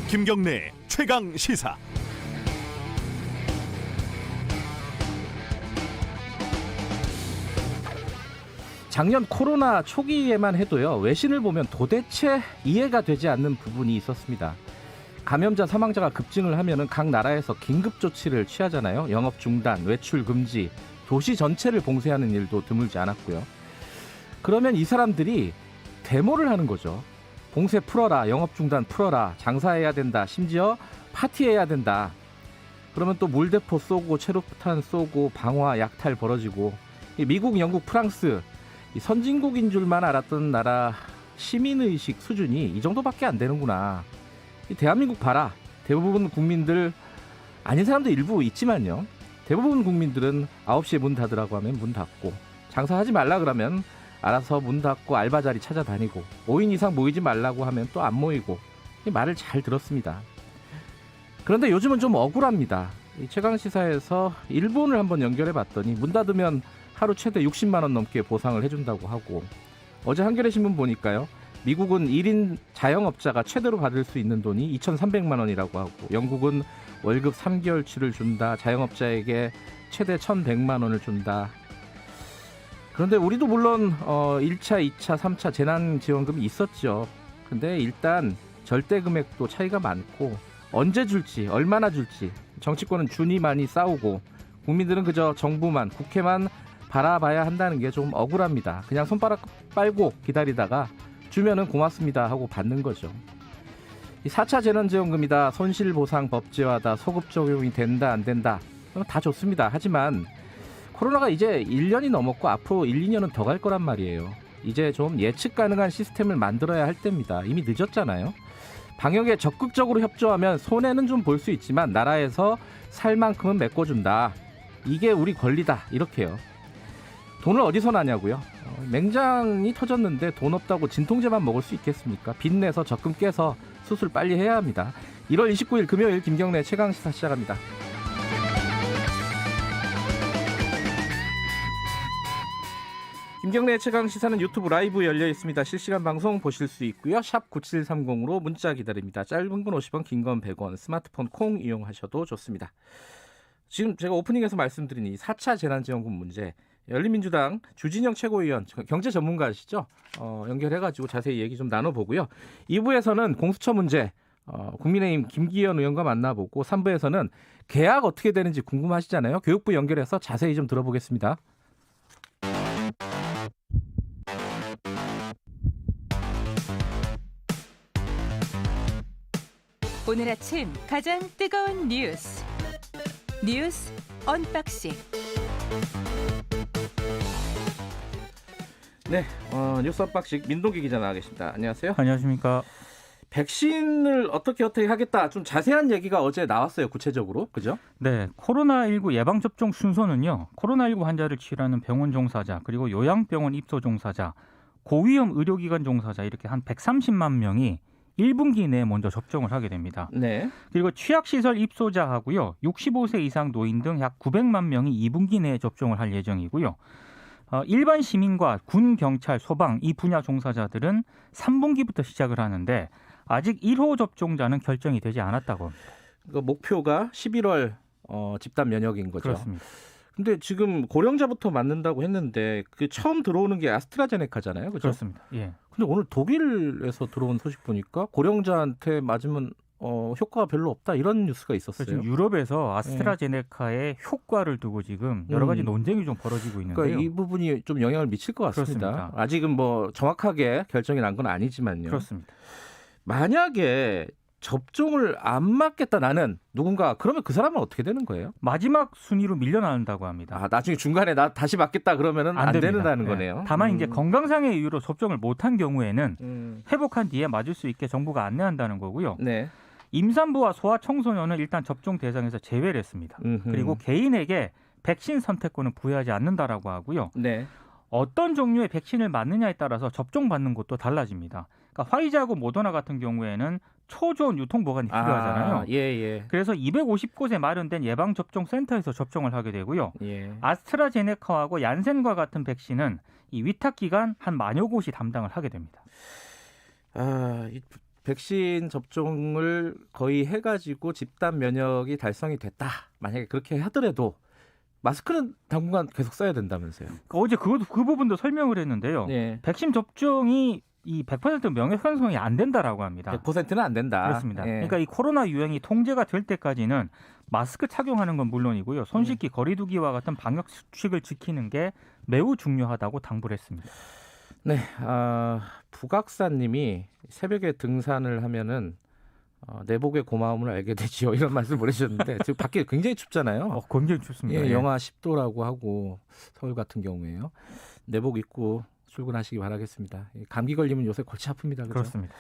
김경래 최강 시사. 작년 코로나 초기에만 해도요, 외신을 보면 도대체 이해가 되지 않는 부분이 있었습니다. 감염자 사망자가 급증을 하면은 각 나라에서 긴급 조치를 취하잖아요. 영업 중단, 외출 금지, 도시 전체를 봉쇄하는 일도 드물지 않았고요. 그러면 이 사람들이 데모를 하는 거죠. 봉쇄 풀어라, 영업 중단 풀어라, 장사해야 된다, 심지어 파티해야 된다. 그러면 또 물대포 쏘고 체류탄 쏘고 방화, 약탈 벌어지고, 미국, 영국, 프랑스, 선진국인 줄만 알았던 나라 시민의식 수준이 이 정도밖에 안 되는구나. 대한민국 봐라. 대부분 국민들, 아닌 사람도 일부 있지만요, 대부분 국민들은 9시에 문 닫으라고 하면 문 닫고, 장사하지 말라 그러면 알아서 문 닫고 알바 자리 찾아다니고, 5인 이상 모이지 말라고 하면 또 안 모이고, 말을 잘 들었습니다. 그런데 요즘은 좀 억울합니다. 최강시사에서 일본을 한번 연결해 봤더니 문 닫으면 하루 최대 60만 원 넘게 보상을 해준다고 하고, 어제 한겨레 신문 보니까요, 미국은 1인 자영업자가 최대로 받을 수 있는 돈이 2,300만 원이라고 하고, 영국은 월급 3개월치를 준다, 자영업자에게 최대 1,100만 원을 준다. 그런데 우리도 물론 1차, 2차, 3차 재난지원금이 있었죠. 근데 일단 절대 금액도 차이가 많고, 언제 줄지, 얼마나 줄지 정치권은 주니 많이 싸우고, 국민들은 그저 정부만, 국회만 바라봐야 한다는 게 좀 억울합니다. 그냥 손가락 빨고 기다리다가 주면은 고맙습니다 하고 받는 거죠. 4차 재난지원금이다, 손실보상 법제화다, 소급 적용이 된다 안 된다, 다 좋습니다. 하지만 코로나가 이제 1년이 넘었고 앞으로 1, 2년은 더 갈 거란 말이에요. 이제 좀 예측 가능한 시스템을 만들어야 할 때입니다. 이미 늦었잖아요. 방역에 적극적으로 협조하면 손해는 좀 볼 수 있지만 나라에서 살 만큼은 메꿔준다. 이게 우리 권리다. 이렇게요. 돈을 어디서 나냐고요? 맹장이 터졌는데 돈 없다고 진통제만 먹을 수 있겠습니까? 빚내서 적금 깨서 수술 빨리 해야 합니다. 1월 29일 금요일 김경래 최강시사 시작합니다. 김경래 최강시사는 유튜브 라이브 열려 있습니다. 실시간 방송 보실 수 있고요. 샵 9730으로 문자 기다립니다. 짧은 건 50원, 긴 건 100원, 스마트폰 콩 이용하셔도 좋습니다. 지금 제가 오프닝에서 말씀드린 이 4차 재난지원금 문제, 열린민주당 주진영 최고위원, 경제 전문가시죠? 연결해가지고 자세히 얘기 좀 나눠보고요. 2부에서는 공수처 문제, 국민의힘 김기현 의원과 만나보고, 3부에서는 계약 어떻게 되는지 궁금하시잖아요. 교육부 연결해서 자세히 좀 들어보겠습니다. 오늘 아침 가장 뜨거운 뉴스 언박싱. 네, 뉴스 언박싱 민동기 기자 나와 계십니다. 안녕하세요. 안녕하십니까. 백신을 어떻게 하겠다, 좀 자세한 얘기가 어제 나왔어요. 구체적으로, 그죠? 네, 코로나19 예방접종 순서는요, 코로나19 환자를 치료하는 병원 종사자, 그리고 요양병원 입소 종사자, 고위험 의료기관 종사자, 이렇게 한 130만 명이 1분기 내에 먼저 접종을 하게 됩니다. 네. 그리고 취약시설 입소자하고요, 65세 이상 노인 등 약 900만 명이 2분기 내에 접종을 할 예정이고요. 일반 시민과 군, 경찰, 소방 이 분야 종사자들은 3분기부터 시작을 하는데, 아직 1호 접종자는 결정이 되지 않았다고 합니다. 그러니까 목표가 11월 집단 면역인 거죠. 그렇습니다. 근데 지금 고령자부터 맞는다고 했는데 그 처음 들어오는 게 아스트라제네카잖아요. 그렇죠? 그렇습니다. 예. 근데 오늘 독일에서 들어온 소식 보니까 고령자한테 맞으면 효과가 별로 없다, 이런 뉴스가 있었어요. 지금 유럽에서 아스트라제네카의 효과를 두고 지금 여러 가지 논쟁이 좀 벌어지고 있는데요. 그러니까 이 부분이 좀 영향을 미칠 것 같습니다. 그렇습니다. 아직은 뭐 정확하게 결정이 난 건 아니지만요. 그렇습니다. 만약에 접종을 안 맞겠다 나는 누군가, 그러면 그 사람은 어떻게 되는 거예요? 마지막 순위로 밀려나는다고 합니다. 나중에 중간에 나 다시 맞겠다 그러면은 안 된다는 네. 거네요. 다만 이제 건강상의 이유로 접종을 못한 경우에는 회복한 뒤에 맞을 수 있게 정부가 안내한다는 거고요. 네. 임산부와 소아청소년은 일단 접종 대상에서 제외를 했습니다. 그리고 개인에게 백신 선택권은 부여하지 않는다라고 하고요. 네. 어떤 종류의 백신을 맞느냐에 따라서 접종받는 곳도 달라집니다. 그러니까 화이자하고 모더나 같은 경우에는 초조한 유통 보관이 필요하잖아요. 예. 그래서 250곳에 마련된 예방접종센터에서 접종을 하게 되고요. 예. 아스트라제네카하고 얀센과 같은 백신은 이 위탁기관 한 만여 곳이 담당을 하게 됩니다. 이 백신 접종을 거의 해가지고 집단 면역이 달성이 됐다. 만약에 그렇게 하더라도 마스크는 당분간 계속 써야 된다면서요. 어제 그 부분도 설명을 했는데요. 네. 백신 접종이 이 100% 면역 형성이 안 된다라고 합니다. 100%는 안 된다. 그렇습니다. 예. 그러니까 이 코로나 유행이 통제가 될 때까지는 마스크 착용하는 건 물론이고요. 손 씻기, 거리두기와 같은 방역 수칙을 지키는 게 매우 중요하다고 당부를 했습니다. 네, 부각사님이 새벽에 등산을 하면은 내복의 고마움을 알게 되지요. 이런 말씀 보내주셨는데 지금 밖에 굉장히 춥잖아요. 굉장히 춥습니다. 예, 예. 영하 10도라고 하고 서울 같은 경우에요. 내복 입고 출근하시기 바라겠습니다. 감기 걸리면 요새 골치 아픕니다. 그죠? 그렇습니다.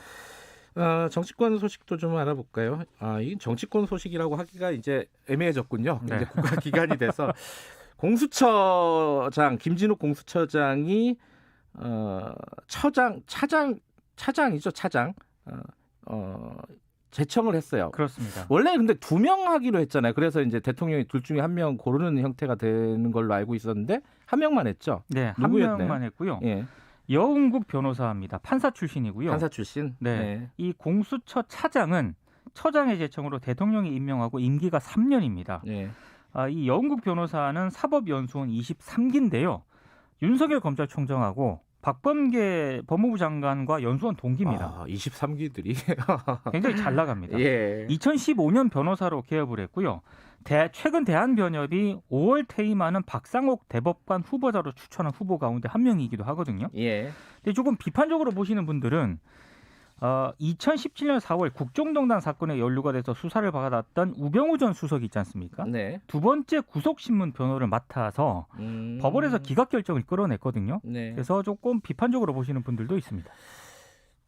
정치권 소식도 좀 알아볼까요? 이 정치권 소식이라고 하기가 이제 애매해졌군요. 네. 이제 국가 기관이 돼서 공수처장 김진욱 공수처장이 차장이죠, 차장. 제청을 했어요. 그렇습니다. 원래 근데 2명 하기로 했잖아요. 그래서 이제 대통령이 둘 중에 한 명 고르는 형태가 되는 걸로 알고 있었는데 한 명만 했죠. 네, 한 누구였나요? 명만 했고요. 예. 여운국 변호사입니다. 판사 출신이고요. 판사 출신. 네. 이 공수처 차장은 처장의 제청으로 대통령이 임명하고 임기가 3년입니다. 예. 이 여운국 변호사는 사법연수원 23기인데요. 윤석열 검찰총장하고 박범계 법무부 장관과 연수원 동기입니다. 23기들이. 굉장히 잘 나갑니다. 예. 2015년 변호사로 개업을 했고요. 최근 대한변협이 5월 퇴임하는 박상옥 대법관 후보자로 추천한 후보 가운데 한 명이기도 하거든요. 예. 근데 조금 비판적으로 보시는 분들은 2017년 4월 국정농단 사건에 연루가 돼서 수사를 받았던 우병우 전 수석이 있지 않습니까? 네. 두 번째 구속신문 변호를 맡아서 법원에서 기각 결정을 끌어냈거든요. 네. 그래서 조금 비판적으로 보시는 분들도 있습니다.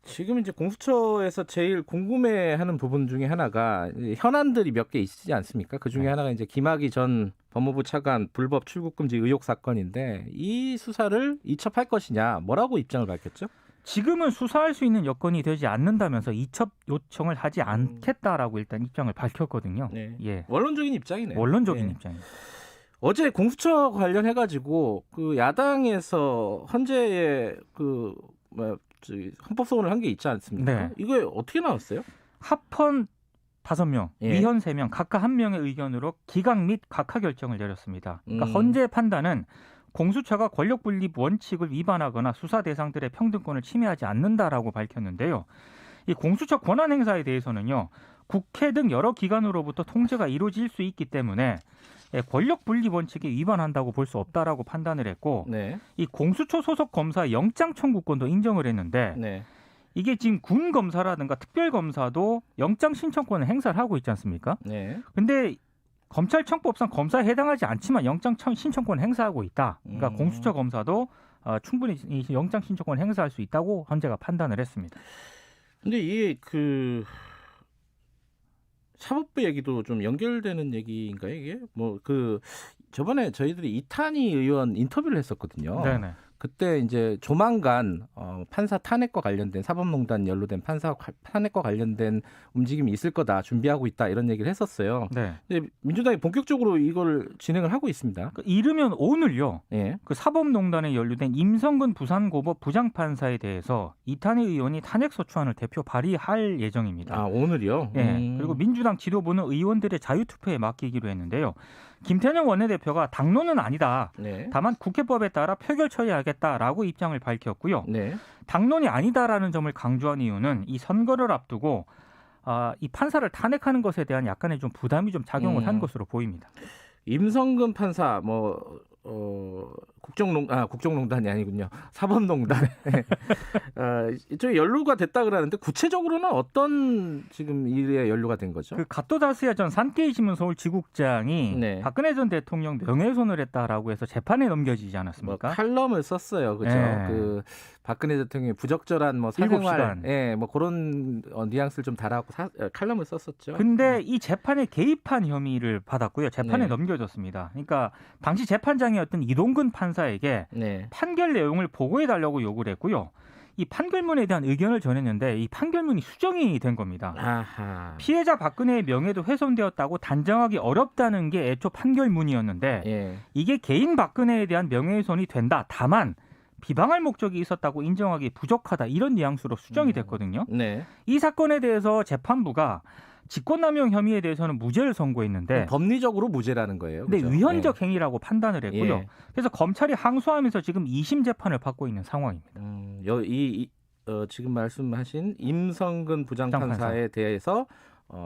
지금 이제 공수처에서 제일 궁금해하는 부분 중에 하나가 현안들이 몇 개 있지 않습니까? 그 중에 네. 하나가 이제 김학의 전 법무부 차관 불법 출국금지 의혹 사건인데 이 수사를 이첩할 것이냐, 뭐라고 입장을 밝혔죠? 지금은 수사할 수 있는 여건이 되지 않는다면서 이첩 요청을 하지 않겠다라고 일단 입장을 밝혔거든요. 네. 예, 원론적인 입장이네요. 원론적인 네. 입장입니다. 어제 공수처 관련해가지고 그 야당에서 헌재에 헌법소원을 한 게 있지 않습니까? 네. 이거 어떻게 나왔어요? 합헌 5명, 예. 위헌 3명, 각각 1명의 의견으로 기각 및 각하 결정을 내렸습니다. 그러니까 헌재 판단은 공수처가 권력분립 원칙을 위반하거나 수사 대상들의 평등권을 침해하지 않는다라고 밝혔는데요. 이 공수처 권한 행사에 대해서는요, 국회 등 여러 기관으로부터 통제가 이루어질 수 있기 때문에 권력분립 원칙에 위반한다고 볼 수 없다라고 판단을 했고, 네. 이 공수처 소속 검사 영장 청구권도 인정을 했는데, 네. 이게 지금 군 검사라든가 특별 검사도 영장 신청권을 행사를 하고 있지 않습니까? 네. 근데 검찰청법상 검사에 해당하지 않지만 영장 신청권을 행사하고 있다. 그러니까 공수처 검사도 충분히 이 영장 신청권을 행사할 수 있다고 헌재가 판단을 했습니다. 근데 이게 사법부 얘기도 좀 연결되는 얘기인가요, 이게? 저번에 저희들이 이탄희 의원 인터뷰를 했었거든요. 네네. 그때 이제 조만간 판사 탄핵과 관련된 사법농단 연루된 판사 탄핵과 관련된 움직임이 있을 거다, 준비하고 있다, 이런 얘기를 했었어요. 네. 근데 민주당이 본격적으로 이걸 진행을 하고 있습니다. 이르면 오늘요. 예. 그 사법농단에 연루된 임성근 부산고법 부장판사에 대해서 이탄희 의원이 탄핵소추안을 대표 발의할 예정입니다. 오늘이요? 네. 그리고 민주당 지도부는 의원들의 자유투표에 맡기기로 했는데요. 김태년 원내대표가 당론은 아니다. 네. 다만 국회법에 따라 표결 처리하겠다라고 입장을 밝혔고요. 네. 당론이 아니다라는 점을 강조한 이유는 이 선거를 앞두고 이 판사를 탄핵하는 것에 대한 약간의 좀 부담이 좀 작용을 한 것으로 보입니다. 임성근 판사 국정농단이 아니군요. 사법농단. 이쪽에 연루가 됐다 그러는데 구체적으로는 어떤 지금 일에 연루가 된 거죠? 그 갓도다스야 전 산케이신문 서울지국장이 네. 박근혜 전 대통령 명예훼손을 했다라고 해서 재판에 넘겨지지 않았습니까? 칼럼을 썼어요. 그죠? 네. 그 박근혜 대통령의 부적절한 사생활, 7시간. 그런 뉘앙스를 좀 달아갖고 칼럼을 썼었죠. 근데 이 재판에 개입한 혐의를 받았고요. 재판에 네. 넘겨졌습니다. 그러니까 당시 재판장이었던 이동근 판사에게 네. 판결 내용을 보고해달라고 요구를 했고요. 이 판결문에 대한 의견을 전했는데 이 판결문이 수정이 된 겁니다. 아하. 피해자 박근혜의 명예도 훼손되었다고 단정하기 어렵다는 게 애초 판결문이었는데 예. 이게 개인 박근혜에 대한 명예훼손이 된다. 다만 비방할 목적이 있었다고 인정하기 부족하다 이런 뉘앙스로 수정이 됐거든요. 네. 이 사건에 대해서 재판부가 직권남용 혐의에 대해서는 무죄를 선고했는데 법리적으로 무죄라는 거예요. 근데 그죠? 위헌적 행위라고 판단을 했고요. 예. 그래서 검찰이 항소하면서 지금 2심 재판을 받고 있는 상황입니다. 지금 말씀하신 임성근 부장판사에 대해서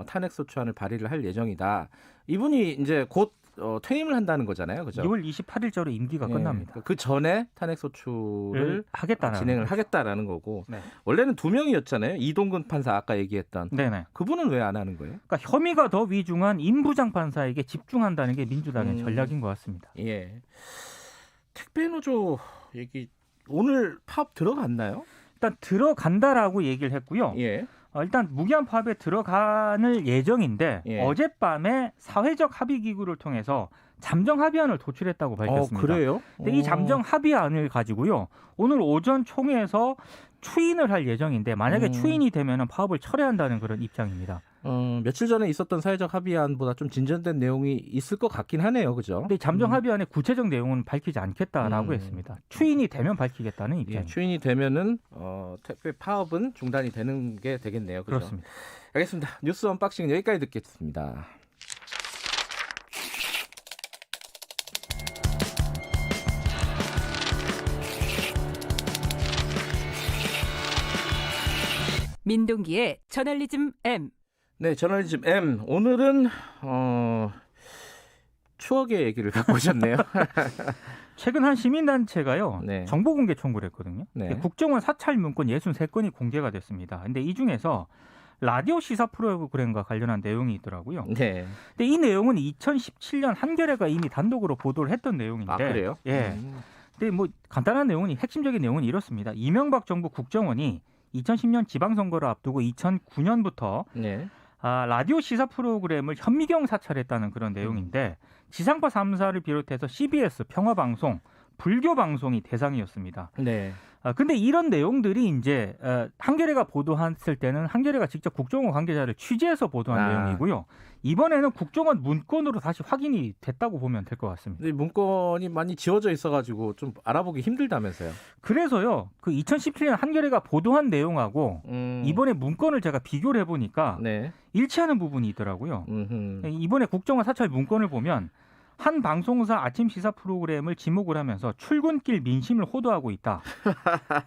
탄핵소추안을 발의를 할 예정이다. 이분이 이제 곧 퇴임을 한다는 거잖아요, 그죠? 6월 28일자로 임기가 예. 끝납니다. 그 전에 탄핵소추를 하겠다는 진행을 거죠. 하겠다라는 거고 네. 원래는 2명이었잖아요. 이동근 판사 아까 얘기했던. 네네. 그분은 왜 안 하는 거예요? 그러니까 혐의가 더 위중한 임 부장판사에게 집중한다는 게 민주당의 전략인 것 같습니다. 예. 택배 노조 얘기 오늘 파업 들어갔나요? 일단 들어간다라고 얘기를 했고요. 예. 일단 무기한 파업에 들어가는 예정인데 예. 어젯밤에 사회적 합의 기구를 통해서 잠정 합의안을 도출했다고 밝혔습니다. 그래요? 근데 이 잠정 합의안을 가지고요. 오늘 오전 총회에서 추인을 할 예정인데 만약에 추인이 되면 파업을 철회한다는 그런 입장입니다. 며칠 전에 있었던 사회적 합의안보다 좀 진전된 내용이 있을 것 같긴 하네요. 그죠? 근데 잠정 합의안의 구체적 내용은 밝히지 않겠다라고 했습니다. 추인이 되면 밝히겠다는 입장입니다. 예, 추인이 되면은 택배 파업은 중단이 되는 게 되겠네요. 그죠? 그렇습니다. 알겠습니다. 뉴스 언박싱 여기까지 듣겠습니다. 민동기의 저널리즘 M. 네, 저널리즘 M. 오늘은 추억의 얘기를 갖고 오셨네요. 최근 한 시민단체가요. 네. 정보공개 청구를 했거든요. 네. 국정원 사찰 문건 63건이 공개가 됐습니다. 근데 이 중에서 라디오 시사 프로그램과 관련한 내용이 있더라고요. 네. 근데 이 내용은 2017년 한겨레가 이미 단독으로 보도를 했던 내용인데 아, 그래요? 예. 근데 뭐 간단한 내용은 핵심적인 내용은 이렇습니다. 이명박 정부 국정원이 2010년 지방선거를 앞두고 2009년부터 네. 라디오 시사 프로그램을 현미경 사찰했다는 그런 내용인데 지상파 3사를 비롯해서 CBS, 평화방송, 불교방송이 대상이었습니다. 네. 근데 이런 내용들이 이제 한겨레가 보도했을 때는 한겨레가 직접 국정원 관계자를 취재해서 보도한 내용이고요. 이번에는 국정원 문건으로 다시 확인이 됐다고 보면 될 것 같습니다. 근데 문건이 많이 지워져 있어가지고 좀 알아보기 힘들다면서요? 그래서요, 그 2017년 한겨레가 보도한 내용하고 이번에 문건을 제가 비교를 해보니까 네. 일치하는 부분이 있더라고요. 이번에 국정원 사찰 문건을 보면 한 방송사 아침 시사 프로그램을 지목을 하면서 출근길 민심을 호도하고 있다.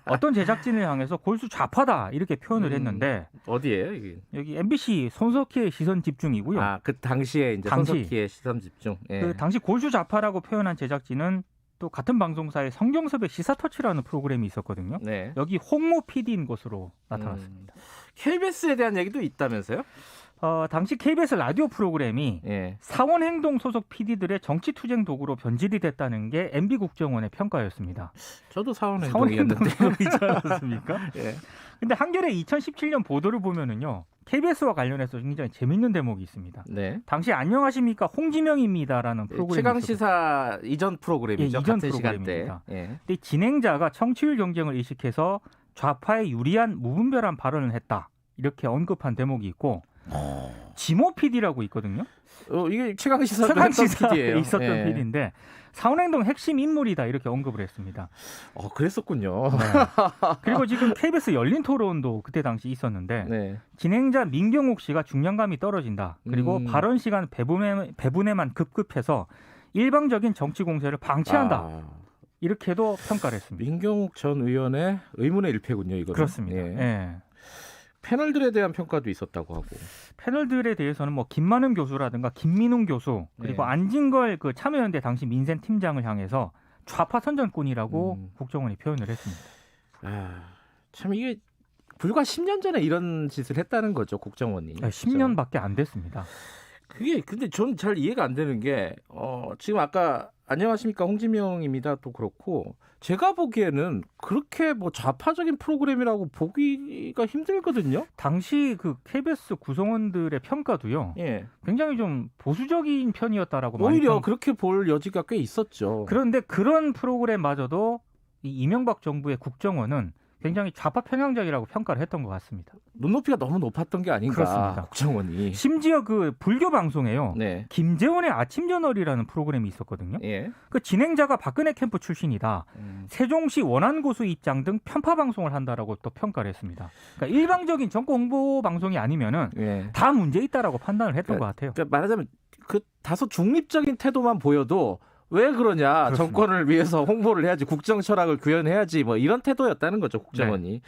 어떤 제작진을 향해서 골수 좌파다 이렇게 표현을 했는데 어디예요 이게? 여기 MBC 손석희의 시선 집중이고요. 아, 그 당시에 이제 손석희의 시선 집중. 예. 그 당시 골수 좌파라고 표현한 제작진은 또 같은 방송사의 성경섭의 시사터치라는 프로그램이 있었거든요. 네. 여기 홍모 PD인 것으로 나타났습니다. KBS에 대한 얘기도 있다면서요? 당시 KBS 라디오 프로그램이 예. 사원행동 소속 PD들의 정치투쟁 도구로 변질이 됐다는 게 MB 국정원의 평가였습니다. 저도 사원행동이었는데. 있지 않았습니까? 예. 근데 한겨레 2017년 보도를 보면은요. KBS와 관련해서 굉장히 재밌는 대목이 있습니다. 네. 당시 안녕하십니까 홍지명입니다라는 프로그램이 최강 시사 이전 프로그램이죠. 예, 이전 같은 프로그램입니다. 시간대. 예. 근데 진행자가 청취율 경쟁을 의식해서 좌파에 유리한 무분별한 발언을 했다. 이렇게 언급한 대목이 있고 지모 PD라고 있거든요. 이게 최강 시사에 있었던 PD인데 사원행동 핵심 인물이다 이렇게 언급을 했습니다. 그랬었군요. 네. 그리고 지금 KBS 열린 토론도 그때 당시 있었는데 네. 진행자 민경욱 씨가 중량감이 떨어진다. 그리고 발언 시간 배분에만 급급해서 일방적인 정치 공세를 방치한다. 이렇게도 평가를 했습니다. 민경욱 전 의원의 의문의 일패군요. 이거는. 그렇습니다. 예. 예. 패널들에 대한 평가도 있었다고 하고. 패널들에 대해서는 뭐 김만음 교수라든가 김민웅 교수 그리고 네. 안진걸 그 참여연대 당시 민생 팀장을 향해서 좌파 선전꾼이라고 국정원이 표현을 했습니다. 참 이게 불과 10년 전에 이런 짓을 했다는 거죠, 국정원이. 10년밖에 안 됐습니다. 그게 근데 전 잘 이해가 안 되는 게 지금 아까 안녕하십니까 홍지명입니다도 그렇고 제가 보기에는 그렇게 뭐 좌파적인 프로그램이라고 보기가 힘들거든요. 당시 그 KBS 구성원들의 평가도요. 예. 굉장히 좀 보수적인 편이었다라고 오히려 그렇게 볼 여지가 꽤 있었죠. 그런데 그런 프로그램마저도 이 이명박 정부의 국정원은 굉장히 좌파 편향적이라고 평가를 했던 것 같습니다. 눈높이가 너무 높았던 게 아닌가. 그렇습니다. 국정원이. 심지어 그 불교 방송에요. 네. 김재원의 아침 저널이라는 프로그램이 있었거든요. 예. 그 진행자가 박근혜 캠프 출신이다. 세종시 원안고수 입장 등 편파 방송을 한다라고 또 평가를 했습니다. 그러니까 일방적인 정권 홍보 방송이 아니면은 예. 다 문제 있다라고 판단을 했던 것 같아요. 그러니까 말하자면 그 다소 중립적인 태도만 보여도 왜 그러냐. 그렇습니다. 정권을 위해서 홍보를 해야지. 국정 철학을 구현해야지. 뭐 이런 태도였다는 거죠. 국정원이. 네.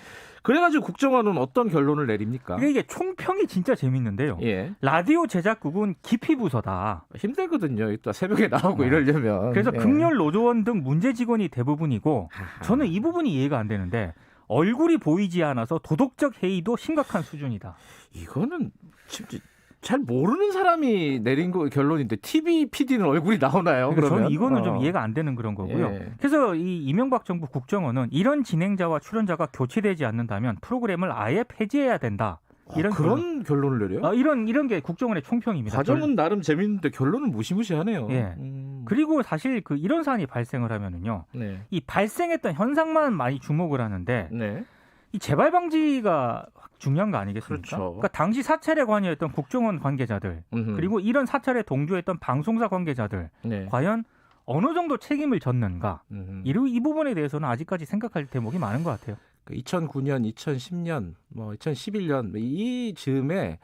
그래가지고 국정원은 어떤 결론을 내립니까? 이게 총평이 진짜 재밌는데요. 예. 라디오 제작국은 기피 부서다. 힘들거든요. 또 새벽에 나오고 이러려면. 그래서 예. 극렬 노조원 등 문제 직원이 대부분이고 저는 이 부분이 이해가 안 되는데 얼굴이 보이지 않아서 도덕적 해이도 심각한 수준이다. 이거는 진짜 잘 모르는 사람이 내린 거 결론인데 TV PD는 얼굴이 나오나요? 그러니까 그러면 저는 이거는 좀 이해가 안 되는 그런 거고요. 예. 그래서 이 이명박 정부 국정원은 이런 진행자와 출연자가 교체되지 않는다면 프로그램을 아예 폐지해야 된다. 이런 그런 결론을 내려요? 이런 게 국정원의 총평입니다. 과정은 나름 재밌는데 결론은 무시무시하네요. 예. 그리고 사실 그 이런 사안이 발생을 하면은요, 네. 이 발생했던 현상만 많이 주목을 하는데 네. 이 재발 방지가 중요한 거 아니겠습니까? 그렇죠. 그러니까 당시 사찰에 관여했던 국정원 관계자들 그리고 이런 사찰에 동조했던 방송사 관계자들 네. 과연 어느 정도 책임을 졌는가? 이 부분에 대해서는 아직까지 생각할 대목이 많은 것 같아요. 2009년, 2010년, 뭐 2011년 이 즈음에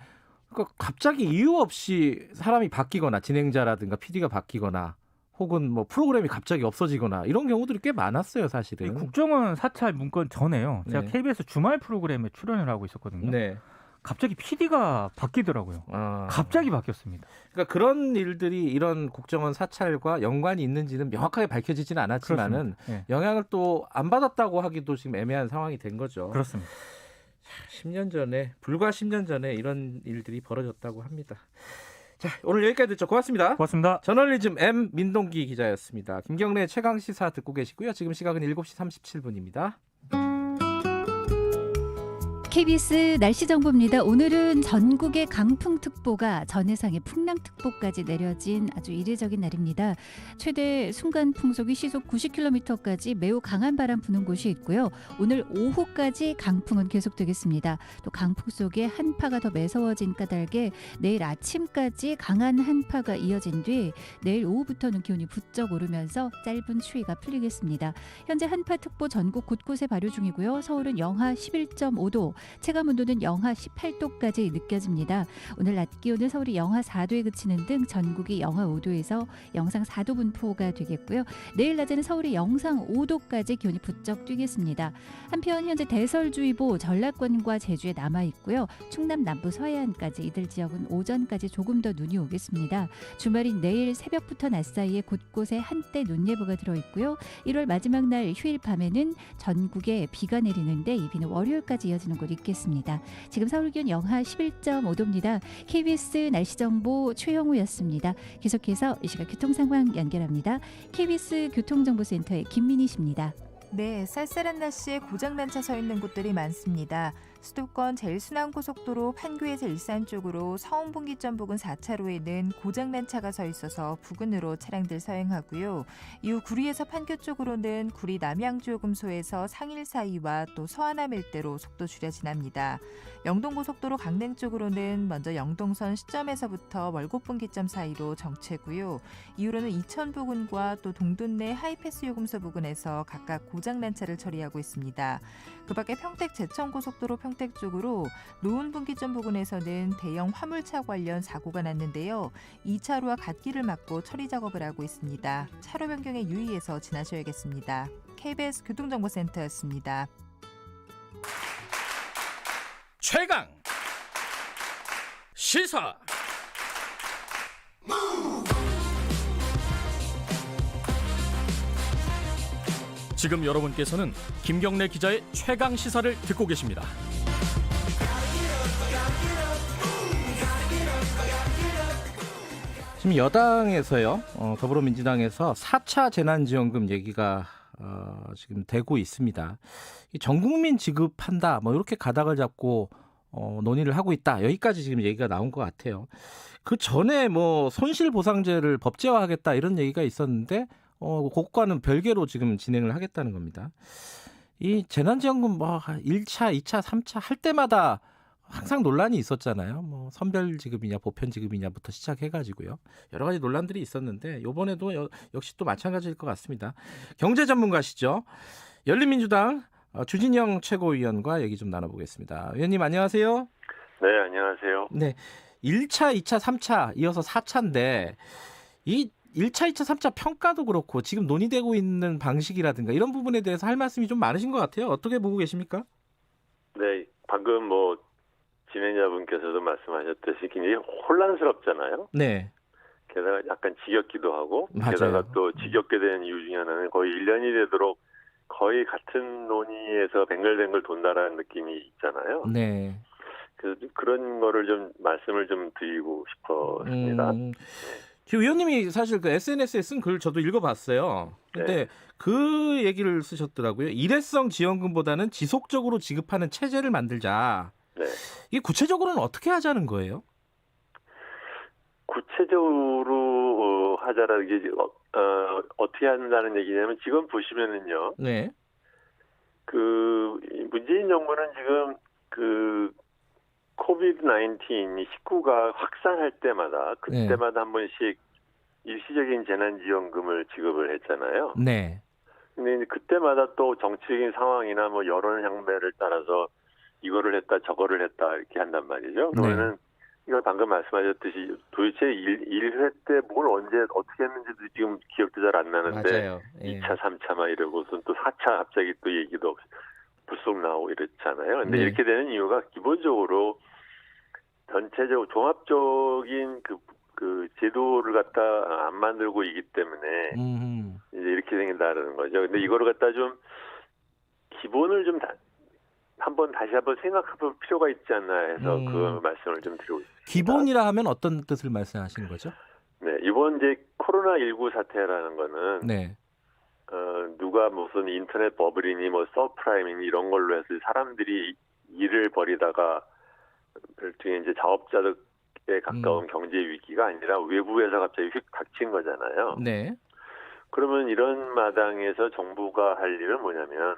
그러니까 갑자기 이유 없이 사람이 바뀌거나 진행자라든가 PD가 바뀌거나 혹은 뭐 프로그램이 갑자기 없어지거나 이런 경우들이 꽤 많았어요, 사실은. 국정원 사찰 문건 전에요. 제가 네. KBS 주말 프로그램에 출연을 하고 있었거든요. 네. 갑자기 PD가 바뀌더라고요. 갑자기 바뀌었습니다. 그러니까 그런 일들이 이런 국정원 사찰과 연관이 있는지는 명확하게 밝혀지지는 않았지만은 네. 영향을 또 안 받았다고 하기도 지금 애매한 상황이 된 거죠. 그렇습니다. 10년 전에 불과 10년 전에 이런 일들이 벌어졌다고 합니다. 자, 오늘 여기까지 듣죠. 고맙습니다. 고맙습니다. 저널리즘 M 민동기 기자였습니다. 김경래 최강 시사 듣고 계시고요. 지금 시각은 7시 37분입니다. KBS 날씨 정보입니다. 오늘은 전국에 강풍특보가 전해상에 풍랑특보까지 내려진 아주 이례적인 날입니다. 최대 순간 풍속이 시속 90km까지 매우 강한 바람 부는 곳이 있고요. 오늘 오후까지 강풍은 계속되겠습니다. 또 강풍 속에 한파가 더 매서워진 까닭에 내일 아침까지 강한 한파가 이어진 뒤 내일 오후부터는 기온이 부쩍 오르면서 짧은 추위가 풀리겠습니다. 현재 한파특보 전국 곳곳에 발효 중이고요. 서울은 영하 11.5도, 체감온도는 영하 18도까지 느껴집니다. 오늘 낮 기온은 서울이 영하 4도에 그치는 등 전국이 영하 5도에서 영상 4도 분포가 되겠고요. 내일 낮에는 서울이 영상 5도까지 기온이 부쩍 뛰겠습니다. 한편 현재 대설주의보 전라권과 제주에 남아 있고요. 충남 남부 서해안까지 이들 지역은 오전까지 조금 더 눈이 오겠습니다. 주말인 내일 새벽부터 낮 사이에 곳곳에 한때 눈 예보가 들어있고요. 1월 마지막 날 휴일 밤에는 전국에 비가 내리는데 이 비는 월요일까지 이어지는 곳이 있겠습니다. 지금 서울 기온 영하 11.5도입니다. KBS 날씨 정보 최영우였습니다. 계속해서 이 시각 교통 상황 연결합니다. KBS 교통정보센터의 김민희 씨입니다. 네, 쌀쌀한 날씨에 고장난 차 서 있는 곳들이 많습니다. 수도권 제일순환고속도로 판교에서 일산 쪽으로 서운분기점 부근 4차로에는 고장난 차가 서 있어서 부근으로 차량들 서행하고요. 이후 구리에서 판교 쪽으로는 구리 남양주요금소에서 상일 사이와 또 서안암 일대로 속도 줄여 지납니다. 영동고속도로 강릉 쪽으로는 먼저 영동선 시점에서부터 월곡분기점 사이로 정체고요. 이후로는 이천 부근과 또 동둔내 하이패스 요금소 부근에서 각각 고장난 차를 처리하고 있습니다. 그 밖에 평택 제천고속도로 평택 쪽으로 노은분기점 부근에서는 대형 화물차 관련 사고가 났는데요. 2차로와 갓길을 막고 처리 작업을 하고 있습니다. 차로 변경에 유의해서 지나셔야겠습니다. KBS 교통정보센터였습니다. 최강 시사. 지금 여러분께서는 김경래 기자의 최강 시사를 듣고 계십니다. 지금 여당에서요, 더불어민주당에서 4차 재난지원금 얘기가 지금 되고 있습니다. 이 전국민 지급한다, 뭐 이렇게 가닥을 잡고 논의를 하고 있다. 여기까지 지금 얘기가 나온 것 같아요. 그 전에 뭐 손실보상제를 법제화하겠다 이런 얘기가 있었는데 그것과는 별개로 지금 진행을 하겠다는 겁니다. 이 재난지원금 뭐 1차, 2차, 3차 할 때마다 항상 논란이 있었잖아요. 뭐 선별 지급이냐 보편 지급이냐부터 시작해가지고요. 여러 가지 논란들이 있었는데 이번에도 역시 또 마찬가지일 것 같습니다. 경제 전문가시죠. 열린민주당 주진영 최고위원과 얘기 좀 나눠보겠습니다. 의원님 안녕하세요. 네, 안녕하세요. 네, 1차, 2차, 3차 이어서 4차인데 이 1차, 2차, 3차 평가도 그렇고 지금 논의되고 있는 방식이라든가 이런 부분에 대해서 할 말씀이 좀 많으신 것 같아요. 어떻게 보고 계십니까? 네, 방금 뭐 진행자분께서도 말씀하셨듯이 굉장히 혼란스럽잖아요. 네. 게다가 약간 지겹기도 하고, 맞아요. 게다가 또 지겹게 된 이유 중에 하나는 거의 1년이 되도록 거의 같은 논의에서 뱅글뱅글 돈다라는 느낌이 있잖아요. 네. 그래서 그런 거를 좀 말씀을 좀 드리고 싶었습니다. 지금 의원님이 사실 그 SNS에 쓴 글 저도 읽어봤어요. 근데 네. 그 얘기를 쓰셨더라고요. 일회성 지원금보다는 지속적으로 지급하는 체제를 만들자. 네. 이게 구체적으로는 어떻게 하자는 거예요? 구체적으로 하자라는 게 어떻게 한다는 얘기냐면 지금 보시면은요. 네. 그 문재인 정부는 지금 그 코비드-19이 19가 확산할 때마다 그때마다 한 번씩 일시적인 재난지원금을 지급을 했잖아요. 네. 근데 이제 그때마다 또 정치적인 상황이나 뭐 여론 향배를 따라서 이거를 했다 저거를 했다 이렇게 한단 말이죠. 그러면은 이걸 방금 말씀하셨듯이 도대체 1회 때 뭘 언제 어떻게 했는지도 지금 기억도 잘 안 나는데 맞아요. 예. 2차, 3차 막 이러고선 또 4차 갑자기 또 얘기도 없이 불쑥 나오고 이랬잖아요. 근데 네. 이렇게 되는 이유가 기본적으로 전체적으로 종합적인 그 제도를 갖다 안 만들고 있기 때문에 이제 이렇게 생긴다는 거죠. 근데 이거를 갖다 좀 기본을 좀 다시 한번 생각해볼 필요가 있지 않나 해서 그 말씀을 좀 드리고 있습니다. 기본이라 하면 어떤 뜻을 말씀하시는 거죠? 네, 이번 이제 코로나19 사태라는 거는 네. 누가 무슨 인터넷 버블이니 뭐 서프라임이니 이런 걸로 해서 사람들이 일을 벌이다가 일종의 이제 자업자득에 가까운 경제 위기가 아니라 외부에서 갑자기 휙 닥친 거잖아요. 네. 그러면 이런 마당에서 정부가 할 일은 뭐냐면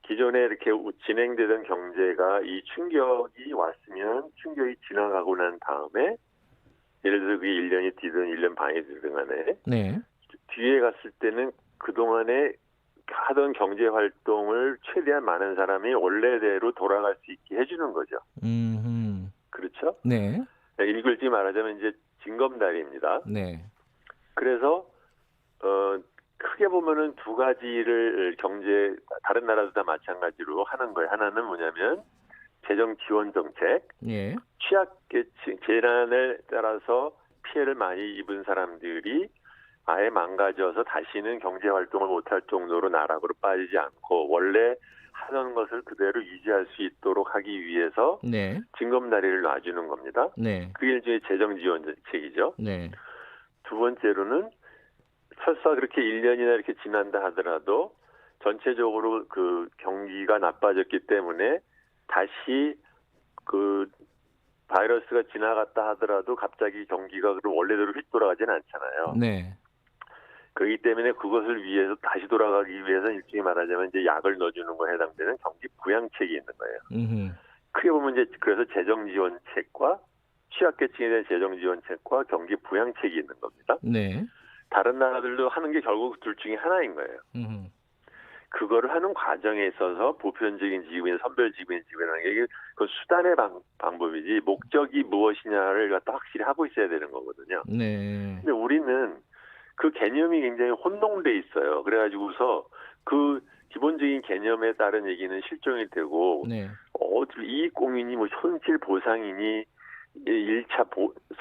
기존에 이렇게 진행되던 경제가 이 충격이 왔으면 충격이 지나가고 난 다음에 예를 들어 그게 1년이 뒤든 1년 반이 되든 간에 네. 뒤에 갔을 때는 그동안에 하던 경제 활동을 최대한 많은 사람이 원래대로 돌아갈 수 있게 해주는 거죠. 그렇죠? 네. 일글지 말하자면 이제 징검다리입니다. 네. 그래서 크게 보면은 두 가지를 다른 나라도 다 마찬가지로 하는 거예요. 하나는 뭐냐면 재정 지원 정책, 예. 취약계층 재난에 따라서 피해를 많이 입은 사람들이 아예 망가져서 다시는 경제 활동을 못할 정도로 나락으로 빠지지 않고 원래 하던 것을 그대로 유지할 수 있도록 하기 위해서 네. 징검다리를 놔주는 겁니다. 네. 그게 일종의 재정 지원 정책이죠. 네. 두 번째로는 설사 그렇게 1년이나 이렇게 지난다 하더라도 전체적으로 그 경기가 나빠졌기 때문에 다시 그 바이러스가 지나갔다 하더라도 갑자기 경기가 원래대로 휙 돌아가지는 않잖아요. 네. 그렇기 때문에 그것을 위해서 다시 돌아가기 위해서 일종의 말하자면 이제 약을 넣어주는 거에 해당되는 경기 부양책이 있는 거예요. 크게 보면 이제 그래서 재정 지원책과 취약계층에 대한 재정 지원책과 경기 부양책이 있는 겁니다. 네. 다른 나라들도 하는 게 결국 둘 중에 하나인 거예요. 그거를 하는 과정에 있어서 보편적인 지급이나 선별 지급이라는 게 그 수단의 방법이지 목적이 무엇이냐를 갖다 확실히 하고 있어야 되는 거거든요. 네. 근데 우리는 그 개념이 굉장히 혼동돼 있어요. 그래가지고서 그 기본적인 개념에 따른 얘기는 실종이 되고 네. 이익 공유니 뭐 손실 보상이니 1차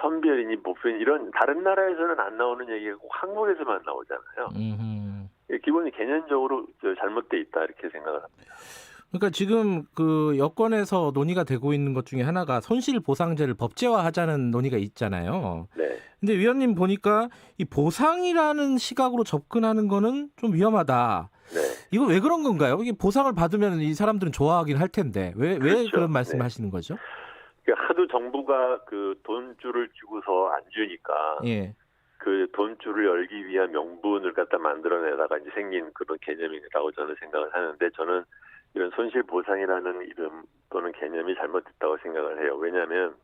선별이니 보편 이런 다른 나라에서는 안 나오는 얘기가 꼭 한국에서만 나오잖아요. 기본이 개념적으로 잘못돼 있다 이렇게 생각을 합니다. 그러니까 지금 그 여권에서 논의가 되고 있는 것 중에 하나가 손실보상제를 법제화하자는 논의가 있잖아요. 네. 근데 위원님 보니까 이 보상이라는 시각으로 접근하는 거는 좀 위험하다. 네. 이거 왜 그런 건가요? 이게 보상을 받으면 이 사람들은 좋아하긴 할 텐데 왜 그렇죠. 그런 말씀하시는 거죠? 하도 정부가 그 돈줄을 주고서 안 주니까 예. 그 돈줄을 열기 위한 명분을 갖다 만들어내다가 이제 생긴 그런 개념이라고 저는 생각을 하는데, 저는 이런 손실보상이라는 이름 또는 개념이 잘못됐다고 생각을 해요. 왜냐하면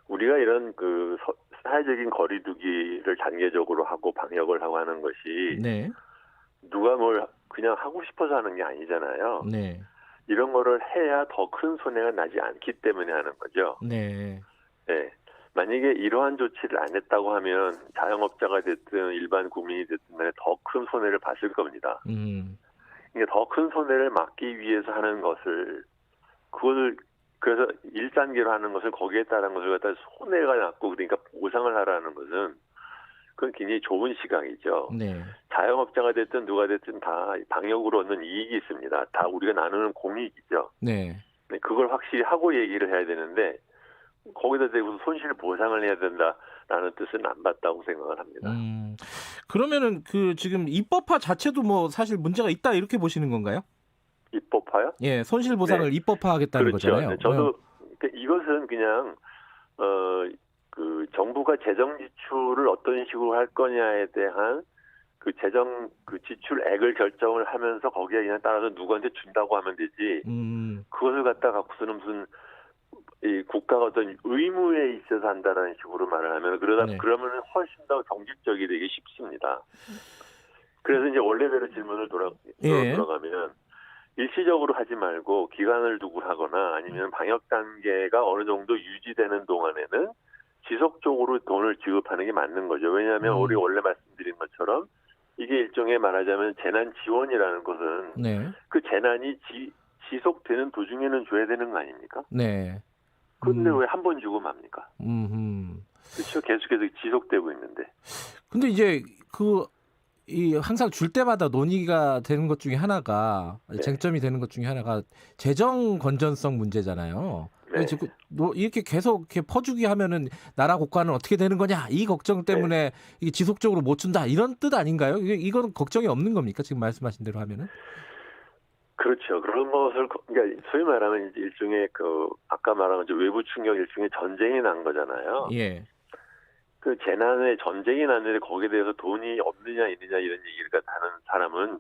우리가 이런 그 사회적인 거리두기를 단계적으로 하고 방역을 하고 하는 것이 네. 누가 뭘 그냥 하고 싶어서 하는 게 아니잖아요. 네. 이런 거를 해야 더 큰 손해가 나지 않기 때문에 하는 거죠. 네. 네. 만약에 이러한 조치를 안 했다고 하면 자영업자가 됐든 일반 국민이 됐든 간에 더 큰 손해를 봤을 겁니다. 이게 더 큰 손해를 막기 위해서 하는 것을, 그걸 그래서 1단계로 하는 것을 거기에 따른 것을 갖다 손해가 났고 그러니까 보상을 하라는 것은 그건 굉장히 좋은 시각이죠. 네. 자영업자가 됐든 누가 됐든 다 방역으로 얻는 이익이 있습니다. 다 우리가 나누는 공익이죠. 네. 그걸 확실히 하고 얘기를 해야 되는데 거기다 대고 손실 보상을 해야 된다라는 뜻은 안 맞다고 생각을 합니다. 그러면은 그 지금 입법화 자체도 뭐 사실 문제가 있다 이렇게 보시는 건가요? 입법화요? 예, 손실 보상을 네. 입법화하겠다는 그렇죠. 거잖아요. 네, 저도 이것은 그냥 그 정부가 재정 지출을 어떤 식으로 할 거냐에 대한 그 재정 그 지출액을 결정을 하면서 거기에 그냥 따라서 누구한테 준다고 하면 되지. 그것을 갖다 갖고서는 무슨 이 국가가 어떤 의무에 있어서 한다라는 식으로 말을 하면 그러면 훨씬 더 정직적이 되기 쉽습니다. 그래서 이제 원래대로 질문을 돌아가면 일시적으로 하지 말고 기간을 두고 하거나 아니면 방역 단계가 어느 정도 유지되는 동안에는 지속적으로 돈을 지급하는 게 맞는 거죠. 왜냐하면 우리 원래 말씀드린 것처럼 이게 일종의 말하자면 재난 지원이라는 것은 그 재난이 지속되는 도중에는 줘야 되는 거 아닙니까? 네. 그런데 왜 한 번 주고 맙니까? 그렇죠. 계속해서 지속되고 있는데. 근데 이제 항상 줄 때마다 논의가 되는 것 중에 하나가 쟁점이 되는 것 중에 하나가 재정 건전성 문제잖아요. 네. 이렇게 계속 이렇게 퍼주기 하면은 나라 국가는 어떻게 되는 거냐 이 걱정 때문에 이게 지속적으로 못 준다 이런 뜻 아닌가요? 이건 걱정이 없는 겁니까? 지금 말씀하신 대로 하면은? 그렇죠. 그런 것을 그러니까 소위 말하면 이제 일종의 아까 말한 외부 충격 일종의 전쟁이 난 거잖아요. 예. 그 재난에 전쟁이 났는데 거기에 대해서 돈이 없느냐 있느냐 이런 얘기를 하는 사람은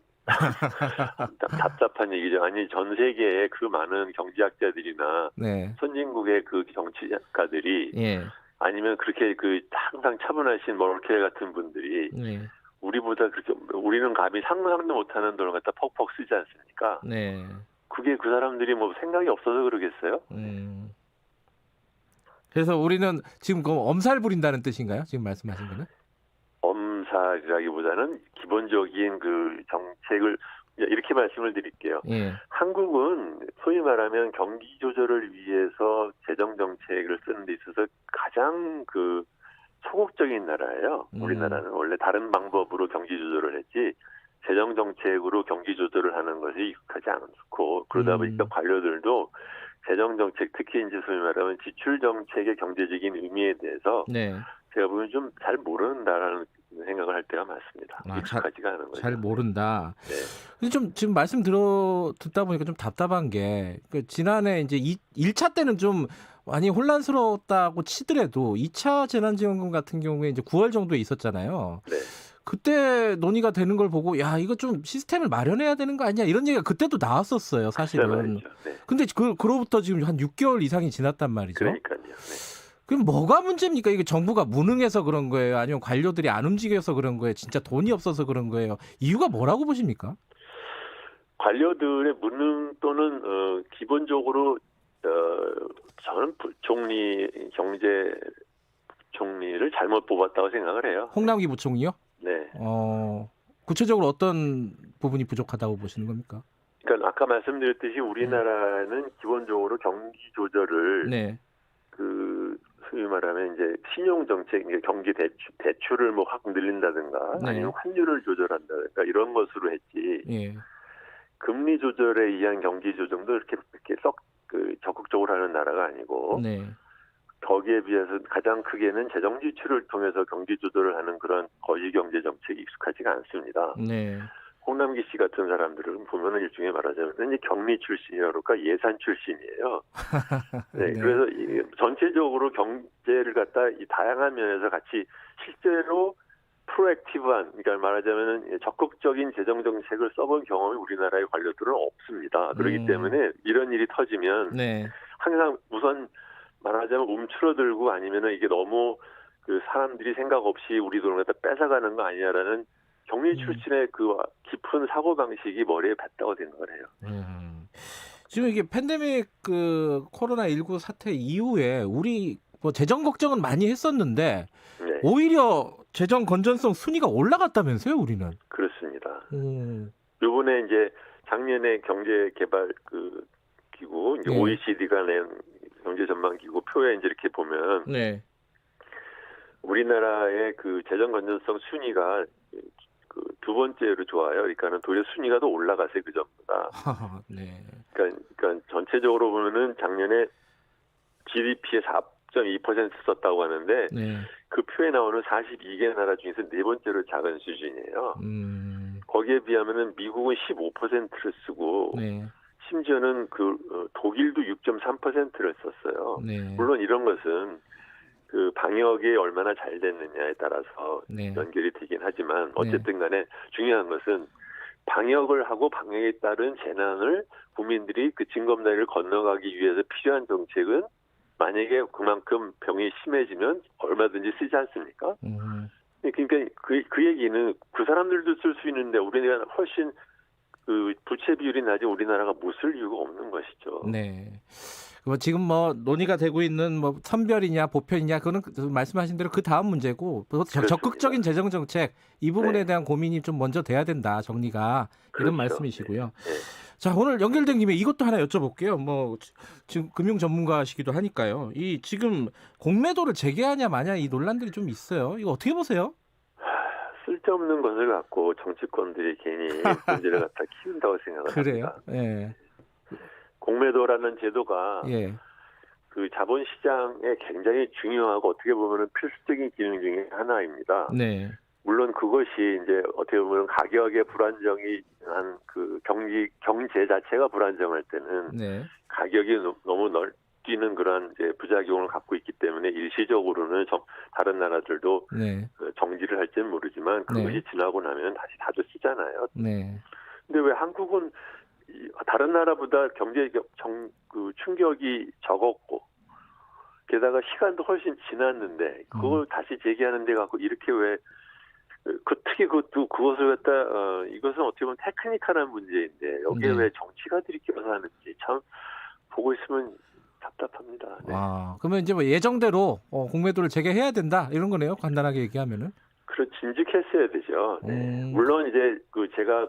답답한 얘기죠. 아니 전 세계의 그 많은 경제학자들이나 선진국의 그 정치가들이 아니면 그렇게 항상 차분하신 머켈 같은 분들이 우리보다 그렇게 우리는 감히 상상도 못하는 돈을 갖다 퍽퍽 쓰지 않습니까? 그게 그 사람들이 뭐 생각이 없어서 그러겠어요? 그래서 우리는 지금 엄살 부린다는 뜻인가요? 지금 말씀하신 거는? 엄살이라기보다는 기본적인 그 정책을 이렇게 말씀을 드릴게요. 한국은 소위 말하면 경기 조절을 위해서 재정 정책을 쓰는 데 있어서 가장 소극적인 나라예요. 우리나라는 원래 다른 방법으로 경기 조절을 했지 재정 정책으로 경기 조절을 하는 것이 익숙하지 않고 그러다 보니까 관료들도 재정 정책 특히 이제 소위 말하면 지출 정책의 경제적인 의미에 대해서 제가 보면 좀 잘 모른다라는 생각을 할 때가 많습니다. 익숙하지가 않은 거죠. 잘 모른다. 근데 좀 지금 말씀 듣다 보니까 좀 답답한 게 지난해 이제 1차 때는 좀 많이 혼란스러웠다고 치더라도 2차 재난지원금 같은 경우에 이제 9월 정도에 있었잖아요. 그때 논의가 되는 걸 보고 야 이거 좀 시스템을 마련해야 되는 거 아니냐 이런 얘기가 그때도 나왔었어요 사실은. 근데 그로부터 지금 한 6개월 이상이 지났단 말이죠. 그러니까요. 그럼 뭐가 문제입니까? 이게 정부가 무능해서 그런 거예요? 아니면 관료들이 안 움직여서 그런 거예요? 진짜 돈이 없어서 그런 거예요? 이유가 뭐라고 보십니까? 관료들의 무능 또는 기본적으로 저는 경제 총리를 잘못 뽑았다고 생각을 해요. 홍남기 부총리요? 네. 구체적으로 어떤 부분이 부족하다고 보시는 겁니까? 그러니까 아까 말씀드렸듯이 우리나라는 기본적으로 경기 조절을 소위 말하면 이제 신용 정책, 경기 대출을 뭐 확 늘린다든가 아니면 환율을 조절한다든가 이런 것으로 했지. 금리 조절에 의한 경기 조정도 이렇게 썩 적극적으로 하는 나라가 아니고. 거기에 비해서 가장 크게는 재정 지출을 통해서 경기 조절을 하는 그런 거시 경제 정책이 익숙하지가 않습니다. 홍남기 씨 같은 사람들은 보면은 일종의 말하자면 이제 경리 출신이라고 그럴까 예산 출신이에요. 네, 네. 그래서 전체적으로 경제를 갖다 이 다양한 면에서 같이 실제로 프로액티브한, 그러니까 말하자면은 적극적인 재정 정책을 써본 경험이 우리나라의 관료들은 없습니다. 그렇기 때문에 이런 일이 터지면 네. 항상 우선 말하자면 움츠러들고 아니면은 이게 너무 그 사람들이 생각 없이 우리 돈을 갖다 뺏어가는 거 아니냐라는 경리 출신의 그 깊은 사고 방식이 머리에 뱉다가 된 거래요. 지금 이게 팬데믹 그 코로나19 사태 이후에 우리 뭐 재정 걱정은 많이 했었는데 네, 오히려 재정 건전성 순위가 올라갔다면서요, 우리는? 그렇습니다. 요번에 이제 작년에 경제개발 그 기구 이제 네. OECD가 낸 경제 전망 기구 표에 이제 이렇게 보면 네. 우리나라의 그 재정 건전성 순위가 그 두 번째로 좋아요. 그러니까는 도리어 순위가 더 올라갔어요, 그 전보다. 네. 그러니까 전체적으로 보면은 작년에 GDP의 4.2% 썼다고 하는데 네. 그 표에 나오는 42개 나라 중에서 네 번째로 작은 수준이에요. 거기에 비하면은 미국은 15%를 쓰고 네. 심지어는 그 독일도 6.3%를 썼어요. 네. 물론 이런 것은 그 방역이 얼마나 잘 됐느냐에 따라서 네. 연결이 되긴 하지만 어쨌든 간에 중요한 것은 방역을 하고 방역에 따른 재난을 국민들이 그 징검다리를 건너가기 위해서 필요한 정책은 만약에 그만큼 병이 심해지면 얼마든지 쓰지 않습니까? 그러니까 그 얘기는 그 사람들도 쓸 수 있는데 우리나라 훨씬 그 부채 비율이 낮은 우리나라가 못 쓸 이유가 없는 것이죠. 네. 뭐 지금 뭐 논의가 되고 있는 뭐 선별이냐 보편이냐 그거는 말씀하신 대로 그 다음 문제고 적극적인 재정 정책 이 부분에 네. 대한 고민이 좀 먼저 돼야 된다 정리가 이런 그렇죠. 말씀이시고요. 네. 자 오늘 연결된 김에 이것도 하나 여쭤볼게요. 뭐 지금 금융 전문가시기도 하니까요. 이 지금 공매도를 재개하냐 마냐 이 논란들이 좀 있어요. 이거 어떻게 보세요? 쓸데없는 것을 갖고 정치권들이 괜히 문제를 갖다 키운다고 생각을 그래요? 합니다. 예. 공매도라는 제도가 예. 그 자본시장에 굉장히 중요하고 어떻게 보면 필수적인 기능 중에 하나입니다. 네. 물론 그것이 이제 어떻게 보면 가격의 불안정이 한 그 경제 자체가 불안정할 때는 네. 가격이 너무 뛰는 그런 이제 부작용을 갖고 있기 때문에 일시적으로는 다른 나라들도 네. 정지를 할지는 모르지만 그것이 네. 지나고 나면 다시 다들 쓰잖아요. 네. 근데 왜 한국은 다른 나라보다 경제 충격이 적었고 게다가 시간도 훨씬 지났는데 그걸 다시 제기하는 데 갖고 이렇게 왜 특히 그것을 갖다 이것은 어떻게 보면 테크니컬한 문제인데 여기에 네. 왜 정치가들이 껴서 하는지 참 보고 있으면 답답합니다. 네. 아 그러면 이제 뭐 예정대로 공매도를 재개해야 된다 이런 거네요. 간단하게 얘기하면은. 진즉했어야 되죠. 네. 물론 이제 제가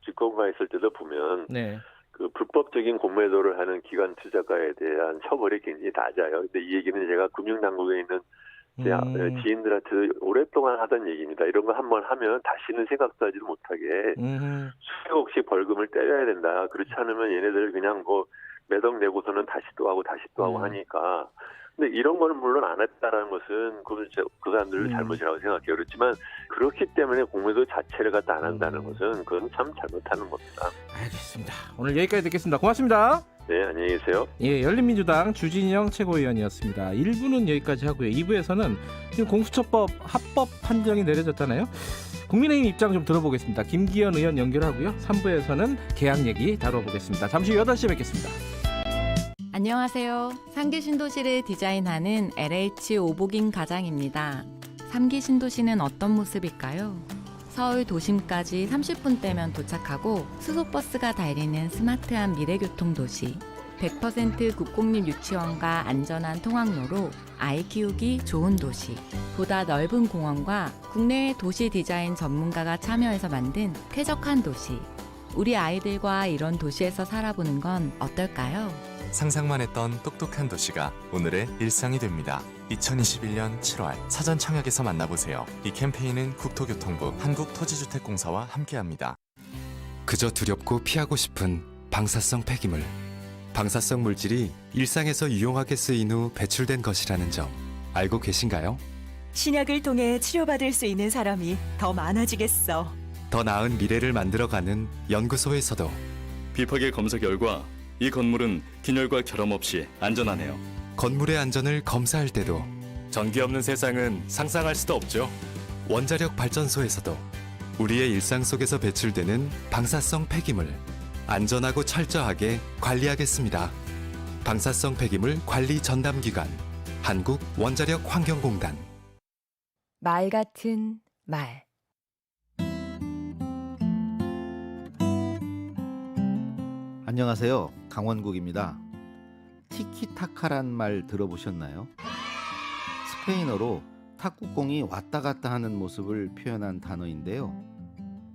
집권가 있을 때도 보면 네. 그 불법적인 공매도를 하는 기관 투자가에 대한 처벌이 굉장히 낮아요. 근데 이 얘기는 제가 금융당국에 있는 지인들한테 오랫동안 하던 얘기입니다. 이런 거 한번 하면 다시는 생각도 하지도 못하게 수백억씩 벌금을 때려야 된다. 그렇지 않으면 얘네들 그냥 뭐 매덕 내고서는 다시 또 하고 하니까. 근데 이런 거는 물론 안 했다라는 것은 그 사람들 잘못이라고 생각해요. 그렇지만 그렇기 때문에 공매도 자체를 갖다 안 한다는 것은 그건 참 잘못하는 겁니다. 알겠습니다. 오늘 여기까지 듣겠습니다. 고맙습니다. 네, 안녕히 계세요. 예, 열린민주당 주진영 최고위원이었습니다. 1부는 여기까지 하고요. 2부에서는 지금 공수처법 합법 판정이 내려졌잖아요. 국민의힘 입장 좀 들어보겠습니다. 김기현 의원 연결하고요. 3부에서는 계약 얘기 다뤄보겠습니다. 잠시 후 8시에 뵙겠습니다. 안녕하세요. 3기 신도시를 디자인하는 LH 오복인 가장입니다. 3기 신도시는 어떤 모습일까요? 서울 도심까지 30분대면 도착하고 수소버스가 달리는 스마트한 미래교통 도시, 100% 국공립 유치원과 안전한 통학로로 아이 키우기 좋은 도시, 보다 넓은 공원과 국내의 도시 디자인 전문가가 참여해서 만든 쾌적한 도시. 우리 아이들과 이런 도시에서 살아보는 건 어떨까요? 상상만 했던 똑똑한 도시가 오늘의 일상이 됩니다. 2021년 7월 사전 청약에서 만나보세요. 이 캠페인은 국토교통부 한국토지주택공사와 함께합니다. 그저 두렵고 피하고 싶은 방사성 폐기물. 방사성 물질이 일상에서 유용하게 쓰인 후 배출된 것이라는 점 알고 계신가요? 신약을 통해 치료받을 수 있는 사람이 더 많아지겠어. 더 나은 미래를 만들어가는 연구소에서도 비파계 검사 결과 이 건물은 균열과 결함 없이 안전하네요. 건물의 안전을 검사할 때도 전기 없는 세상은 상상할 수도 없죠. 원자력 발전소에서도 우리의 일상 속에서 배출되는 방사성 폐기물 안전하고 철저하게 관리하겠습니다. 방사성 폐기물 관리 전담기관 한국원자력환경공단. 말 같은 말. 안녕하세요. 강원국입니다. 티키타카란 말 들어보셨나요? 스페인어로 탁구공이 왔다 갔다 하는 모습을 표현한 단어인데요.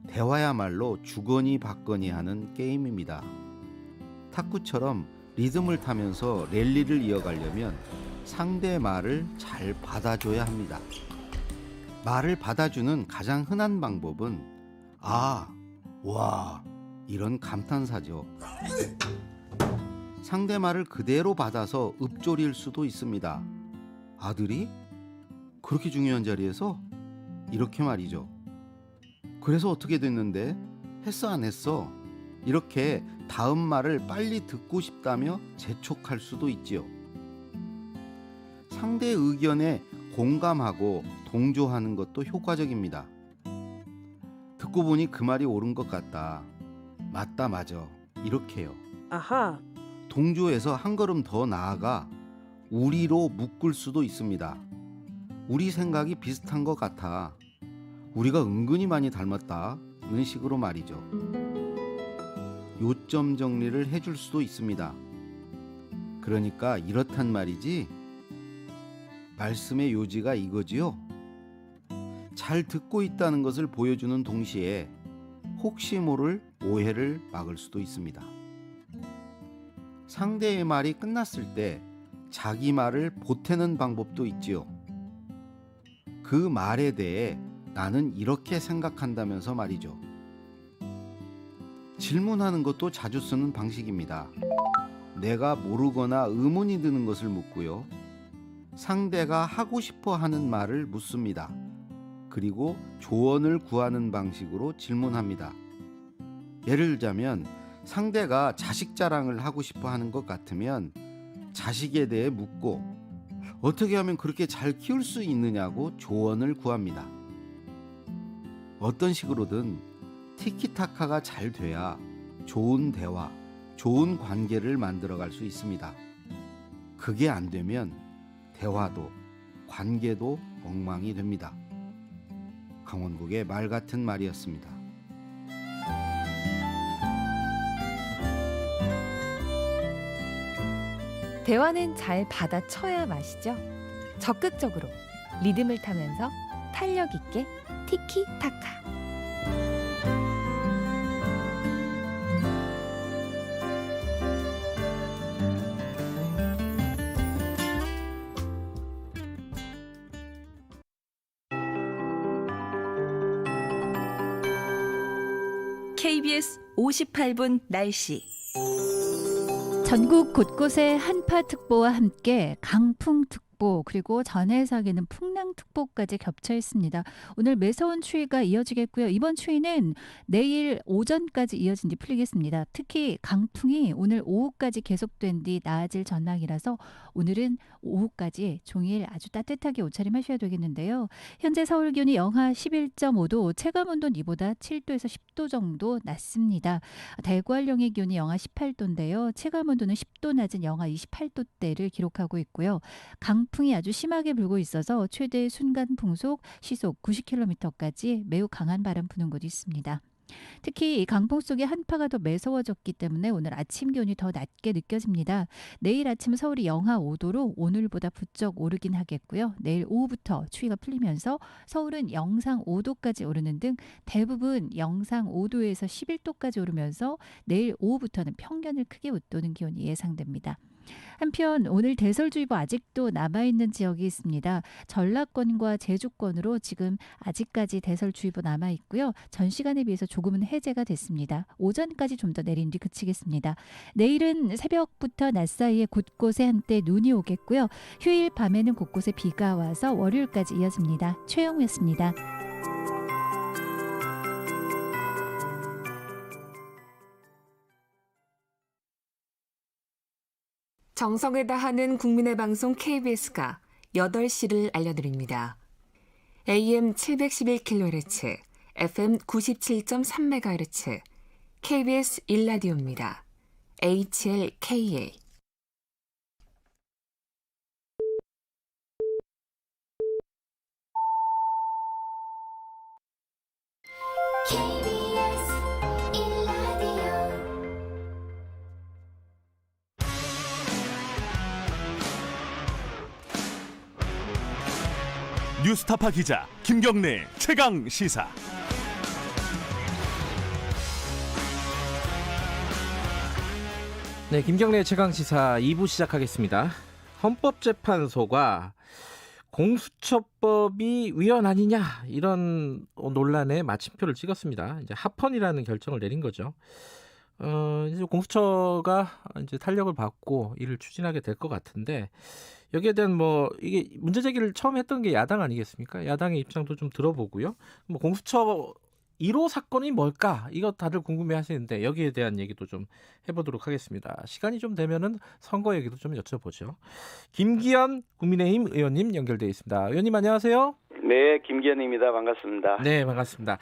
대화야말로 주거니 받거니 하는 게임입니다. 탁구처럼 리듬을 타면서 랠리를 이어가려면 상대 말을 잘 받아줘야 합니다. 말을 받아주는 가장 흔한 방법은 아, 와, 이런 감탄사죠. 상대 말을 그대로 받아서 읊조릴 수도 있습니다. 아들이? 그렇게 중요한 자리에서? 이렇게 말이죠. 그래서 어떻게 됐는데? 했어 안 했어? 이렇게 다음 말을 빨리 듣고 싶다며 재촉할 수도 있지요. 상대 의견에 공감하고 동조하는 것도 효과적입니다. 듣고 보니 그 말이 옳은 것 같다. 맞다 맞아. 이렇게요. 아하. 동조해서 한 걸음 더 나아가 우리로 묶을 수도 있습니다. 우리 생각이 비슷한 것 같아. 우리가 은근히 많이 닮았다는 식으로 말이죠. 요점 정리를 해줄 수도 있습니다. 그러니까 이렇단 말이지. 말씀의 요지가 이거지요. 잘 듣고 있다는 것을 보여주는 동시에 혹시 모를 오해를 막을 수도 있습니다. 상대의 말이 끝났을 때 자기 말을 보태는 방법도 있지요. 그 말에 대해 나는 이렇게 생각한다면서 말이죠. 질문하는 것도 자주 쓰는 방식입니다. 내가 모르거나 의문이 드는 것을 묻고요. 상대가 하고 싶어 하는 말을 묻습니다. 그리고 조언을 구하는 방식으로 질문합니다. 예를 들자면 상대가 자식 자랑을 하고 싶어 하는 것 같으면 자식에 대해 묻고 어떻게 하면 그렇게 잘 키울 수 있느냐고 조언을 구합니다. 어떤 식으로든 티키타카가 잘 돼야 좋은 대화, 좋은 관계를 만들어갈 수 있습니다. 그게 안 되면 대화도 관계도 엉망이 됩니다. 강원국의 말 같은 말이었습니다. 대화는 잘 받아쳐야 마시죠. 적극적으로 리듬을 타면서 탄력 있게 티키타카. KBS 58분 날씨. 전국 곳곳에 한파특보와 함께 강풍특보 그리고 전해상에는 풍랑특보까지 겹쳐 있습니다. 오늘 매서운 추위가 이어지겠고요. 이번 추위는 내일 오전까지 이어진 뒤 풀리겠습니다. 특히 강풍이 오늘 오후까지 계속된 뒤 나아질 전망이라서 오늘은 오후까지 종일 아주 따뜻하게 옷차림하셔야 되겠는데요. 현재 서울 기온이 영하 11.5도, 체감온도는 이보다 7도에서 10도 정도 낮습니다. 대구 한령의 기온이 영하 18도인데요. 체감온도는 10도 낮은 영하 28도대를 기록하고 있고요. 강풍이 아주 심하게 불고 있어서 최대 순간 풍속 시속 90km까지 매우 강한 바람 부는 곳이 있습니다. 특히 이 강풍 속에 한파가 더 매서워졌기 때문에 오늘 아침 기온이 더 낮게 느껴집니다. 내일 아침 서울이 영하 5도로 오늘보다 부쩍 오르긴 하겠고요. 내일 오후부터 추위가 풀리면서 서울은 영상 5도까지 오르는 등 대부분 영상 5도에서 11도까지 오르면서 내일 오후부터는 평년을 크게 웃도는 기온이 예상됩니다. 한편 오늘 대설주의보 아직도 남아있는 지역이 있습니다. 전라권과 제주권으로 지금 아직까지 대설주의보 남아있고요. 전 시간에 비해서 조금은 해제가 됐습니다. 오전까지 좀 더 내린 뒤 그치겠습니다. 내일은 새벽부터 낮 사이에 곳곳에 한때 눈이 오겠고요. 휴일 밤에는 곳곳에 비가 와서 월요일까지 이어집니다. 최영우였습니다. 정성을 다하는 국민의 방송 KBS가 8시를 알려드립니다. AM 711kHz, FM 97.3MHz, KBS 1라디오입니다. HLKA. 뉴스타파 기자 김경래 최강 시사. 네, 김경래 최강 시사 2부 시작하겠습니다. 헌법재판소가 공수처법이 위헌 아니냐 이런 논란에 마침표를 찍었습니다. 이제 합헌이라는 결정을 내린 거죠. 이제 공수처가 이제 탄력을 받고 이를 추진하게 될 것 같은데 여기에 대한 뭐 이게 문제 제기를 처음 했던 게 야당 아니겠습니까? 야당의 입장도 좀 들어보고요. 뭐 공수처 1호 사건이 뭘까? 이거 다들 궁금해하시는데 여기에 대한 얘기도 좀 해보도록 하겠습니다. 시간이 좀 되면은 선거 얘기도 좀 여쭤보죠. 김기현 국민의힘 의원님 연결돼 있습니다. 의원님 안녕하세요. 네, 김기현입니다. 반갑습니다. 네, 반갑습니다.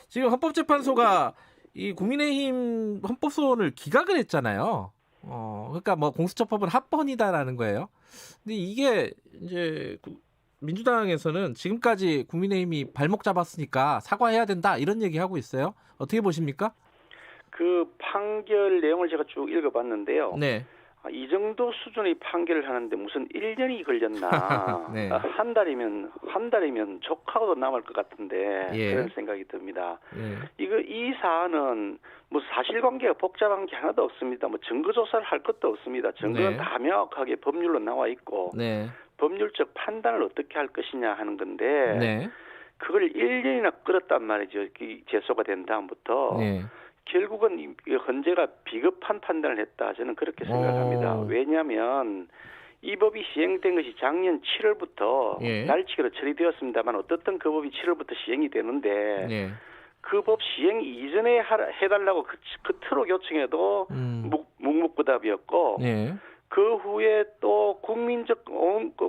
지금 헌법재판소가 이 국민의힘 헌법소원을 기각을 했잖아요. 그러니까 뭐 공수처법은 합헌이다라는 거예요. 근데 이게 이제 민주당에서는 지금까지 국민의힘이 발목 잡았으니까 사과해야 된다 이런 얘기하고 있어요. 어떻게 보십니까? 그 판결 내용을 제가 쭉 읽어봤는데요. 네. 이 정도 수준의 판결을 하는데 무슨 1년이 걸렸나. 네. 한 달이면 족하고도 남을 것 같은데 예. 그런 생각이 듭니다. 예. 이 사안은 뭐 사실관계가 복잡한 게 하나도 없습니다. 뭐 증거조사를 할 것도 없습니다. 증거는 네. 다 명확하게 법률로 나와 있고 네. 법률적 판단을 어떻게 할 것이냐 하는 건데 네. 그걸 1년이나 끌었단 말이죠. 제소가 된 다음부터. 네. 결국은 이 헌재가 비겁한 판단을 했다. 저는 그렇게 생각합니다. 왜냐하면 이 법이 시행된 것이 작년 7월부터 예. 날치기로 처리되었습니다만 어떻든 그 법이 7월부터 시행이 되는데 네. 그 법 시행 이전에 해달라고 그 트로 요청해도 묵묵부답이었고 네. 그 후에 또 국민적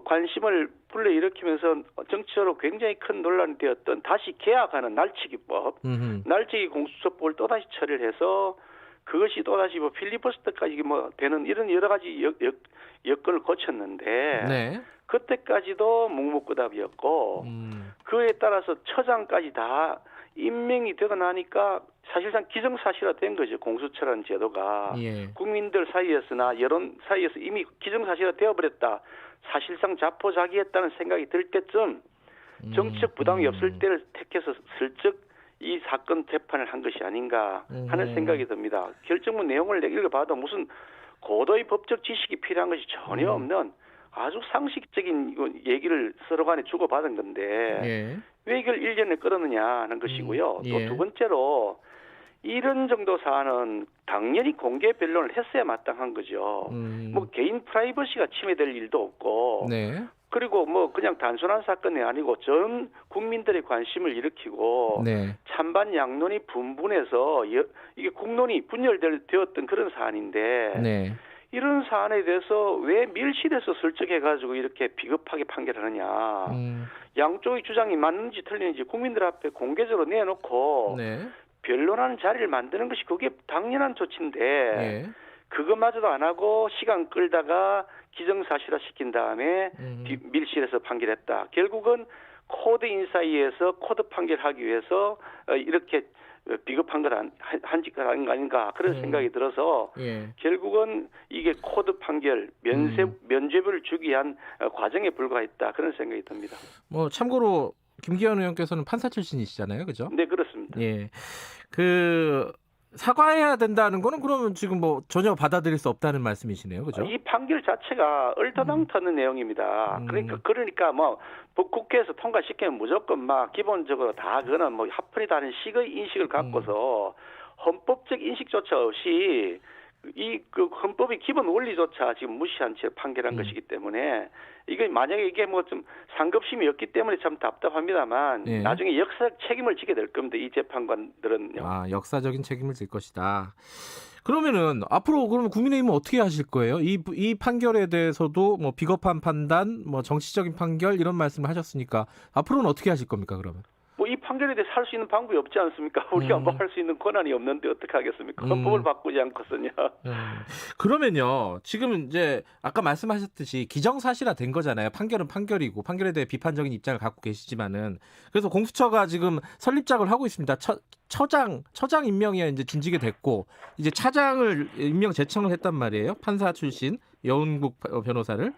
관심을 불러일으키면서 정치적으로 굉장히 큰 논란이 되었던 다시 개혁하는 날치기법, 날치기 공수처법을 또다시 처리를 해서 그것이 또다시 뭐 필리버스터까지 뭐 되는 이런 여러 가지 여건을 거쳤는데 네. 그때까지도 묵묵부답이었고 그에 따라서 처장까지 다 임명이 되고 나니까 사실상 기정사실화된 거죠. 공수처라는 제도가 예. 국민들 사이에서나 여론 사이에서 이미 기정사실화 되어버렸다. 사실상 자포자기했다는 생각이 들 때쯤 정치적 부담이 없을 때를 택해서 슬쩍 이 사건 재판을 한 것이 아닌가 하는 생각이 듭니다. 결정문 내용을 읽어봐도 무슨 고도의 법적 지식이 필요한 것이 전혀 없는 아주 상식적인 얘기를 서로 간에 주고받은 건데 예. 왜 이걸 1년에 끌었느냐 하는 것이고요. 예. 또 두 번째로 이런 정도 사안은 당연히 공개 변론을 했어야 마땅한 거죠. 뭐 개인 프라이버시가 침해될 일도 없고 네. 그리고 뭐 그냥 단순한 사건이 아니고 전 국민들의 관심을 일으키고 네. 찬반 양론이 분분해서 이게 국론이 분열되었던 그런 사안인데 네. 이런 사안에 대해서 왜 밀실에서 설득해가지고 이렇게 비겁하게 판결하느냐. 양쪽의 주장이 맞는지 틀리는지 국민들 앞에 공개적으로 내놓고 네. 변론하는 자리를 만드는 것이 그게 당연한 조치인데 예. 그것마저도 안 하고 시간 끌다가 기정사실화 시킨 다음에 밀실에서 판결했다. 결국은 코드 인사이에서 코드 판결하기 위해서 이렇게 비겁한 것 한짓 아닌가 그런 생각이 들어서 예. 결국은 이게 코드 판결 면죄부를 주기 위한 과정에 불과했다 그런 생각이 듭니다. 뭐 참고로 김기현 의원께서는 판사 출신이시잖아요, 그죠? 네, 그렇습니다. 예, 그 사과해야 된다는 거는 그러면 지금 뭐 전혀 받아들일 수 없다는 말씀이시네요, 그죠? 이 판결 자체가 얼토당토하는 내용입니다. 그러니까 뭐 국회에서 통과시키면 무조건 막 기본적으로 다 그거는 뭐 합헌이다는 식의 인식을 갖고서 헌법적 인식조차 없이 그 헌법의 기본 원리조차 지금 무시한 채 판결한 것이기 때문에 이게 만약에 이게 뭐 좀 상급심이었기 때문에 참 답답합니다만 네. 나중에 역사적 책임을 지게 될 겁니다. 이 재판관들은요. 역사적인 책임을 질 것이다. 그러면은 앞으로 그러면 국민의힘은 어떻게 하실 거예요? 이 판결에 대해서도 뭐 비겁한 판단, 뭐 정치적인 판결 이런 말씀을 하셨으니까 앞으로는 어떻게 하실 겁니까? 그러면? 뭐 이 판결에 대해서 할 수 있는 방법이 없지 않습니까? 우리가 뭐 할 수 있는 권한이 없는데 어떻게 하겠습니까? 헌법을 바꾸지 않고서는요. 그러면요. 지금 이제 아까 말씀하셨듯이 기정사실화 된 거잖아요. 판결은 판결이고 판결에 대해 비판적인 입장을 갖고 계시지만은 그래서 공수처가 지금 설립작을 하고 있습니다. 처장 임명이 이제 진직이 됐고 이제 차장을 임명 제청을 했단 말이에요. 판사 출신 여운국 변호사를.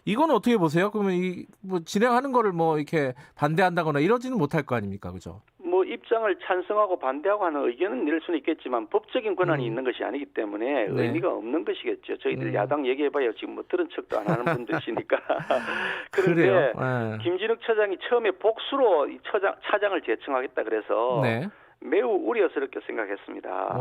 이건 어떻게 보세요? 그러면 뭐 진행하는 거를 뭐 이렇게 반대한다거나 이러지는 못할 거 아닙니까, 그죠? 뭐 입장을 찬성하고 반대하고 하는 의견은 낼 수는 있겠지만 법적인 권한이 있는 것이 아니기 때문에 네. 의미가 없는 것이겠죠. 저희들 야당 얘기해봐야 지금 뭐 들은 척도 안 하는 분들이시니까. 그런데 그래요? 김진욱 처장이 처음에 복수로 이 차장을 제청하겠다 그래서 네. 매우 우려스럽게 생각했습니다.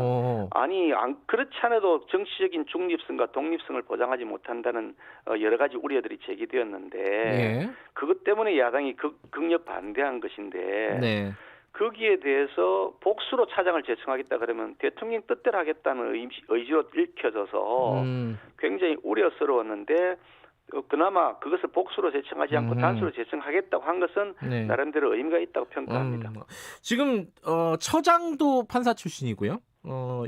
아니 그렇지 않아도 정치적인 중립성과 독립성을 보장하지 못한다는 여러 가지 우려들이 제기되었는데 예. 그것 때문에 야당이 극력 반대한 것인데 네. 거기에 대해서 복수로 차장을 제청하겠다 그러면 대통령 뜻대로 하겠다는 의지로 읽혀져서 굉장히 우려스러웠는데 그나마 그것을 복수로 제청하지 않고 단수로 제청하겠다고 한 것은 네. 나름대로 의미가 있다고 평가합니다. 지금 처장도 판사 출신이고요.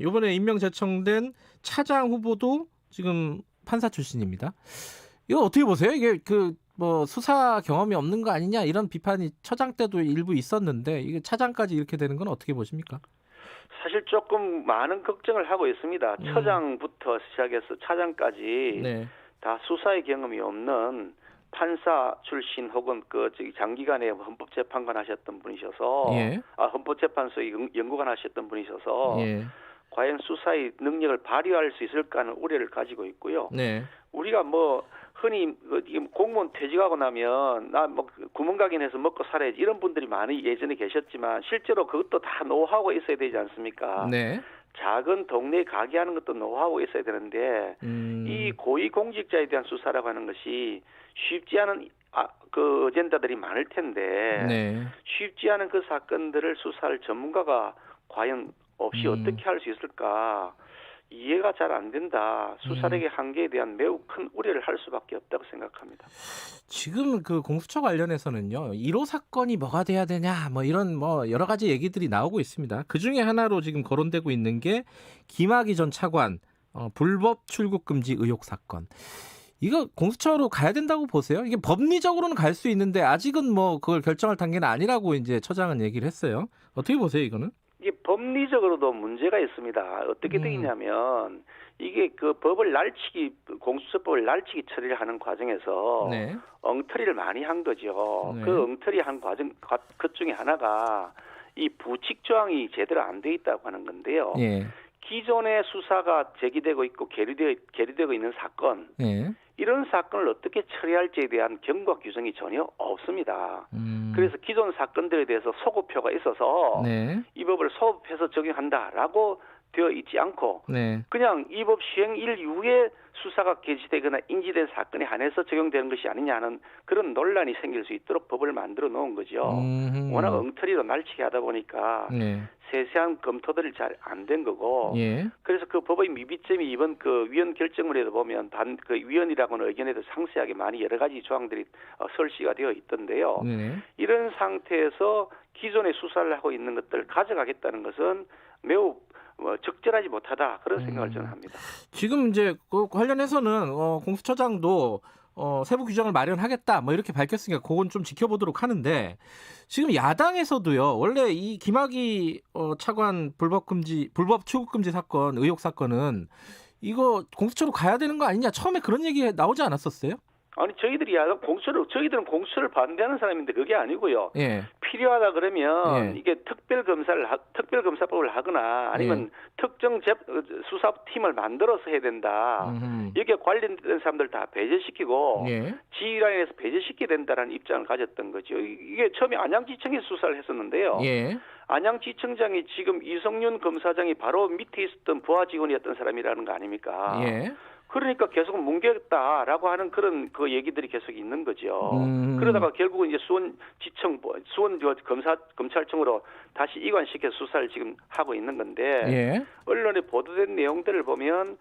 이번에 임명 제청된 차장 후보도 지금 판사 출신입니다. 이거 어떻게 보세요? 이게 뭐 수사 경험이 없는 거 아니냐 이런 비판이 처장 때도 일부 있었는데 이게 차장까지 이렇게 되는 건 어떻게 보십니까? 사실 조금 많은 걱정을 하고 있습니다. 처장부터 시작해서 차장까지 네. 다 수사의 경험이 없는 판사 출신 혹은 장기간에 헌법재판관 하셨던 분이셔서 예. 헌법재판소의 연구관 하셨던 분이셔서 예. 과연 수사의 능력을 발휘할 수 있을까 하는 우려를 가지고 있고요. 네. 우리가 뭐 흔히 공무원 퇴직하고 나면 나 뭐 구멍가게에서 먹고 살아야지 이런 분들이 많이 예전에 계셨지만 실제로 그것도 다 노하우가 있어야 되지 않습니까? 네. 작은 동네 가게 하는 것도 노하우가 있어야 되는데 이 고위공직자에 대한 수사라고 하는 것이 쉽지 않은 그 어젠다들이 많을 텐데 네. 쉽지 않은 그 사건들을 수사할 전문가가 과연 없이 어떻게 할 수 있을까 이해가 잘 안 된다. 수사력의 한계에 대한 매우 큰 우려를 할 수밖에 없다고 생각합니다. 지금 그 공수처 관련해서는요. 1호 사건이 뭐가 돼야 되냐 뭐 이런 뭐 여러 가지 얘기들이 나오고 있습니다. 그중에 하나로 지금 거론되고 있는 게 김학의 전 차관 불법 출국 금지 의혹 사건. 이거 공수처로 가야 된다고 보세요? 이게 법리적으로는 갈 수 있는데 아직은 뭐 그걸 결정할 단계는 아니라고 이제 처장은 얘기를 했어요. 어떻게 보세요, 이거는? 이게 법리적으로도 문제가 있습니다. 어떻게 되냐면 이게 그 법을 공수처법을 날치기 처리를 하는 과정에서 네. 엉터리를 많이 한 거죠. 네. 그 엉터리 한 과정 것 중에 하나가 이 부칙 조항이 제대로 안 돼 있다고 하는 건데요. 예. 기존의 수사가 제기되고 있고 계류되고 있는 사건 예. 이런 사건을 어떻게 처리할지에 대한 경과 규정이 전혀 없습니다. 그래서 기존 사건들에 대해서 소급표가 있어서 네. 이 법을 소급해서 적용한다라고 되어 있지 않고 네. 그냥 이 법 시행일 이후에 수사가 개시되거나 인지된 사건에 한해서 적용되는 것이 아니냐는 그런 논란이 생길 수 있도록 법을 만들어 놓은 거죠. 워낙 엉터리로 날치게 하다 보니까 네. 세세한 검토들이 잘 안 된 거고 예. 그래서 그 법의 미비점이 이번 그 위원 결정문에도 보면 그 위원이라고는 의견에도 상세하게 많이 여러 가지 조항들이 설치가 되어 있던데요. 네. 이런 상태에서 기존의 수사를 하고 있는 것들을 가져가겠다는 것은 매우 적절하지 못하다 그런 생각을 저는 합니다. 지금 이제 그 관련해서는 공수처장도 세부 규정을 마련하겠다 뭐 이렇게 밝혔으니까 그건 좀 지켜보도록 하는데 지금 야당에서도요. 원래 이 김학의 차관 불법 출국 금지 사건 의혹 사건은 이거 공수처로 가야 되는 거 아니냐 처음에 그런 얘기 나오지 않았었어요? 아니 저희들은 공수처를 반대하는 사람인데 그게 아니고요. 예. 필요하다 그러면 예. 이게 특별검사법을 하거나 아니면 특정 수사팀을 만들어서 해야 된다. 여기에 관련된 사람들 다 배제시키고 지휘라인에서 배제시켜야 된다는 입장을 가졌던 거죠. 이게 처음에 안양지청에서 수사를 했었는데요. 예. 안양지청장이 지금 이성윤 검사장이 바로 밑에 있었던 부하 직원이었던 사람이라는 거 아닙니까? 예. 그러니까 계속 뭉개겠다라고 하는 그런 그 얘기들이 계속 있는 거죠. 그러다가 결국은 이제 수원 검찰청으로 다시 이관시켜 수사를 지금 하고 있는 건데 예. 언론에 보도된 내용들을 보면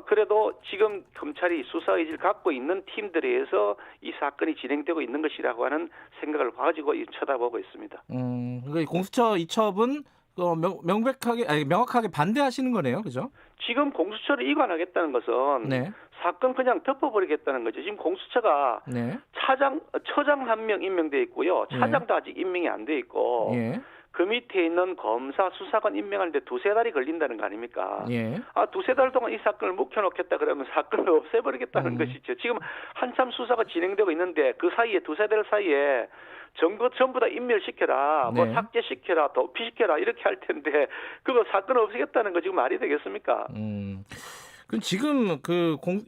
그래도 지금 검찰이 수사 의지를 갖고 있는 팀들에 의해서 이 사건이 진행되고 있는 것이라고 하는 생각을 가지고 쳐다보고 있습니다. 그러니까 공수처 이첩은 명확하게 반대하시는 거네요, 그죠? 지금 공수처를 이관하겠다는 것은 네. 사건 그냥 덮어버리겠다는 거죠. 지금 공수처가 네. 처장 한 명 임명돼 있고요. 차장도 아직 임명이 안 돼 있고 예. 그 밑에 있는 검사, 수사관 임명하는데 2-3달이 걸린다는 거 아닙니까? 예. 2-3달 동안 이 사건을 묵혀놓겠다 그러면 사건을 없애버리겠다는 것이죠. 지금 한참 수사가 진행되고 있는데 그 사이에 2-3달 사이에 전부 다 인멸시켜라, 뭐 네. 삭제시켜라, 도피시켜라 이렇게 할 텐데 그거 사건 없애겠다는 거 지금 말이 되겠습니까? 그럼 지금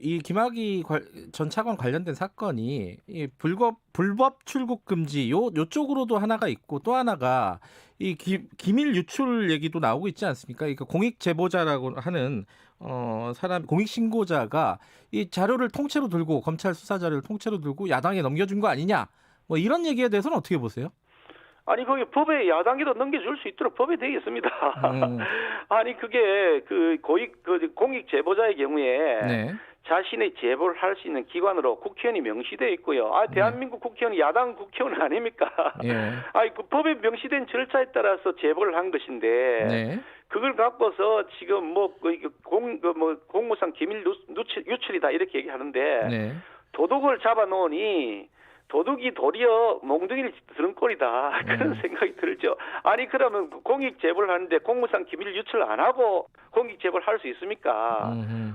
이 김학의 전 차관 관련된 사건이 이 불법 출국 금지 요쪽으로도 하나가 있고 또 하나가 이 기밀 유출 얘기도 나오고 있지 않습니까? 그러니까 공익 제보자라고 하는 공익 신고자가 이 자료를 통째로 들고 검찰 수사 자료를 통째로 들고 야당에 넘겨준 거 아니냐? 뭐 이런 얘기에 대해서는 어떻게 보세요? 아니 거기 법에 야당에도 넘겨줄 수 있도록 법에 되어 있습니다. 아니 그게 공익 제보자의 경우에 네. 자신의 제보를 할 수 있는 기관으로 국회의원이 명시되어 있고요. 대한민국 국회의원이 야당 국회의원 아닙니까? 예. 아니 그 법에 명시된 절차에 따라서 제보를 한 것인데 네. 그걸 갖고서 지금 공무상 기밀 유출이다 이렇게 얘기하는데 네. 도둑을 잡아놓으니 도둑이 도리어 몽둥이를 드는 꼴이다 그런 생각이 들죠. 아니 그러면 공익 제보를 하는데 공무상 기밀 유출 안 하고 공익 제보를 할 수 있습니까?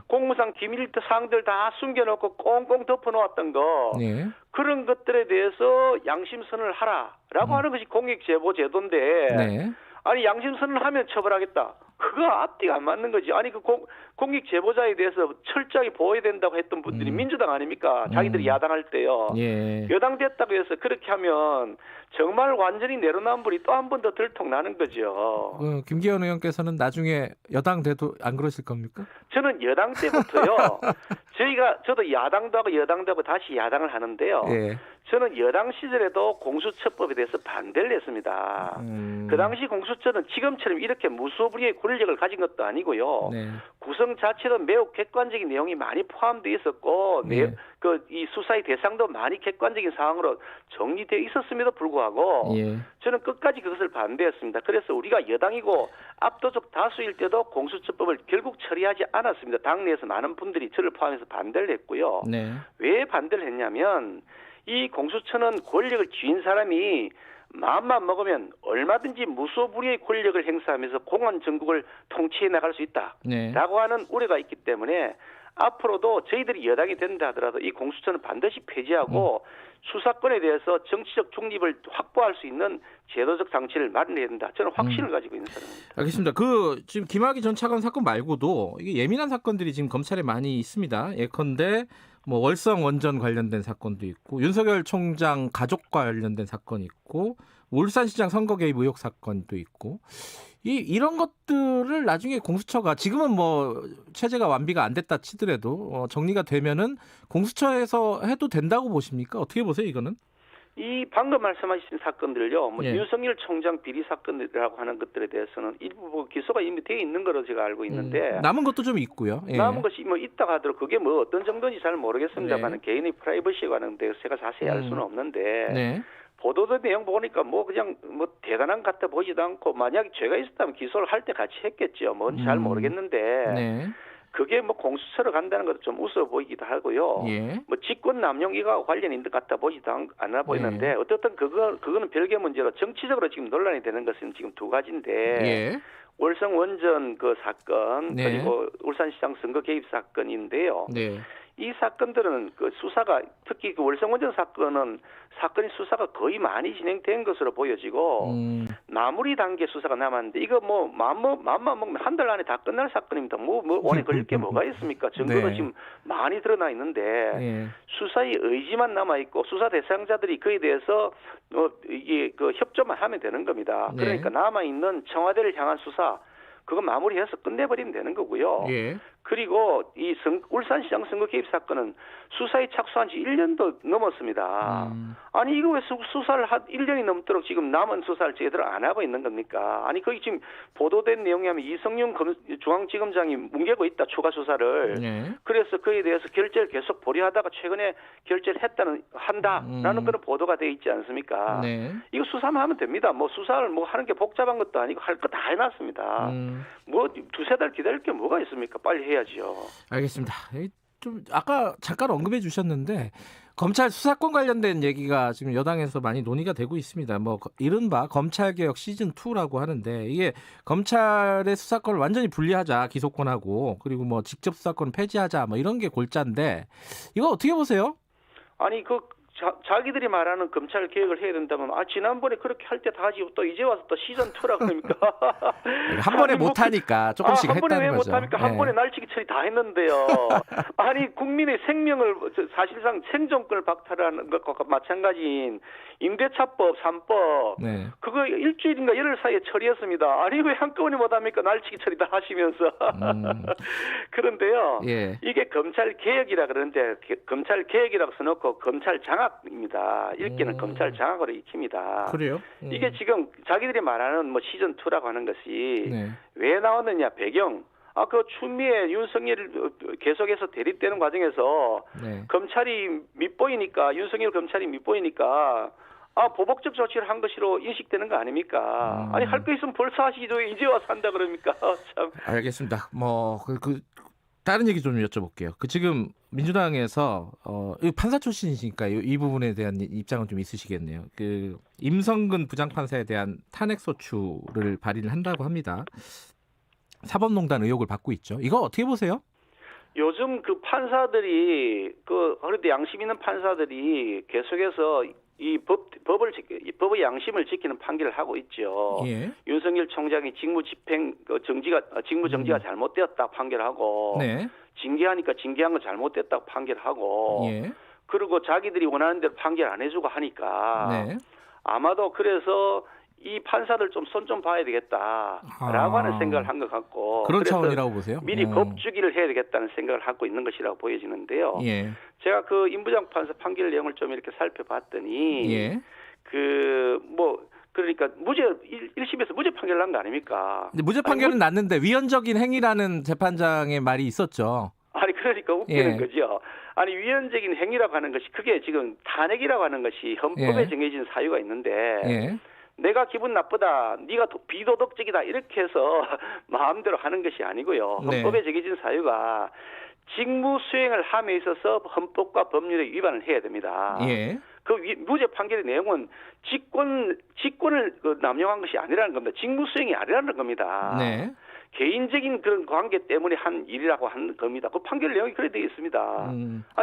공무상 기밀 사항들 다 숨겨놓고 꽁꽁 덮어놓았던 거 네. 그런 것들에 대해서 양심선언을 하라라고 하는 것이 공익 제보 제도인데 네. 아니 양심선언을 하면 처벌하겠다. 그거 앞뒤가 안 맞는 거지. 아니 그 공익 제보자에 대해서 철저하게 보호해야 된다고 했던 분들이 민주당 아닙니까? 자기들이 야당할 때요. 예. 여당 됐다고 해서 그렇게 하면 정말 완전히 내로남불이 또 한 번 더 들통나는 거죠. 김기현 의원께서는 나중에 여당 돼도 안 그러실 겁니까? 저는 여당 때부터요. 저도 야당도 하고 여당도 하고 다시 야당을 하는데요. 예. 저는 여당 시절에도 공수처법에 대해서 반대를 했습니다. 그 당시 공수처는 지금처럼 이렇게 무소불위의 권력을 가진 것도 아니고요. 네. 구성 자체도 매우 객관적인 내용이 많이 포함되어 있었고 네. 이 수사의 대상도 많이 객관적인 상황으로 정리되어 있었음에도 불구하고 예. 저는 끝까지 그것을 반대했습니다. 그래서 우리가 여당이고 압도적 다수일 때도 공수처법을 결국 처리하지 않았습니다. 당내에서 많은 분들이 저를 포함해서 반대를 했고요. 네. 왜 반대를 했냐면 이 공수처는 권력을 쥐인 사람이 마음만 먹으면 얼마든지 무소불위의 권력을 행사하면서 공안 전국을 통치해 나갈 수 있다라고 네. 하는 우려가 있기 때문에 앞으로도 저희들이 여당이 된다 하더라도 이 공수처는 반드시 폐지하고 수사권에 대해서 정치적 중립을 확보할 수 있는 제도적 장치를 마련해야 된다. 저는 확신을 가지고 있는 사람입니다. 알겠습니다. 지금 김학의 전 차관 사건 말고도 이게 예민한 사건들이 지금 검찰에 많이 있습니다. 예컨대 월성 원전 관련된 사건도 있고 윤석열 총장 가족 관련된 사건이 있고 울산시장 선거 개입 의혹 사건도 있고 이런 것들을 나중에 공수처가 지금은 체제가 완비가 안 됐다 치더라도 정리가 되면은 공수처에서 해도 된다고 보십니까? 어떻게 보세요, 이거는? 이 방금 말씀하신 사건들요, 예. 윤석열 총장 비리 사건이라고 하는 것들에 대해서는 일부 기소가 이미 되어 있는 거로 제가 알고 있는데 남은 것도 좀 있고요. 예. 남은 것이 있다고 하더라도 그게 어떤 정도인지 잘 모르겠습니다만 개인의 프라이버시에 관한 데서 제가 자세히 알 수는 없는데 네. 보도된 내용 보니까 그냥 대단한 것 같아 보이지도 않고 만약에 죄가 있었다면 기소를 할 때 같이 했겠죠. 뭔지 잘 모르겠는데 네. 그게 공수처로 간다는 것도 좀 웃어 보이기도 하고요. 예. 직권 남용 이거와 관련이 있는 것 같아 보이지도 않아 보이는데 예. 어쨌든 그거는 별개 문제로 정치적으로 지금 논란이 되는 것은 지금 두 가지인데 예. 월성 원전 그 사건 네. 그리고 울산시장 선거 개입 사건인데요. 네. 이 사건들은 수사가 특히 월성 원전 사건이 수사가 거의 많이 진행된 것으로 보여지고 마무리 단계 수사가 남았는데 이거 맘만 먹으면 한 달 안에 다 끝날 사건입니다. 오래 걸릴 게 뭐가 있습니까? 증거도 네. 지금 많이 드러나 있는데 예. 수사의 의지만 남아 있고 수사 대상자들이 그에 대해서 이게 협조만 하면 되는 겁니다. 네. 그러니까 남아 있는 청와대를 향한 수사 그거 마무리해서 끝내버리면 되는 거고요. 예. 그리고 이 울산시장 선거 개입 사건은 수사에 착수한 지 1년도 넘었습니다. 아니 이거 왜 수사를 한 1년이 넘도록 지금 남은 수사를 제대로 안 하고 있는 겁니까? 아니 거기 지금 보도된 내용에 하면 이성윤 중앙지검장이 뭉개고 있다 추가 수사를. 네. 그래서 그에 대해서 결재를 계속 보류하다가 최근에 결재를 한다라는 그런 보도가 돼 있지 않습니까? 네. 이거 수사만 하면 됩니다. 뭐 수사를 뭐 하는 게 복잡한 것도 아니고 할 거 다 해놨습니다. 뭐 두세 달 기다릴 게 뭐가 있습니까? 빨리 해야지요. 알겠습니다. 좀 아까 잠깐 언급해 주셨는데 검찰 수사권 관련된 얘기가 지금 여당에서 많이 논의가 되고 있습니다. 뭐 이른바 검찰개혁 시즌2라고 하는데 이게 검찰의 수사권을 완전히 분리하자 기소권하고 그리고 뭐 직접 수사권 폐지하자 뭐 이런 게 골자인데 이거 어떻게 보세요? 아니 자기들이 말하는 검찰 개혁을 해야 된다면 지난번에 그렇게 할 때 다 하지 또 이제 와서 또 시즌2라 그럽니까? 한 번에 못 하니까 조금씩 한 번에 했다는 왜 거죠. 못합니까? 한 번에 날치기 처리 다 했는데요. 아니 국민의 생명을 사실상 생존권을 박탈하는 것과 마찬가지인 임대차법 3법 네. 그거 일주일인가 열흘 사이에 처리했습니다. 아니 왜 한꺼번에 못합니까? 날치기 처리 다 하시면서. 그런데요. 예. 이게 검찰 개혁이라 그러는데 검찰 개혁이라고 써놓고 검찰 장악입니다. 읽기는 검찰 장악으로 익힙니다. 그래요? 이게 지금 자기들이 말하는 뭐 시즌2라고 하는 것이 네. 왜 나왔느냐 배경. 그 추미애 윤석열을 계속해서 대립되는 과정에서 네. 검찰이 밑보이니까 윤석열 검찰이 밑보이니까 보복적 조치를 한 것으로 인식되는 거 아닙니까? 아니 할 거 있으면 벌써 하시죠. 이제 와서 한다 그럽니까? 참. 알겠습니다. 뭐 다른 얘기 좀 여쭤볼게요. 지금 민주당에서 판사 출신이시니까 이 부분에 대한 입장은 좀 있으시겠네요. 임성근 부장판사에 대한 탄핵소추를 발의를 한다고 합니다. 사법농단 의혹을 받고 있죠. 이거 어떻게 보세요? 요즘 판사들이 그런데 양심 있는 판사들이 계속해서 이 법의 양심을 지키는 판결을 하고 있죠. 예. 윤석열 총장이 직무 정지가 잘못되었다 판결하고 네. 징계하니까 징계한 건 잘못됐다고 판결하고 예. 그리고 자기들이 원하는 대로 판결 안 해주고 하니까 네. 아마도 그래서 이 판사들 좀 손 좀 봐야 되겠다라고 하는 생각을 한 것 같고 그런 차원이라고 보세요? 미리 겁주기를 해야 되겠다는 생각을 갖고 있는 것이라고 보여지는데요. 예. 제가 임 부장 판사 판결 내용을 좀 이렇게 살펴봤더니 예. 그러니까 1심에서 무죄 판결 난 거 아닙니까? 근데 무죄 판결은 났는데 위헌적인 행위라는 재판장의 말이 있었죠. 아니 그러니까 웃기는 거죠. 아니 위헌적인 행위라고 하는 것이 그게 지금 탄핵이라고 하는 것이 헌법에 정해진 사유가 있는데 내가 기분 나쁘다, 네가 비도덕적이다 이렇게 해서 마음대로 하는 것이 아니고요. 헌법에 정해진 사유가 직무 수행을 함에 있어서 헌법과 법률에 위반을 해야 됩니다. 예. 무죄 판결의 내용은 직권을 남용한 것이 아니라는 겁니다. 직무 수행이 아니라는 겁니다. 네. 개인적인 그런 관계 때문에 한 일이라고 하는 겁니다. 그 판결 내용이 그래 되어 있습니다.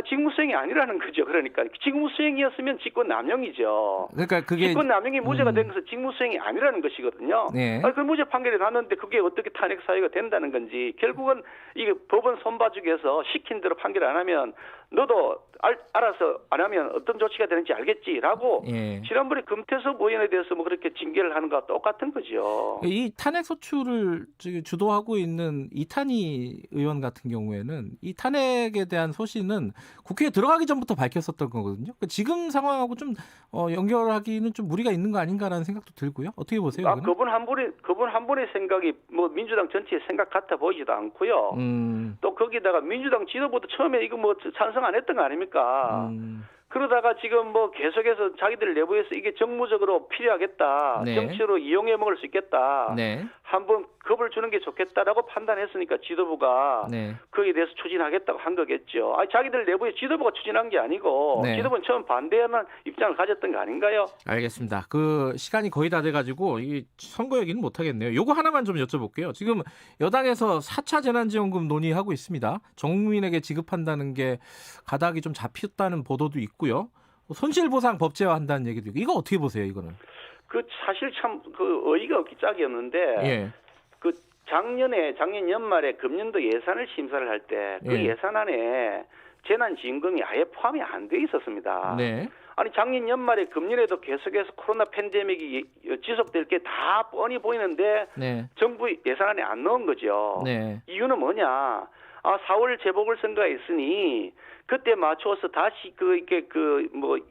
직무 수행이 아니라는 거죠. 그러니까 직무 수행이었으면 직권 남용이죠. 그러니까 그게 직권 남용이 무죄가 된 것은 직무 수행이 아니라는 것이거든요. 네. 그 무죄 판결이 났는데 그게 어떻게 탄핵 사유가 된다는 건지 결국은 이게 법원 손봐주기에서 시킨 대로 판결 안 하면 너도 알아서 안 하면 어떤 조치가 되는지 알겠지라고 지난번에 금태섭 의원에 대해서 그렇게 징계를 하는 거와 똑같은 거죠. 이 탄핵 소추를 주도하고 있는 이탄희 의원 같은 경우에는 이 탄핵에 대한 소신은 국회에 들어가기 전부터 밝혔었던 거거든요. 지금 상황하고 좀 연결하기는 좀 무리가 있는 거 아닌가라는 생각도 들고요. 어떻게 보세요? 그분 한 분의 생각이 민주당 전체의 생각 같아 보이지도 않고요. 또 거기다가 민주당 지도부도 처음에 이거 찬성 안 했던 거 아닙니까? 그러다가 지금 계속해서 자기들 내부에서 이게 정무적으로 필요하겠다. 정치로 이용해 먹을 수 있겠다. 한번 겁을 주는 게 좋겠다라고 판단했으니까 지도부가 거기에 대해서 추진하겠다고 한 거겠죠. 자기들 내부에 지도부가 추진한 게 아니고 지도부는 처음 반대하는 입장을 가졌던 거 아닌가요? 알겠습니다. 시간이 거의 다 돼가지고 이 선거 얘기는 못 하겠네요. 요거 하나만 좀 여쭤볼게요. 지금 여당에서 4차 재난지원금 논의하고 있습니다. 전국민에게 지급한다는 게 가닥이 좀 잡혔다는 보도도 있고요. 손실보상 법제화한다는 얘기도 있고 이거 어떻게 보세요? 이거는? 사실 참 어이가 없기 짝이었는데 작년 연말에 금년도 예산을 심사를 할 때 예산안에 재난지원금이 아예 포함이 안 돼 있었습니다. 아니 작년 연말에 금년에도 계속해서 코로나 팬데믹이 지속될 게 다 뻔히 보이는데 네. 정부 예산안에 안 넣은 거죠. 네. 이유는 뭐냐? 4월 재보궐선거가 있으니 그때 맞춰서 다시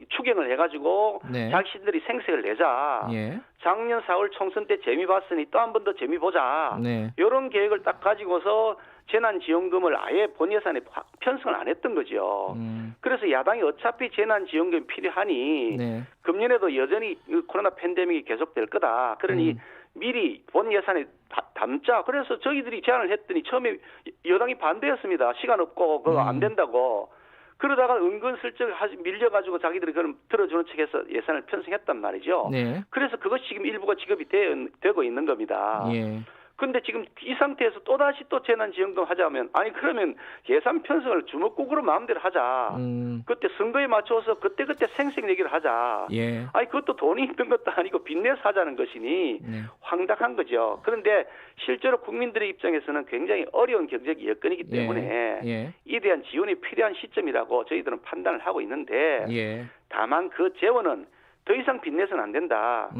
추경을 해가지고 네. 자신들이 생색을 내자. 예. 작년 4월 총선 때 재미 봤으니 또 한 번 더 재미 보자. 네. 이런 계획을 딱 가지고서 재난지원금을 아예 본 예산에 편성을 안 했던 거죠. 그래서 야당이 어차피 재난지원금이 필요하니 네. 금년에도 여전히 코로나 팬데믹이 계속될 거다. 그러니 미리 본 예산에 담자. 그래서 저희들이 제안을 했더니 처음에 여당이 반대했습니다. 시간 없고 그거 안 된다고. 그러다가 은근슬쩍 밀려가지고 자기들이 그럼 들어주는 척해서 예산을 편성했단 말이죠. 네. 그래서 그것이 지금 일부가 지급이 되고 있는 겁니다. 예. 근데 지금 이 상태에서 또다시 또 재난지원금 하자면 아니 그러면 예산 편성을 주먹국으로 마음대로 하자. 그때 선거에 맞춰서 그때그때 생색 내기를 하자. 예. 아니 그것도 돈이 있는 것도 아니고 빚내서 하자는 것이니 네. 황당한 거죠. 그런데 실제로 국민들의 입장에서는 굉장히 어려운 경제적 여건이기 때문에 예. 이에 대한 지원이 필요한 시점이라고 저희들은 판단을 하고 있는데 예. 다만 그 재원은 더 이상 빚내서는 안 된다.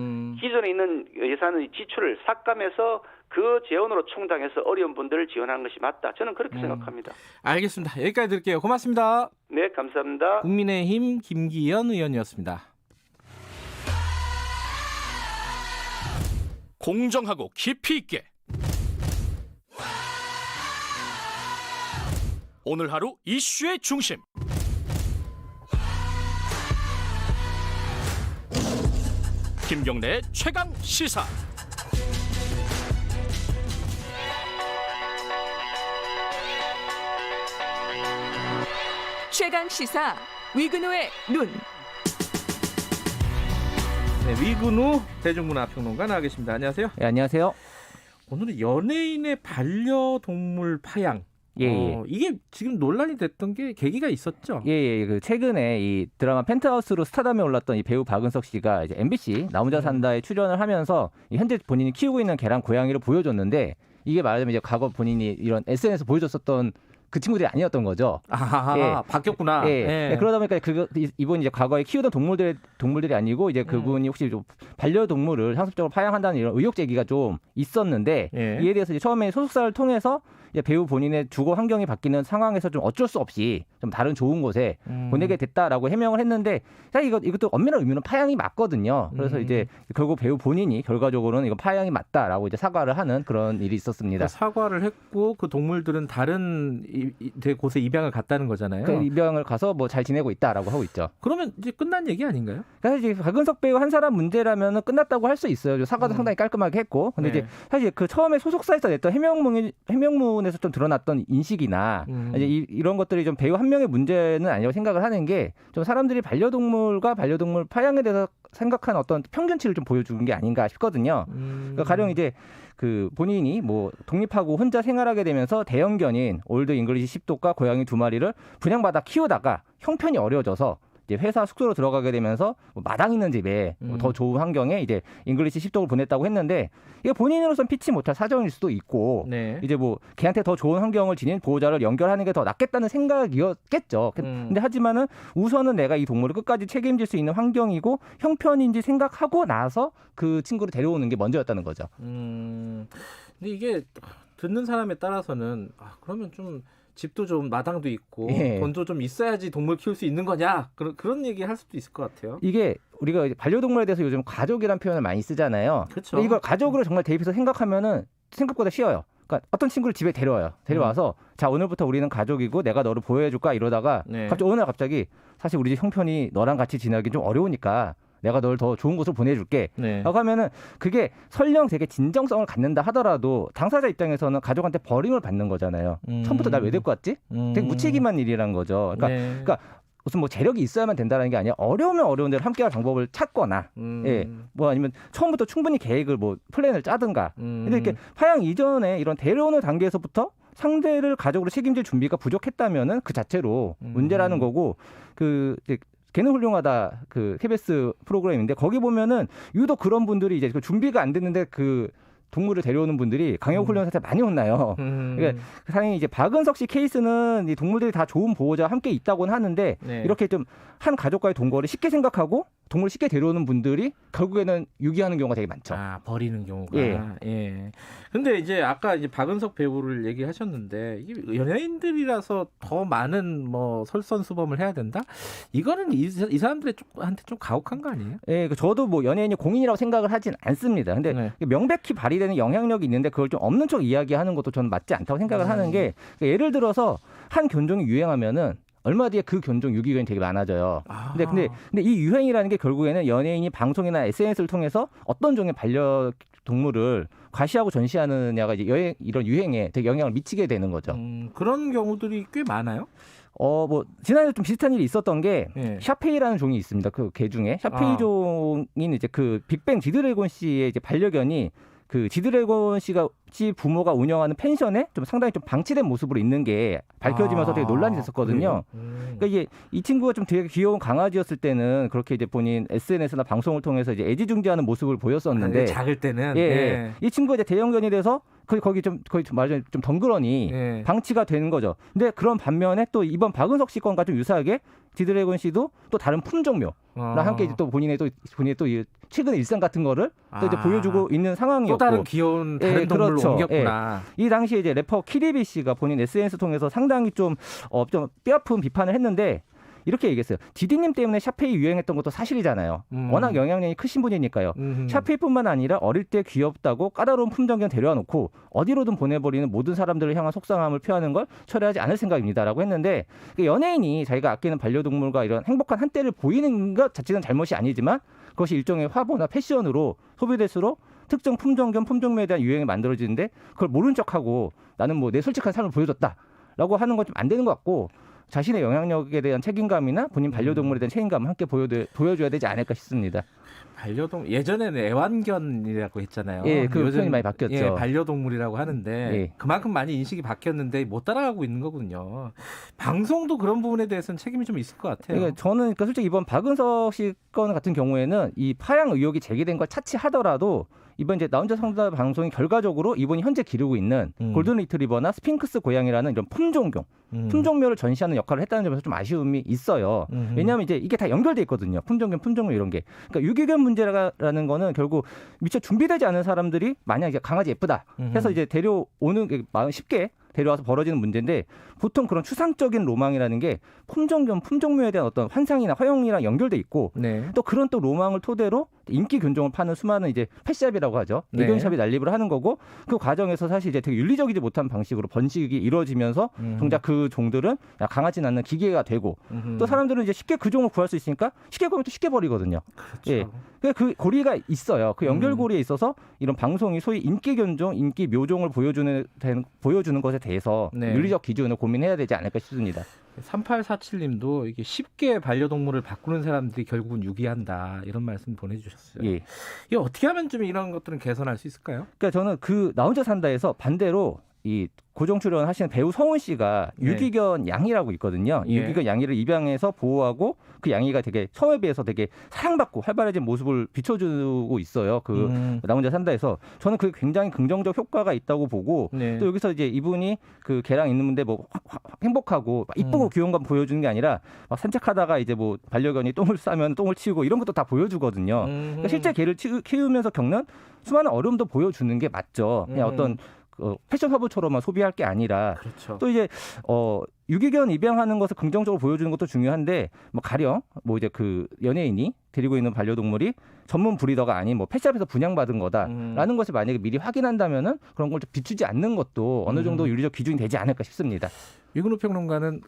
기존에 있는 예산의 지출을 삭감해서 그 재원으로 충당해서 어려운 분들을 지원하는 것이 맞다. 저는 그렇게 생각합니다. 알겠습니다. 여기까지 드릴게요. 고맙습니다. 네, 감사합니다. 국민의힘 김기현 의원이었습니다. 공정하고 깊이 있게 오늘 하루 이슈의 중심 김경래의 최강 시사. 최강 시사 위근우의 눈. 네, 위근우 대중문화평론가 나와 계십니다. 안녕하세요. 네, 안녕하세요. 오늘은 연예인의 반려동물 파양. 예. 이게 지금 논란이 됐던 게 계기가 있었죠. 예. 그 최근에 이 드라마 펜트하우스로 스타덤에 올랐던 이 배우 박은석 씨가 이제 MBC 나 혼자 산다에 출연을 하면서 현재 본인이 키우고 있는 개랑 고양이를 보여줬는데 이게 말하자면 이제 과거 본인이 이런 SNS 보여줬었던 그 친구들이 아니었던 거죠. 아, 바뀌었구나. 예. 그러다 보니까 이분이 이제 과거에 키우던 동물들이 아니고 이제 그분이 혹시 좀 반려동물을 상습적으로 파양한다는 이런 의혹 제기가 좀 있었는데 이에 대해서 이제 처음에 소속사를 통해서 이제 배우 본인의 주거 환경이 바뀌는 상황에서 좀 어쩔 수 없이 좀 다른 좋은 곳에 보내게 됐다라고 해명을 했는데 사실 이것도 엄밀한 의미는 파양이 맞거든요. 그래서 이제 결국 배우 본인이 결과적으로는 이거 파양이 맞다라고 이제 사과를 하는 그런 일이 있었습니다. 그러니까 사과를 했고 그 동물들은 다른 곳에 입양을 갔다는 거잖아요. 그 입양을 가서 뭐 잘 지내고 있다라고 하고 있죠. 그러면 이제 끝난 얘기 아닌가요? 사실 이제 박은석 배우 한 사람 문제라면은 끝났다고 할 수 있어요. 사과도 상당히 깔끔하게 했고, 근데 이제 사실 그 처음에 소속사에서 냈던 해명문에서 좀 드러났던 인식이나 이제 이런 것들이 좀 배우 한 명의 문제는 아니라고 생각을 하는 게 좀 사람들이 반려동물과 반려동물 파양에 대해서 생각한 어떤 평균치를 좀 보여주는 게 아닌가 싶거든요. 그러니까 가령 이제 그 본인이 뭐 독립하고 혼자 생활하게 되면서 대형견인 올드 잉글리시 10도과 고양이 2마리를 분양받아 키우다가 형편이 어려워져서 이제 회사 숙소로 들어가게 되면서 뭐 마당 있는 집에 더 좋은 환경에 이제 잉글리시 10독을 보냈다고 했는데 이게 본인으로서는 피치 못할 사정일 수도 있고 이제 뭐 걔한테 더 좋은 환경을 지닌 보호자를 연결하는 게 더 낫겠다는 생각이었겠죠. 근데 하지만은 우선은 내가 이 동물을 끝까지 책임질 수 있는 환경이고 형편인지 생각하고 나서 그 친구를 데려오는 게 먼저였다는 거죠. 근데 이게 듣는 사람에 따라서는 그러면 좀 집도 좀 마당도 있고 돈도 좀 있어야지 동물 키울 수 있는 거냐 그런 얘기 할 수도 있을 것 같아요. 이게 우리가 반려동물에 대해서 요즘 가족이라는 표현을 많이 쓰잖아요. 그렇죠. 이걸 가족으로 정말 대입해서 생각하면은 생각보다 쉬워요. 그러니까 어떤 친구를 집에 데려와서 자 오늘부터 우리는 가족이고 내가 너를 보호해줄까 이러다가 갑자기 어느 날 갑자기 사실 우리 집 형편이 너랑 같이 지내기 좀 어려우니까 내가 널 더 좋은 곳으로 보내줄게. 라고 하면은 그게 설령 되게 진정성을 갖는다 하더라도 당사자 입장에서는 가족한테 버림을 받는 거잖아요. 처음부터 날 왜 데리고 왔지? 되게 무책임한 일이란 거죠. 그러니까 무슨 뭐 재력이 있어야만 된다는 게 아니라 어려우면 어려운 대로 함께할 방법을 찾거나, 뭐 아니면 처음부터 충분히 계획을 뭐 플랜을 짜든가. 근데 이렇게 파양 이전에 이런 데려오는 단계에서부터 상대를 가족으로 책임질 준비가 부족했다면은 그 자체로 문제라는 거고 이제 걔는 훌륭하다 그 KBS 프로그램인데 거기 보면은 유독 그런 분들이 이제 그 준비가 안 됐는데 그 동물을 데려오는 분들이 강력 훈련할 때 많이 혼나요. 그러니까 다행히 이제 박은석 씨 케이스는 이 동물들이 다 좋은 보호자와 함께 있다고는 하는데 네. 이렇게 좀 한 가족과의 동거를 쉽게 생각하고 동물을 쉽게 데려오는 분들이 결국에는 유기하는 경우가 되게 많죠. 아, 버리는 경우가. 예. 예. 근데 이제 아까 이제 박은석 배우를 얘기하셨는데 이게 연예인들이라서 더 많은 뭐 설선수범을 해야 된다? 이거는 이 사람들한테 좀 가혹한 거 아니에요? 예, 저도 뭐 연예인이 공인이라고 생각을 하진 않습니다. 근데 네. 명백히 발휘되는 영향력이 있는데 그걸 좀 없는 척 이야기하는 것도 저는 맞지 않다고 생각을 하는 게 예를 들어서 한 견종이 유행하면은 얼마 뒤에 그 견종 유기견이 되게 많아져요. 근데 이 유행이라는 게 결국에는 연예인이 방송이나 SNS를 통해서 어떤 종의 반려동물을 과시하고 전시하느냐가 이제 이런 유행에 되게 영향을 미치게 되는 거죠. 그런 경우들이 꽤 많아요? 뭐 지난해 좀 비슷한 일이 있었던 게 예. 샤페이라는 종이 있습니다. 그 개 중에 샤페이 종인 이제 그 빅뱅 지드래곤 씨의 이제 반려견이 그 지드래곤 씨 부모가 운영하는 펜션에 좀 상당히 좀 방치된 모습으로 있는 게 밝혀지면서 되게 논란이 됐었거든요. 그러니까 이게 이 친구가 좀 되게 귀여운 강아지였을 때는 그렇게 이제 본인 SNS나 방송을 통해서 이제 애지중지하는 모습을 보였었는데 작을 때는 예. 이 친구가 이제 대형견이 돼서 거기 좀 거의 말하자면 좀 덩그러니 방치가 되는 거죠. 근데 그런 반면에 또 이번 박은석 씨 건과 좀 유사하게 지드래곤 씨도 또 다른 품종묘랑 함께 이제 또 본인의 또 최근의 일상 같은 거를 또 이제 보여주고 있는 상황이었고 또 다른 귀여운 다른 동물로 그렇죠. 옮겼구나. 이 당시에 이제 래퍼 키리비 씨가 본인 SNS 통해서 상당히 좀 뼈아픈 비판을 했는데 이렇게 얘기했어요. 디디님 때문에 샤페이 유행했던 것도 사실이잖아요. 워낙 영향력이 크신 분이니까요. 샤페이뿐만 아니라 어릴 때 귀엽다고 까다로운 품종견 데려와 놓고 어디로든 보내버리는 모든 사람들을 향한 속상함을 표하는 걸 철회하지 않을 생각입니다라고 했는데 연예인이 자기가 아끼는 반려동물과 이런 행복한 한때를 보이는 것 자체는 잘못이 아니지만 그것이 일종의 화보나 패션으로 소비될수록 특정 품종견 품종묘에 대한 유행이 만들어지는데 그걸 모른 척하고 나는 뭐 내 솔직한 삶을 보여줬다라고 하는 건 좀 안 되는 것 같고 자신의 영향력에 대한 책임감이나 본인 반려동물에 대한 책임감을 함께 보여줘야 되지 않을까 싶습니다. 예전에는 애완견이라고 했잖아요. 예, 그 표현이 많이 바뀌었죠. 예, 반려동물이라고 하는데 예. 그만큼 많이 인식이 바뀌었는데 못 따라가고 있는 거군요. 방송도 그런 부분에 대해서는 책임이 좀 있을 것 같아요. 그러니까 저는 솔직히 이번 박은석 씨 건 같은 경우에는 이 파양 의혹이 제기된 걸 차치하더라도 이번 이제 나 혼자 산다 방송이 결과적으로 이번이 현재 기르고 있는 골든 리트리버나 스핑크스 고양이라는 이런 품종묘를 전시하는 역할을 했다는 점에서 좀 아쉬움이 있어요. 왜냐하면 이제 이게 다 연결돼 있거든요. 품종묘 이런 게. 그러니까 유기견 문제라는 거는 결국 미처 준비되지 않은 사람들이 만약 이제 강아지 예쁘다 해서 이제 데려오는 게 쉽게 데려와서 벌어지는 문제인데 보통 그런 추상적인 로망이라는 게 품종묘에 대한 어떤 환상이나 허영이랑 연결돼 있고 또 그런 또 로망을 토대로 인기 견종을 파는 수많은 이제 펫샵이라고 하죠. 애견샵이 난립을 하는 거고 그 과정에서 사실 이제 되게 윤리적이지 못한 방식으로 번식이 이루어지면서 정작 그 종들은 강하지 않는 기계가 되고 또 사람들은 이제 쉽게 그 종을 구할 수 있으니까 쉽게 구하면 또 쉽게 버리거든요. 그렇죠. 예. 그 고리가 있어요. 그 연결고리에 있어서 이런 방송이 소위 인기 견종, 인기 묘종을 보여주는 것에 대해서 윤리적 기준을 고민해야 되지 않을까 싶습니다. 3847님도 이게 쉽게 반려동물을 바꾸는 사람들이 결국은 유기한다 이런 말씀 보내주셨어요. 예. 이게 어떻게 하면 좀 이런 것들은 개선할 수 있을까요? 그러니까 저는 그 나 혼자 산다에서 반대로 이 고정 출연하시는 배우 성훈 씨가 유기견 양이라고 있거든요. 유기견 양이를 입양해서 보호하고 그 양이가 되게 처음에 비해서 되게 사랑받고 활발해진 모습을 비춰주고 있어요. 그 나 혼자 산다에서 저는 그게 굉장히 긍정적 효과가 있다고 보고 또 여기서 이제 이분이 그 개랑 있는데 뭐 행복하고 이쁘고 귀여운 건 보여주는 게 아니라 막 산책하다가 이제 뭐 반려견이 똥을 싸면 똥을 치우고 이런 것도 다 보여주거든요. 그러니까 실제 개를 키우면서 겪는 수많은 어려움도 보여주는 게 맞죠. 그냥 어떤 패션 화보처럼만 소비할 게 아니라 또 이제 유기견 입양하는 것을 긍정적으로 보여주는 것도 중요한데 뭐 가령 뭐 이제 그 연예인이 데리고 있는 반려동물이 전문 브리더가 아닌 뭐 펫샵에서 분양받은 거다라는 것을 만약에 미리 확인한다면은 그런 걸 좀 비추지 않는 것도 어느 정도 윤리적 기준이 되지 않을까 싶습니다. 유근우 평론가는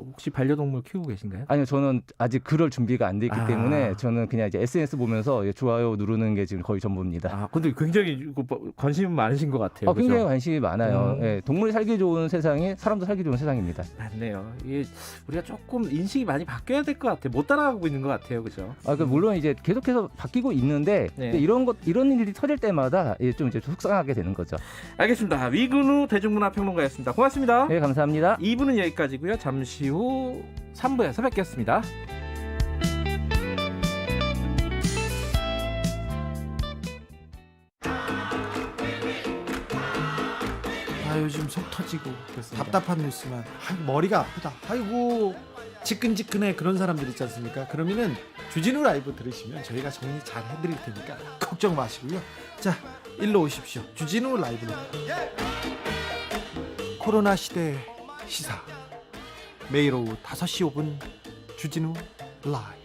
혹시 반려동물 키우고 계신가요? 아니요, 저는 아직 그럴 준비가 안 돼 있기 때문에 저는 그냥 이제 SNS 보면서 좋아요 누르는 게 지금 거의 전부입니다. 근데 굉장히 관심이 많으신 것 같아요. 굉장히 관심이 많아요. 동물이 살기 좋은 세상이 사람도 살기 좋은 세상입니다. 맞네요. 이게 우리가 조금 인식이 많이 바뀌어야 될 것 같아요. 못 따라가고 있는 것 같아요, 그렇죠? 그러니까 물론 이제 계속해서 바뀌고 있는데 이런 일이 터질 때마다 좀 이제 속상하게 되는 거죠. 알겠습니다. 위근우 대중문화평론가였습니다. 고맙습니다. 네, 감사합니다. 2부는 여기까지고요. 잠시 후 3부에서 뵙겠습니다. 속 터지고 답답한 뉴스만 머리가 아프다. 아이고 지끈지끈해 그런 사람들 있지 않습니까? 그러면은 주진우 라이브 들으시면 저희가 정리 잘 해드릴 테니까 걱정 마시고요. 자, 일로 오십시오. 주진우 라이브로. 코로나 시대 시사 매일 오후 5시 5분 주진우 라이브.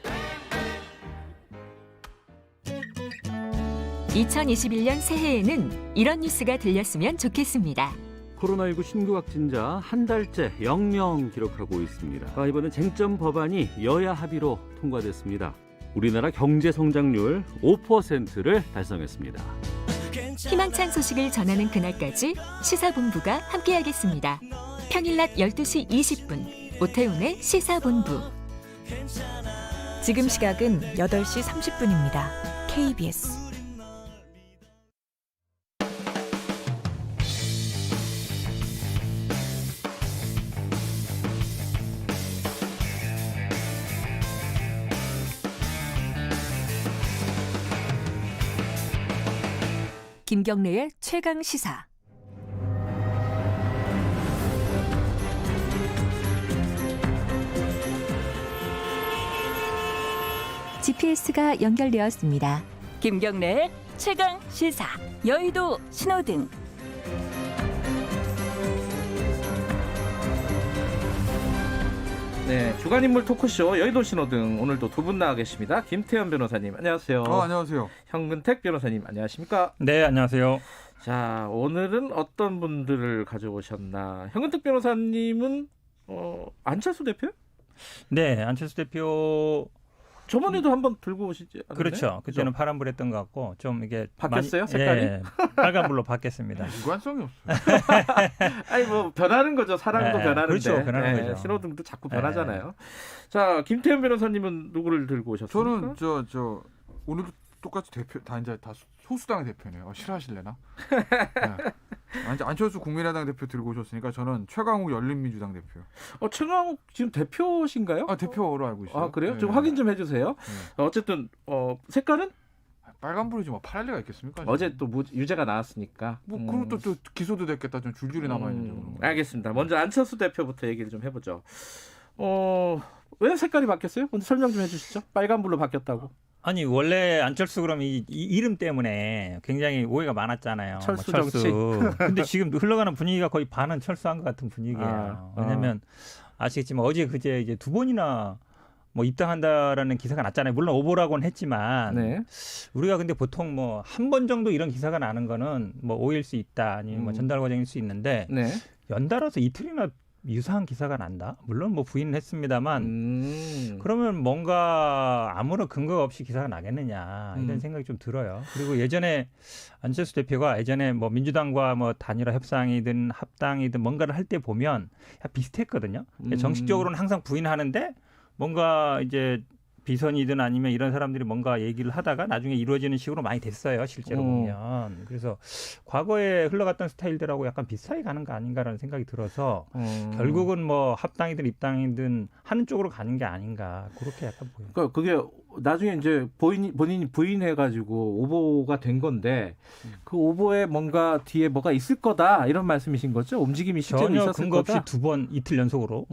2021년 새해에는 이런 뉴스가 들렸으면 좋겠습니다. 코로나19 신규 확진자 한 달째 0명 기록하고 있습니다. 이번엔 쟁점 법안이 여야 합의로 통과됐습니다. 우리나라 경제 성장률 5%를 달성했습니다. 희망찬 소식을 전하는 그날까지 시사본부가 함께하겠습니다. 평일 낮 12시 20분 오태훈의 시사본부. 지금 시각은 8시 30분입니다. KBS 김경래의 최강 시사. GPS가 연결되었습니다. 김경래의 최강 시사. 여의도 신호등. 네, 주간인물 토크쇼 여의도 신호등 오늘도 두 분 나와 계십니다. 김태현 변호사님 안녕하세요. 안녕하세요. 현근택 변호사님 안녕하십니까? 네, 안녕하세요. 자, 오늘은 어떤 분들을 가져오셨나? 현근택 변호사님은 안철수 대표? 네, 안철수 대표 저번에도 한번 들고 오시지 않았나요? 그렇죠. 그때는 파란불했던 것 같고 좀 이게 바뀌었어요? 많이, 색깔이? 예, 빨간불로 바뀌었습니다. 무관성이 없어요. 아니 뭐 변하는 거죠. 사람도 네, 변하는데. 그렇죠. 변하는 네, 거죠. 신호등도 자꾸 변하잖아요. 자, 김태현 변호사님은 누구를 들고 오셨습니까? 저는 저 오늘도 똑같이 대표 다 이제 다 소수당 대표네요. 싫어하실래나? 네. 안철수 국민의당 대표 들고 오셨으니까 저는 최강욱 열린민주당 대표. 최강욱 지금 대표신가요? 대표로 알고 있어요. 아, 그래요? 네. 좀 확인 좀 해주세요. 네. 어쨌든 색깔은? 빨간불이지 뭐 파랄 리가 있겠습니까? 어제 또 유죄가 나왔으니까. 그리고 또 기소도 됐겠다. 좀 줄줄이 남아있는데. 알겠습니다. 먼저 안철수 대표부터 얘기를 좀 해보죠. 왜 색깔이 바뀌었어요? 먼저 설명 좀 해주시죠. 빨간불로 바뀌었다고. 아니 원래 안철수 그럼 이 이름 때문에 굉장히 오해가 많았잖아요. 철수 철수. 정치. 근데 지금 흘러가는 분위기가 거의 반은 철수한 것 같은 분위기예요. 왜냐하면 아시겠지만 어제 그제 이제 두 번이나 뭐 입당한다라는 기사가 났잖아요. 물론 오보라고는 했지만 네. 우리가 근데 보통 뭐 한 번 정도 이런 기사가 나는 거는 뭐 오해일 수 있다 아니면 뭐 전달 과정일 수 있는데 네. 연달아서 이틀이나 유사한 기사가 난다. 물론 뭐 부인은 했습니다만 그러면 뭔가 아무런 근거가 없이 기사가 나겠느냐 이런 생각이 좀 들어요. 그리고 예전에 안철수 대표가 예전에 뭐 민주당과 뭐 단일화 협상이든 합당이든 뭔가를 할 때 보면 비슷했거든요. 정식적으로는 항상 부인하는데 뭔가 이제 비선이든 아니면 이런 사람들이 뭔가 얘기를 하다가 나중에 이루어지는 식으로 많이 됐어요. 실제로 보면. 그래서 과거에 흘러갔던 스타일들하고 약간 비슷하게 가는 거 아닌가라는 생각이 들어서 결국은 뭐 합당이든 입당이든 하는 쪽으로 가는 게 아닌가 그렇게 약간 보여요. 그러니까 그게 나중에 이제 본인이 부인해가지고 오보가 된 건데 그 오보에 뭔가 뒤에 뭐가 있을 거다 이런 말씀이신 거죠? 움직임이 실제로 전혀 있었을 근거 거다? 없이 두 번 이틀 연속으로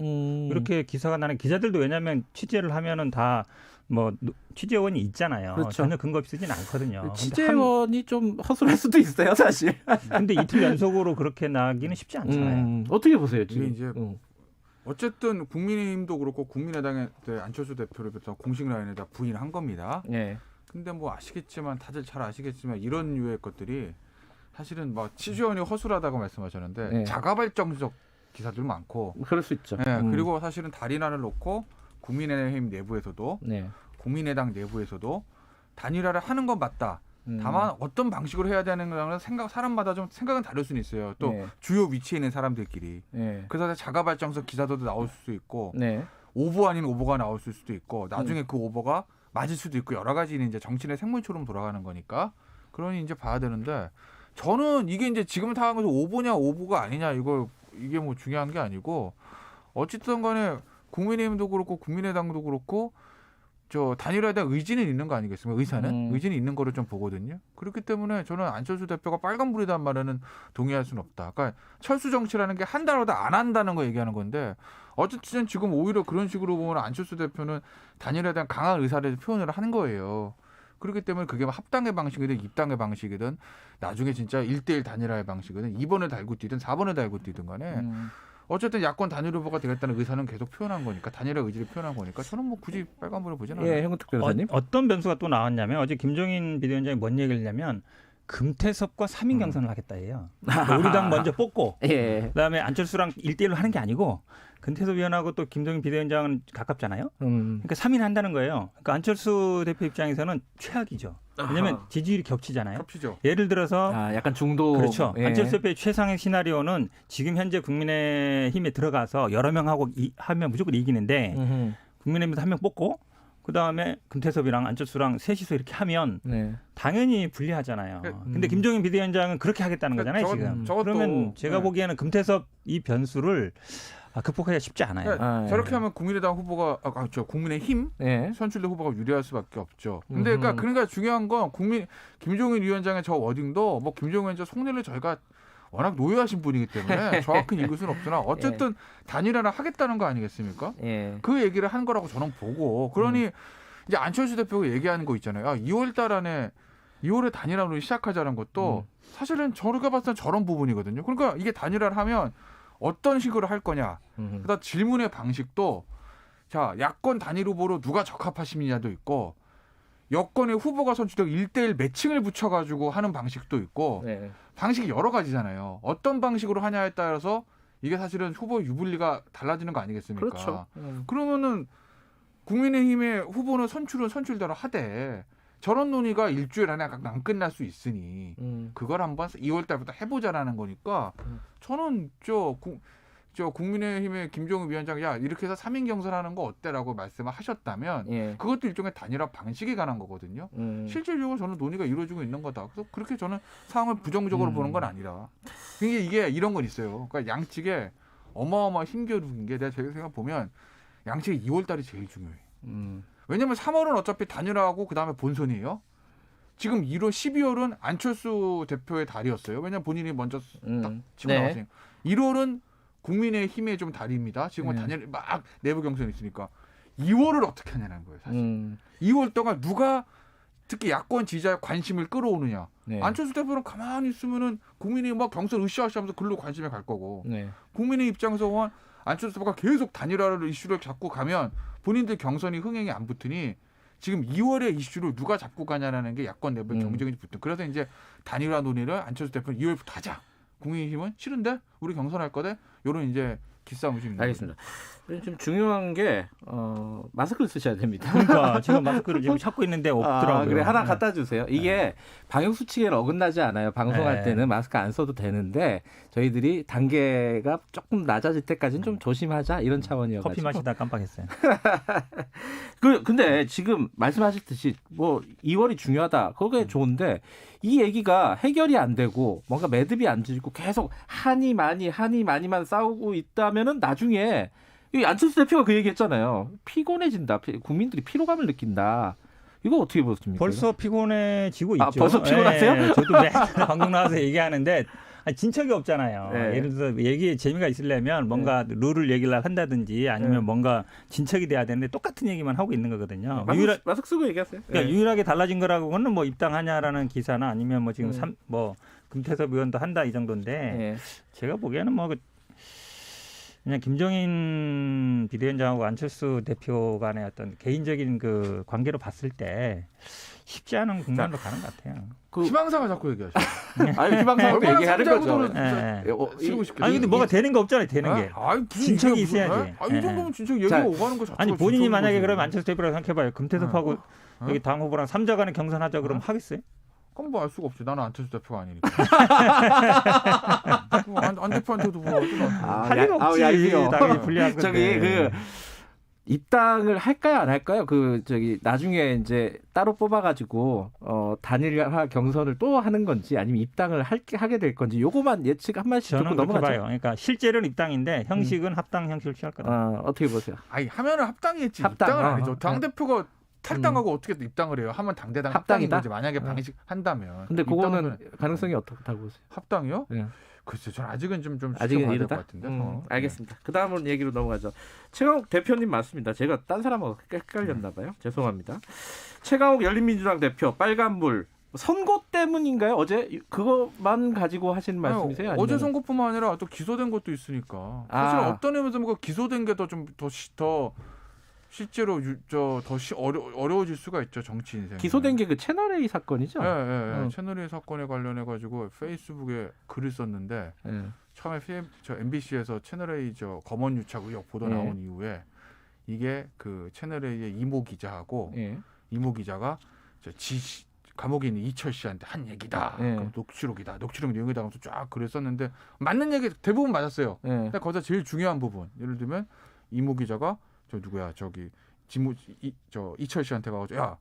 이렇게 기사가 나는 기자들도 왜냐하면 취재를 하면은 다 뭐 취재원이 있잖아요. 그렇죠. 전혀 근거 없이 쓰진 않거든요. 취재원이 좀 허술할 수도 있어요, 사실. 근데 이틀 연속으로 그렇게 나기는 쉽지 않잖아요. 어떻게 보세요, 지금? 이게 이제 어쨌든 국민의힘도 그렇고 국민의당의 안철수 대표를 비롯한 공식 라인에다 부인한 겁니다. 네. 근데 뭐 아시겠지만 다들 잘 아시겠지만 이런 류의 것들이 사실은 뭐 취재원이 허술하다고 말씀하셨는데 네. 자가발전적 기사들 많고. 그럴 수 있죠. 네, 그리고 사실은 단일화를 놓고 국민의힘 내부에서도 국민의당 내부에서도 단일화를 하는 건 맞다. 다만 어떤 방식으로 해야 되는 거는 사람마다 좀 생각은 다를 수는 있어요. 또 주요 위치에 있는 사람들끼리. 그래서 자가발전적 기사도 나올 수 있고 오보 아닌 오보가 나올 수도 있고 나중에 그 오보가 맞을 수도 있고 여러 가지 이제 정치의 생물처럼 돌아가는 거니까 그러니 이제 봐야 되는데 저는 이게 이제 지금 상황에서 오보냐 오보가 아니냐 이게 뭐 중요한 게 아니고 어쨌든 간에 국민의힘도 그렇고 국민의당도 그렇고 저 단일화에 대한 의지는 있는 거 아니겠습니까? 의지는 있는 거를 좀 보거든요. 그렇기 때문에 저는 안철수 대표가 빨간불이란 말에는 동의할 수는 없다. 그러니까 철수 정치라는 게 한다고도 안 한다는 거 얘기하는 건데 어쨌든 지금 오히려 그런 식으로 보면 안철수 대표는 단일화에 대한 강한 의사를 표현을 하는 거예요. 그렇기 때문에 그게 합당의 방식이든 입당의 방식이든 나중에 진짜 1대1 단일화의 방식이든 2번을 달고 뛰든 4번을 달고 뛰든 간에 어쨌든 야권 단일 후보가 되겠다는 의사는 계속 표현한 거니까 단일화 의지를 표현한 거니까 저는 뭐 굳이 빨간불을 보진 않아요. 예, 형특 변호사님. 어떤 변수가 또 나왔냐면 어제 김종인 비대위원장이 뭔 얘기를 했냐면 금태섭과 3인 경선을 하겠다예요. 그러니까 우리 당 먼저 뽑고 그다음에 안철수랑 1대1로 하는 게 아니고 금태섭 위원하고 또 김종인 비대위원장은 가깝잖아요. 그러니까 3인 한다는 거예요. 그러니까 안철수 대표 입장에서는 최악이죠. 왜냐하면 지지율이 겹치잖아요. 겹치죠. 예를 들어서 약간 중도. 그렇죠. 예. 안철수 대표의 최상의 시나리오는 지금 현재 국민의힘에 들어가서 여러 명하고 하면 무조건 이기는데 국민의힘에서 한 명 뽑고 그다음에 금태섭이랑 안철수랑 셋이서 이렇게 하면 당연히 불리하잖아요. 근데 김종인 비대위원장은 그렇게 하겠다는 거잖아요. 지금. 그러면 제가 보기에는 금태섭 이 변수를 극복하기가 쉽지 않아요. 저렇게 하면 국민의당 후보가 국민의힘 선출된 후보가 유리할 수밖에 없죠. 근데 그러니까 중요한 건 김종인 위원장의 저 워딩도 뭐 김종인 위원장 속내를 저희가 워낙 노예하신 분이기 때문에 정확히 읽을 수는 없으나 어쨌든 단일화를 하겠다는 거 아니겠습니까? 그 얘기를 한 거라고 저는 보고 그러니 이제 안철수 대표가 얘기하는 거 있잖아요. 2월 달 안에 2월에 단일화로 시작하자는 것도 사실은 저희가 봤을 때 저런 부분이거든요. 그러니까 이게 단일화를 하면 어떤 식으로 할 거냐. 그다음 질문의 방식도 자 야권 단일 후보로 누가 적합하시느냐도 있고 여권의 후보가 선출되고 1대1 매칭을 붙여가지고 하는 방식도 있고 방식이 여러 가지잖아요. 어떤 방식으로 하냐에 따라서 이게 사실은 후보 유불리가 달라지는 거 아니겠습니까? 그렇죠. 그러면은 국민의힘의 후보는 선출은 선출대로 하되 저런 논의가 일주일 안에 안 끝날 수 있으니 그걸 한번 2월 달부터 해보자라는 거니까 저는 저 국민의힘의 김종인 위원장 야 이렇게 해서 3인 경선하는 거 어때라고 말씀을 하셨다면 그것도 일종의 단일화 방식에 관한 거거든요. 실질적으로 저는 논의가 이루어지고 있는 거다. 그래서 그렇게 저는 상황을 부정적으로 보는 건 아니라 이게 이런 건 있어요. 그러니까 양측에 어마어마한 힘겨루긴 게 내가 제가 생각 보면 양측이 2월 달이 제일 중요해. 왜냐면 3월은 어차피 단일화하고 그다음에 본선이에요. 지금 1월, 12월은 안철수 대표의 달이었어요. 왜냐면 본인이 먼저 딱 치고 나왔으니까. 1월은 국민의힘의 좀 달입니다. 지금은 단일 막 내부 경선이 있으니까 2월을 어떻게 하냐는 거예요. 사실 2월 동안 누가 특히 야권 지지자의 관심을 끌어오느냐. 안철수 대표는 가만히 있으면은 국민이 막 경선 으쌰으쌰하면서 글로 관심이 갈 거고 국민의 입장에서 안철수 대표가 계속 단일화를 이슈를 잡고 가면 본인들 경선이 흥행이 안 붙으니 지금 2월에 이슈를 누가 잡고 가냐라는 게 야권 내부의 경쟁이 붙은. 그래서 이제 단일화 논의를 안철수 대표는 2월부터 하자. 국민의힘은 싫은데 우리 경선할 거대. 이런 이제 기싸움이 좀 있는 알겠습니다. 지금 중요한 게 마스크를 쓰셔야 됩니다. 그러니까 지금 마스크를 지금 찾고 있는데 없더라고요. 그래 하나 갖다 주세요. 이게 방역 수칙에는 어긋나지 않아요. 방송할 때는 마스크 안 써도 되는데 저희들이 단계가 조금 낮아질 때까지는 좀 조심하자 이런 차원이어가지고. 커피 마시다 깜빡했어요. 근데 지금 말씀하셨듯이 뭐 2월이 중요하다. 그게 좋은데 이 얘기가 해결이 안 되고 뭔가 매듭이 안 지고 계속 한이 많이만 싸우고 있다면은 나중에 이 안철수 대표가 그 얘기했잖아요. 피곤해진다. 국민들이 피로감을 느낀다. 이거 어떻게 보십니까? 벌써 피곤해지고 있죠. 벌써 피곤하세요? 저도 매일 방송 나와서 얘기하는데 진척이 없잖아요. 예를 들어서 얘기에 재미가 있으려면 뭔가 룰을 얘기를 한다든지 아니면 뭔가 진척이 돼야 되는데 똑같은 얘기만 하고 있는 거거든요. 마스크 쓰고 얘기하세요. 그러니까 유일하게 달라진 거라고는 뭐 입당하냐라는 기사나 아니면 뭐 지금 금태섭 의원도 한다 이 정도인데 제가 보기에는 뭐 그냥 김종인 비대위원장하고 안철수 대표 간의 어떤 개인적인 그 관계로 봤을 때 쉽지 않은 국면으로 가는 것 같아요. 희망사가 자꾸 얘기하시죠. 아니 희망사도 얘기하는 거죠. 아니 근데 뭐가 되는 거 없잖아요. 되는 게. 진척이 있어야지. 이 정도면 진척 얘기가 오가는 거 자체가. 아니 본인이 만약에 그러면 안철수 대표라고 생각해봐요. 금태섭하고 여기 당 후보랑 3자 간에 경선하자 그러면 하겠어요? 그건 뭐 알 수가 없지. 나는 안철수 대표가 아니니까. 안 대표한테도 뭐 할 일 없지. 당연히 불리한 건데. 저기 입당을 할까요, 안 할까요? 나중에 이제 따로 뽑아가지고 단일화 경선을 또 하는 건지 아니면 입당을 하게 될 건지 요거만 예측 한 마디씩 듣고 넘어가죠. 봐요. 그러니까 실제로는 입당인데 형식은 합당 형식을 취할 거다. 어떻게 보세요? 아니 하면은 합당이겠지. 입당은 아니죠. 당 대표가 탈당하고 어떻게 입당을 해요? 하면 당대당 합당이다? 합당인 거지. 만약에 방식 한다면. 근데 그거는 가능성이 어떻다고 보세요? 합당이요? 네. 글쎄, 저는 아직은 좀 아직은 지켜봐야 될 이르다. 것 같은데. 알겠습니다. 그 다음은 얘기로 넘어가죠. 최강욱 대표님 맞습니다. 제가 딴 사람하고 헷갈렸나 봐요. 죄송합니다. 최강욱 열린민주당 대표 빨간불 선거 때문인가요? 어제 그것만 가지고 하신 말씀이세요? 아니면... 어제 선거뿐만 아니라 또 기소된 것도 있으니까. 사실 어떤 의미에서 뭐 기소된 게 더 좀 더 실제로 어려워질 수가 있죠, 정치 인생. 기소된 게 그 채널A 사건이죠? 네. 채널A 사건에 관련해 가지고 페이스북에 글을 썼는데 처음에 저 MBC에서 채널A 검언 유착 의혹 보도 나온 이후에 이게 그 채널A의 이모 기자하고 이모 기자가 감옥에 있는 이철 씨한테 한 얘기다. 그럼 녹취록이다. 녹취록 내용이다. 하면서 쫙 글을 썼는데 맞는 얘기 대부분 맞았어요. 근데 거기서 제일 중요한 부분, 예를 들면 이모 기자가 이철 씨한테 가서 야,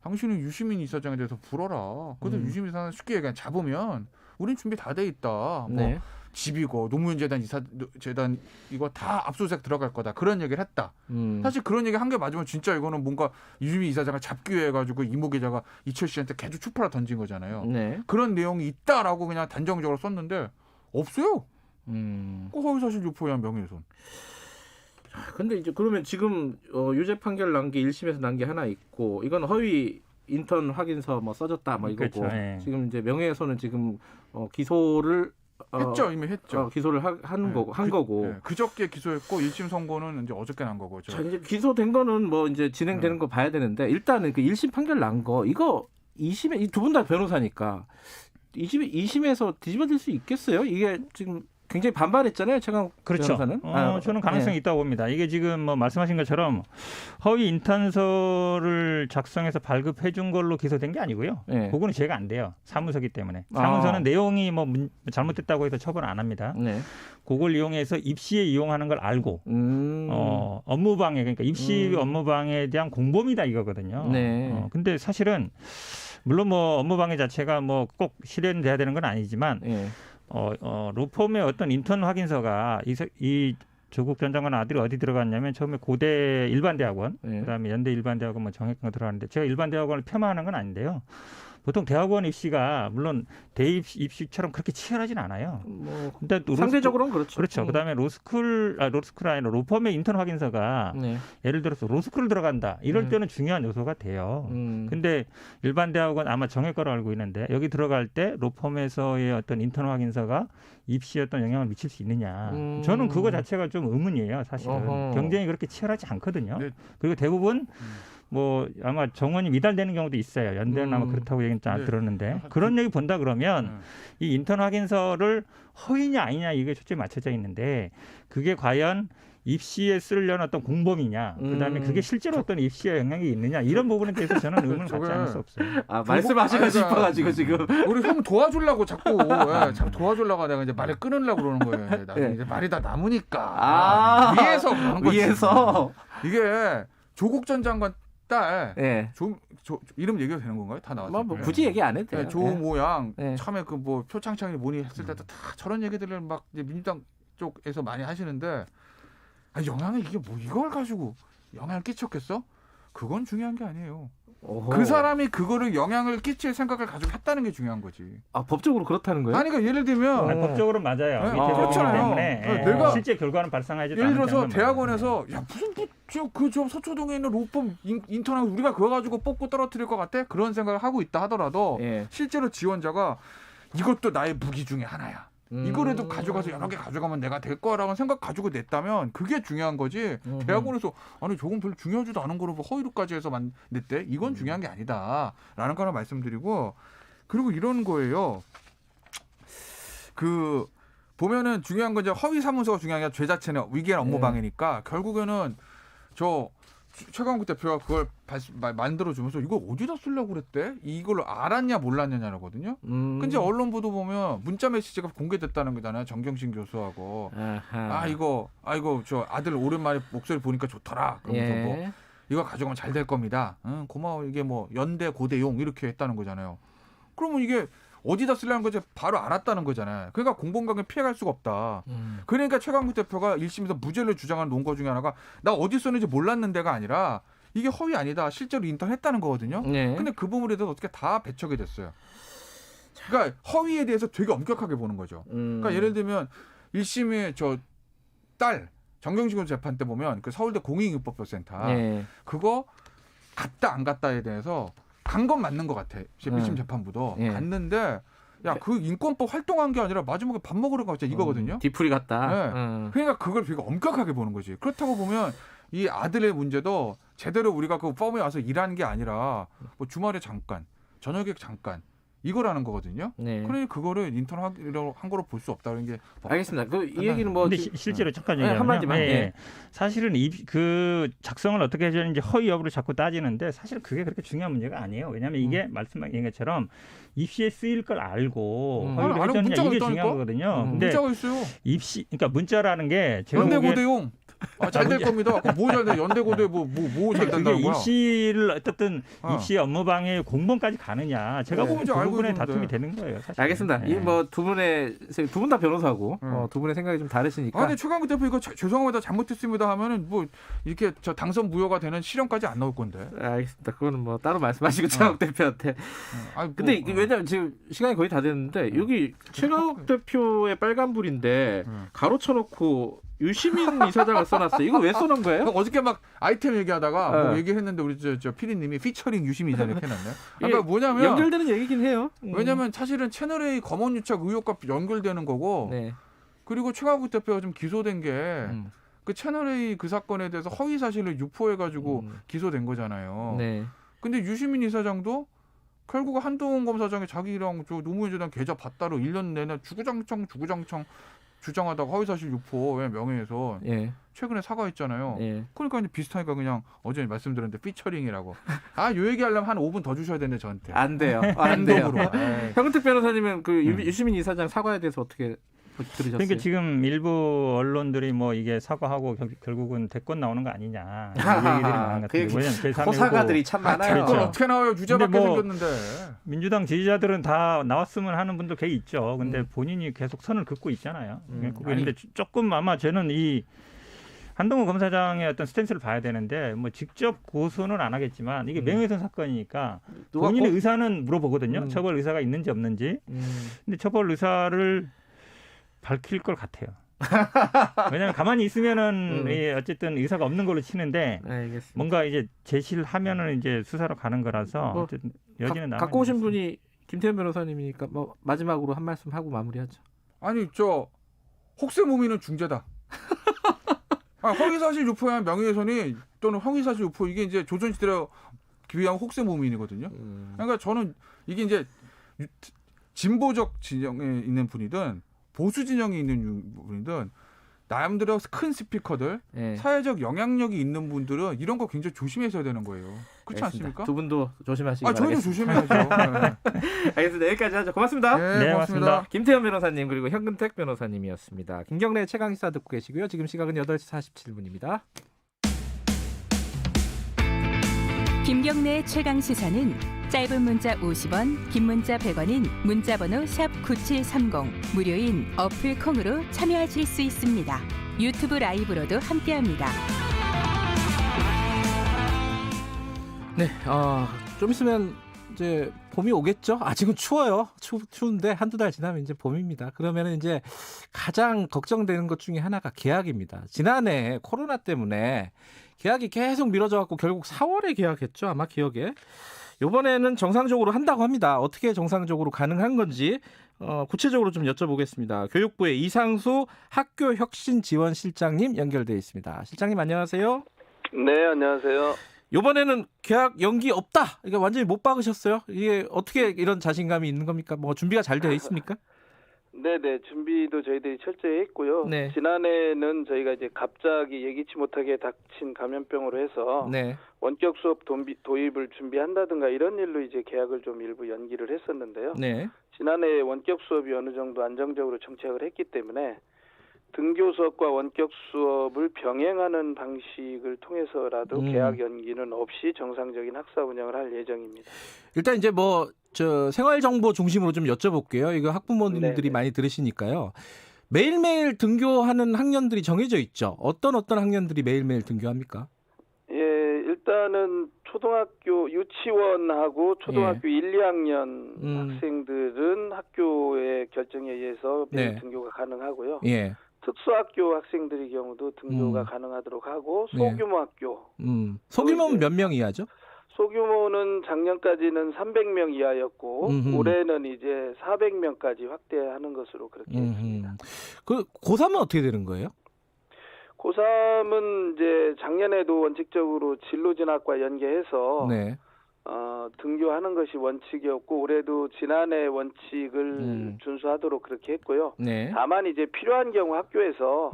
당신은 유시민 이사장에 대해서 불어라. 그래도 유시민 이사장 쉽게 얘기하면 잡으면 우린 준비 다 돼 있다. 뭐 집이고 노무현 재단 이거 다 압수수색 들어갈 거다. 그런 얘기를 했다. 사실 그런 얘기 한 게 맞으면 진짜 이거는 뭔가 유시민 이사장을 잡기 위해 가지고 이모 기자가 이철 씨한테 개주 추파라 던진 거잖아요. 그런 내용이 있다라고 그냥 단정적으로 썼는데 없어요. 허위사실 유포에 의한 명예훼손. 근데 이제 그러면 지금 유죄 판결 난 게 1심에서 난 게 하나 있고 이건 허위 인턴 확인서 뭐 써줬다 뭐 이거고 그렇죠, 지금 이제 명예훼손은 지금 기소를 했죠. 이미 했죠. 기소를 한 거고. 그저께 기소했고 1심 선고는 이제 어저께 난 거고. 자, 이제 기소된 거는 뭐 이제 진행되는 거 봐야 되는데 일단은 그 1심 판결 난 거 이거 2심에 이 두 분 다 변호사니까 2심에서 뒤집어질 수 있겠어요? 이게 지금 굉장히 반발했잖아요, 최강욱 변호사는. 저는 가능성이 있다고 봅니다. 이게 지금 뭐 말씀하신 것처럼 허위 인턴서를 작성해서 발급해 준 걸로 기소된 게 아니고요. 그거는 죄가 안 돼요. 사문서기 때문에. 사문서는 내용이 뭐 잘못됐다고 해서 처벌 안 합니다. 그걸 이용해서 입시에 이용하는 걸 알고 업무방해, 그러니까 입시 업무방해에 대한 공범이다 이거거든요. 근데 사실은 물론 뭐 업무방해 자체가 뭐 꼭 실현돼야 되는 건 아니지만 로펌의 어떤 인턴 확인서가 이 조국 전 장관 아들이 어디 들어갔냐면 처음에 고대 일반대학원, 그다음에 연대 일반대학원 뭐 정액관 들어갔는데 제가 일반대학원을 폐마하는 건 아닌데요. 보통 대학원 입시가 물론 대입 입시처럼 그렇게 치열하진 않아요. 근데 상대적으로는 그렇죠. 그렇죠. 그다음에 로스쿨 아니라 로펌의 인턴 확인서가 예를 들어서 로스쿨 들어간다. 이럴 때는 중요한 요소가 돼요. 근데 일반 대학원 아마 정액과로 알고 있는데 여기 들어갈 때 로펌에서의 어떤 인턴 확인서가 입시에 어떤 영향을 미칠 수 있느냐. 저는 그거 자체가 좀 의문이에요. 사실은. 경쟁이 그렇게 치열하지 않거든요. 그리고 대부분 뭐 아마 정원이 미달되는 경우도 있어요. 연대는 아마 그렇다고 얘기는 들었는데 그런 얘기 본다 그러면 이 인턴 확인서를 허위냐 아니냐 이게 초점이 맞춰져 있는데 그게 과연 입시에 쓰려는 어떤 공범이냐, 그다음에 그게 실제로 어떤 입시에 영향이 있느냐 이런 부분에 대해서 저는 의문을 갖지 않을 수 없어요. 말씀하시고 싶어가지고 지금 우리 형 도와주려고 자꾸 참 도와주려고 내가 이제 말을 끊으려고 그러는 거예요. 나중에 이제 말이 다 남으니까 위에서 그런 거지. 위에서 이게 조국 전 장관 딸 이름 얘기해도 되는 건가요? 다 나왔어요. 뭐 굳이 얘기 안 해도 돼요. 조모양 처음에 그 뭐 표창장이 뭐니 했을 때도 다 저런 얘기들을 막 이제 민주당 쪽에서 많이 하시는데 영향을 이게 뭐 이걸 가지고 영향을 끼쳤겠어? 그건 중요한 게 아니에요. 그 사람이 그거를 영향을 끼칠 생각을 가지고 했다는 게 중요한 거지. 법적으로 그렇다는 거예요? 아니 그러니까 예를 들면 법적으로 맞아요. 그렇잖아요. 내가 실제 결과는 발생하지 않는. 예를 들어서 대학원에서 야 무슨 그 서초동에 있는 로펌 인턴하고 우리가 그거 가지고 뽑고 떨어뜨릴 것 같아? 그런 생각을 하고 있다 하더라도 실제로 지원자가 이것도 나의 무기 중에 하나야. 이거라도 가져가서 여러 개 가져가면 내가 될 거라는 생각 가지고 냈다면 그게 중요한 거지. 대학원에서 아니 조금 별로 중요하지도 않은 거로 허위로까지 해서 냈대. 이건 중요한 게 아니다라는 거 하나 말씀드리고, 그리고 이런 거예요. 그 보면은 중요한 건 이제 허위 사문서가 중요한 게 아니라 죄 자체는 위계한 업무 방해니까 결국에는 저 최강욱 대표가 그걸 만들어주면서 이거 어디다 쓰려고 그랬대? 이걸 알았냐 몰랐냐냐거든요. 근데 언론 보도 보면 문자 메시지가 공개됐다는 거잖아요. 정경심 교수하고 이거 저 아들 오랜만에 목소리 보니까 좋더라. 그러면서 뭐 이거 가져가면 잘 될 겁니다. 고마워. 이게 뭐 연대 고대용 이렇게 했다는 거잖아요. 그러면 이게 어디다 쓰려는 거지 바로 알았다는 거잖아요. 그러니까 공범관계 피해갈 수가 없다. 그러니까 최강욱 대표가 1심에서 무죄를 주장하는 논거 중에 하나가 나 어디 썼는지 몰랐는데가 아니라 이게 허위 아니다. 실제로 인턴했다는 거거든요. 네. 근데 그 부분에 대해서 어떻게 다 배척이 됐어요. 그러니까 허위에 대해서 되게 엄격하게 보는 거죠. 그러니까 예를 들면 1심의 저 딸 정경심 재판 때 보면 그 서울대 공익인법센터 네. 그거 갔다 안 갔다에 대해서 간 건 맞는 것 같아. 1심 재판부도 갔는데 야, 그 인권법 활동한 게 아니라 마지막에 밥 먹으러 갔자 이거거든요. 뒤풀이 갔다. 네. 그러니까 그걸 되게 엄격하게 보는 거지. 그렇다고 보면 이 아들의 문제도 제대로 우리가 그 펌에 와서 일하는 게 아니라 뭐 주말에 잠깐, 저녁에 잠깐 이거라는 거거든요. 네. 그러니 그거를 인턴하기로 한 거로 볼 수 없다는 게. 알겠습니다. 그 이 얘기는 뭐 근데 실제로 잠깐 얘기하면 한 마디만. 사실은 그 작성을 어떻게 해야되는지 허위 여부를 자꾸 따지는데 사실 그게 그렇게 중요한 문제가 아니에요. 왜냐하면 이게 말씀하신 것처럼 입시에 쓰일 걸 알고 허위를 해줬느냐 이게 중요한 거거든요. 근데 문자가 있어요. 입시 그러니까 문자라는 게 제가 연대고대용. 잘 될 겁니다. 뭐 잘 돼? 연대고대 뭐 잘 된다는 거야? 입시를 어쨌든 입시 업무 방해 공범까지 가느냐 제가 보면 그 부분에 다툼이 되는 거예요. 사실. 알겠습니다. 이 뭐 두 분 다 변호사고 두 분의 생각이 좀 다르시니까. 아니 최강욱 대표 이거 죄송합니다 잘못했습니다 하면은 뭐 이렇게 저 당선 무효가 되는 실형까지 안 나올 건데. 알겠습니다. 그거는 뭐 따로 말씀하시고 최강욱 대표한테. 근데 이게 왜냐면 지금 시간이 거의 다 됐는데 여기 최강욱 대표의 빨간불인데 가로쳐놓고 유시민 이사장을 써놨어요. 이거 왜 써놓은 거예요? 어저께 막 아이템 얘기하다가 뭐 얘기했는데 우리 저 PD님이 피처링 유시민 이사 이렇게 해놨네. 그러니까 뭐냐면 연결되는 얘기긴 해요. 왜냐면 사실은 채널A 검언 유착 의혹과 연결되는 거고. 그리고 최강욱 대표가 좀 기소된 게 그 채널A 그 사건에 대해서 허위 사실을 유포해가지고 기소된 거잖아요. 근데 유시민 이사장도 결국 한동훈 검사장이 자기랑 저 노무현 재단 계좌 받따로 1년 내내 주구장창 주장하다가 허위사실 유포 명예훼손 최근에 사과했잖아요. 그러니까 이제 비슷하니까 그냥 어제 말씀드렸는데 피처링이라고. 요 얘기하려면 한 5분 더 주셔야 되는데 저한테. 안 돼요. 안 돼요. 현근택 변호사님은 그 유시민 이사장 사과에 대해서 어떻게 들으셨어요? 그러니까 지금 일부 언론들이 뭐 이게 사과하고 결국은 대권 나오는 거 아니냐 얘기들이 많은 것 같은데 호사가들이 참 많아요. 대권 어떻게 나와요? 주제밖에 생겼는데. 민주당 지지자들은 다 나왔으면 하는 분도 꽤 있죠. 근데 본인이 계속 선을 긋고 있잖아요. 그런데 조금 아마 저는 이 한동훈 검사장의 어떤 스탠스를 봐야 되는데 뭐 직접 고소는 안 하겠지만 이게 명예훼손 사건이니까 본인의 의사는 물어보거든요. 처벌 의사가 있는지 없는지. 근데 처벌 의사를 밝힐 것 같아요. 왜냐하면 가만히 있으면은 어쨌든 의사가 없는 걸로 치는데 뭔가 이제 제시를 하면은 이제 수사로 가는 거라서 뭐 어쨌든 여지는 남아. 갖고 오신 분이 김태현 변호사님이니까 뭐 마지막으로 한 말씀 하고 마무리하죠. 아니 저 혹세무민은 중재다. 허위사실 유포한 명예훼손이 또는 허위사실 유포 이게 이제 조선시대에 기회한 혹세무민이거든요. 그러니까 저는 이게 이제 진보적 진영에 있는 분이든 보수 진영에 있는 분이든 남들의 큰 스피커들, 사회적 영향력이 있는 분들은 이런 거 굉장히 조심해서야 되는 거예요. 그렇지 않습니까? 두 분도 조심하시기 바랍니다. 저희도 조심해야죠. 알겠습니다. 여기까지 하죠. 고맙습니다. 네, 고맙습니다. 김태현 변호사님 그리고 현근택 변호사님이었습니다. 김경래 최강시사 듣고 계시고요. 지금 시각은 8시 47분입니다. 김경래 최강시사는 짧은 문자 50원, 긴 문자 100원인 문자번호 샵 9730 무료인 어플 콩으로 참여하실 수 있습니다. 유튜브 라이브로도 함께합니다. 네, 좀 있으면 이제 봄이 오겠죠. 아직은 추워요. 추운데 한두 달 지나면 이제 봄입니다. 그러면 이제 가장 걱정되는 것 중에 하나가 계약입니다. 지난해 코로나 때문에 계약이 계속 미뤄져 갖고 결국 4월에 계약했죠. 아마 기억에. 이번에는 정상적으로 한다고 합니다. 어떻게 정상적으로 가능한 건지 구체적으로 좀 여쭤보겠습니다. 교육부의 이상수 학교혁신지원실장님 연결돼 있습니다. 실장님 안녕하세요. 네, 안녕하세요. 이번에는 계약 연기 없다. 이게 완전히 못 박으셨어요. 이게 어떻게 이런 자신감이 있는 겁니까? 뭐 준비가 잘 되어 있습니까? 네네, 준비도 저희들이 철저히 했고요. 지난해는 저희가 이제 갑자기 예기치 못하게 닥친 감염병으로 해서 원격 수업 도입을 준비한다든가 이런 일로 이제 계약을 좀 일부 연기를 했었는데요. 지난해 원격 수업이 어느 정도 안정적으로 정착을 했기 때문에 등교 수업과 원격 수업을 병행하는 방식을 통해서라도 계약 연기는 없이 정상적인 학사 운영을 할 예정입니다. 일단 이제 생활 정보 중심으로 좀 여쭤볼게요. 이거 학부모님들이 많이 들으시니까요. 매일매일 등교하는 학년들이 정해져 있죠. 어떤 학년들이 매일매일 등교합니까? 예, 일단은 초등학교 유치원하고 초등학교 1, 2학년 학생들은 학교의 결정에 의해서 매일 등교가 가능하고요. 예. 특수학교 학생들의 경우도 등교가 가능하도록 하고 소규모 학교. 소규모는 몇 명 이하죠? 소규모는 작년까지는 300명 이하였고 올해는 이제 400명까지 확대하는 것으로 그렇게 했습니다. 그 고3은 어떻게 되는 거예요? 고3은 이제 작년에도 원칙적으로 진로진학과 연계해서 등교하는 것이 원칙이었고 올해도 지난해 원칙을 준수하도록 그렇게 했고요. 다만 이제 필요한 경우 학교에서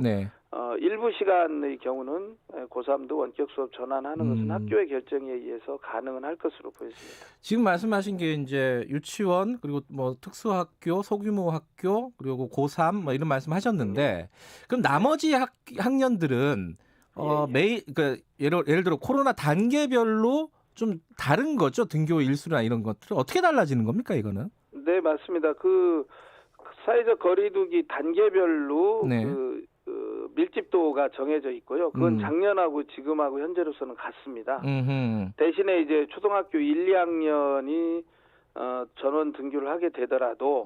일부 시간의 경우는 고3도 원격 수업 전환하는 것은 학교의 결정에 의해서 가능은 할 것으로 보였습니다. 지금 말씀하신 게 이제 유치원 그리고 뭐 특수학교, 소규모 학교 그리고 고3 뭐 이런 말씀하셨는데 그럼 나머지 학년들은 매일 그러니까 예를 들어 코로나 단계별로 좀 다른 거죠? 등교 일수나 이런 것들은 어떻게 달라지는 겁니까, 이거는? 네, 맞습니다. 그 사회적 거리두기 단계별로 그 밀집도가 정해져 있고요. 그건 작년하고 지금하고 현재로서는 같습니다. 대신에 이제 초등학교 1, 2학년이 전원 등교를 하게 되더라도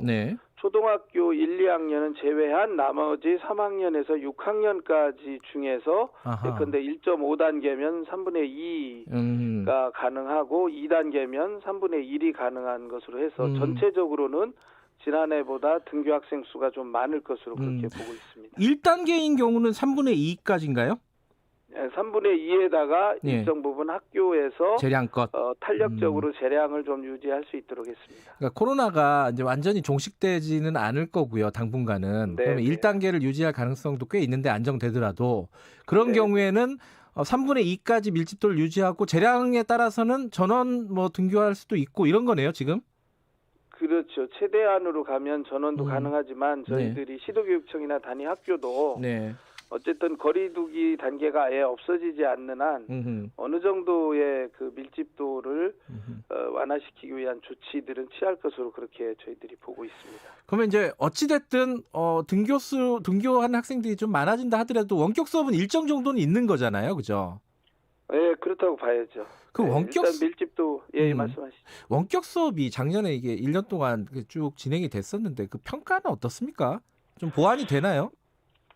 초등학교 1, 2학년은 제외한 나머지 3학년에서 6학년까지 중에서 예컨대 1.5단계면 3분의 2가 가능하고 2단계면 3분의 1이 가능한 것으로 해서 전체적으로는 지난해보다 등교 학생 수가 좀 많을 것으로 그렇게 보고 있습니다. 1단계인 경우는 3분의 2까지인가요? 3분의 2에다가 일정 부분 학교에서 재량껏 탄력적으로 재량을 좀 유지할 수 있도록 했습니다. 그러니까 코로나가 이제 완전히 종식되지는 않을 거고요. 당분간은. 그러면 1단계를 유지할 가능성도 꽤 있는데 안정되더라도 그런 경우에는 3분의 2까지 밀집도를 유지하고 재량에 따라서는 전원 뭐 등교할 수도 있고 이런 거네요, 지금. 그렇죠. 최대한으로 가면 전원도 가능하지만 저희들이 시도교육청이나 단위 학교도 어쨌든 거리두기 단계가 아예 없어지지 않는 한 어느 정도의 그 밀집도를 완화시키기 위한 조치들은 취할 것으로 그렇게 저희들이 보고 있습니다. 그러면 이제 어찌됐든 등교한 학생들이 좀 많아진다 하더라도 원격 수업은 일정 정도는 있는 거잖아요, 그죠? 네, 그렇다고 봐야죠. 그 원격 일단 밀집도 말씀하시죠. 원격 수업이 작년에 이게 1년 동안 쭉 진행이 됐었는데 그 평가는 어떻습니까? 좀 보완이 되나요?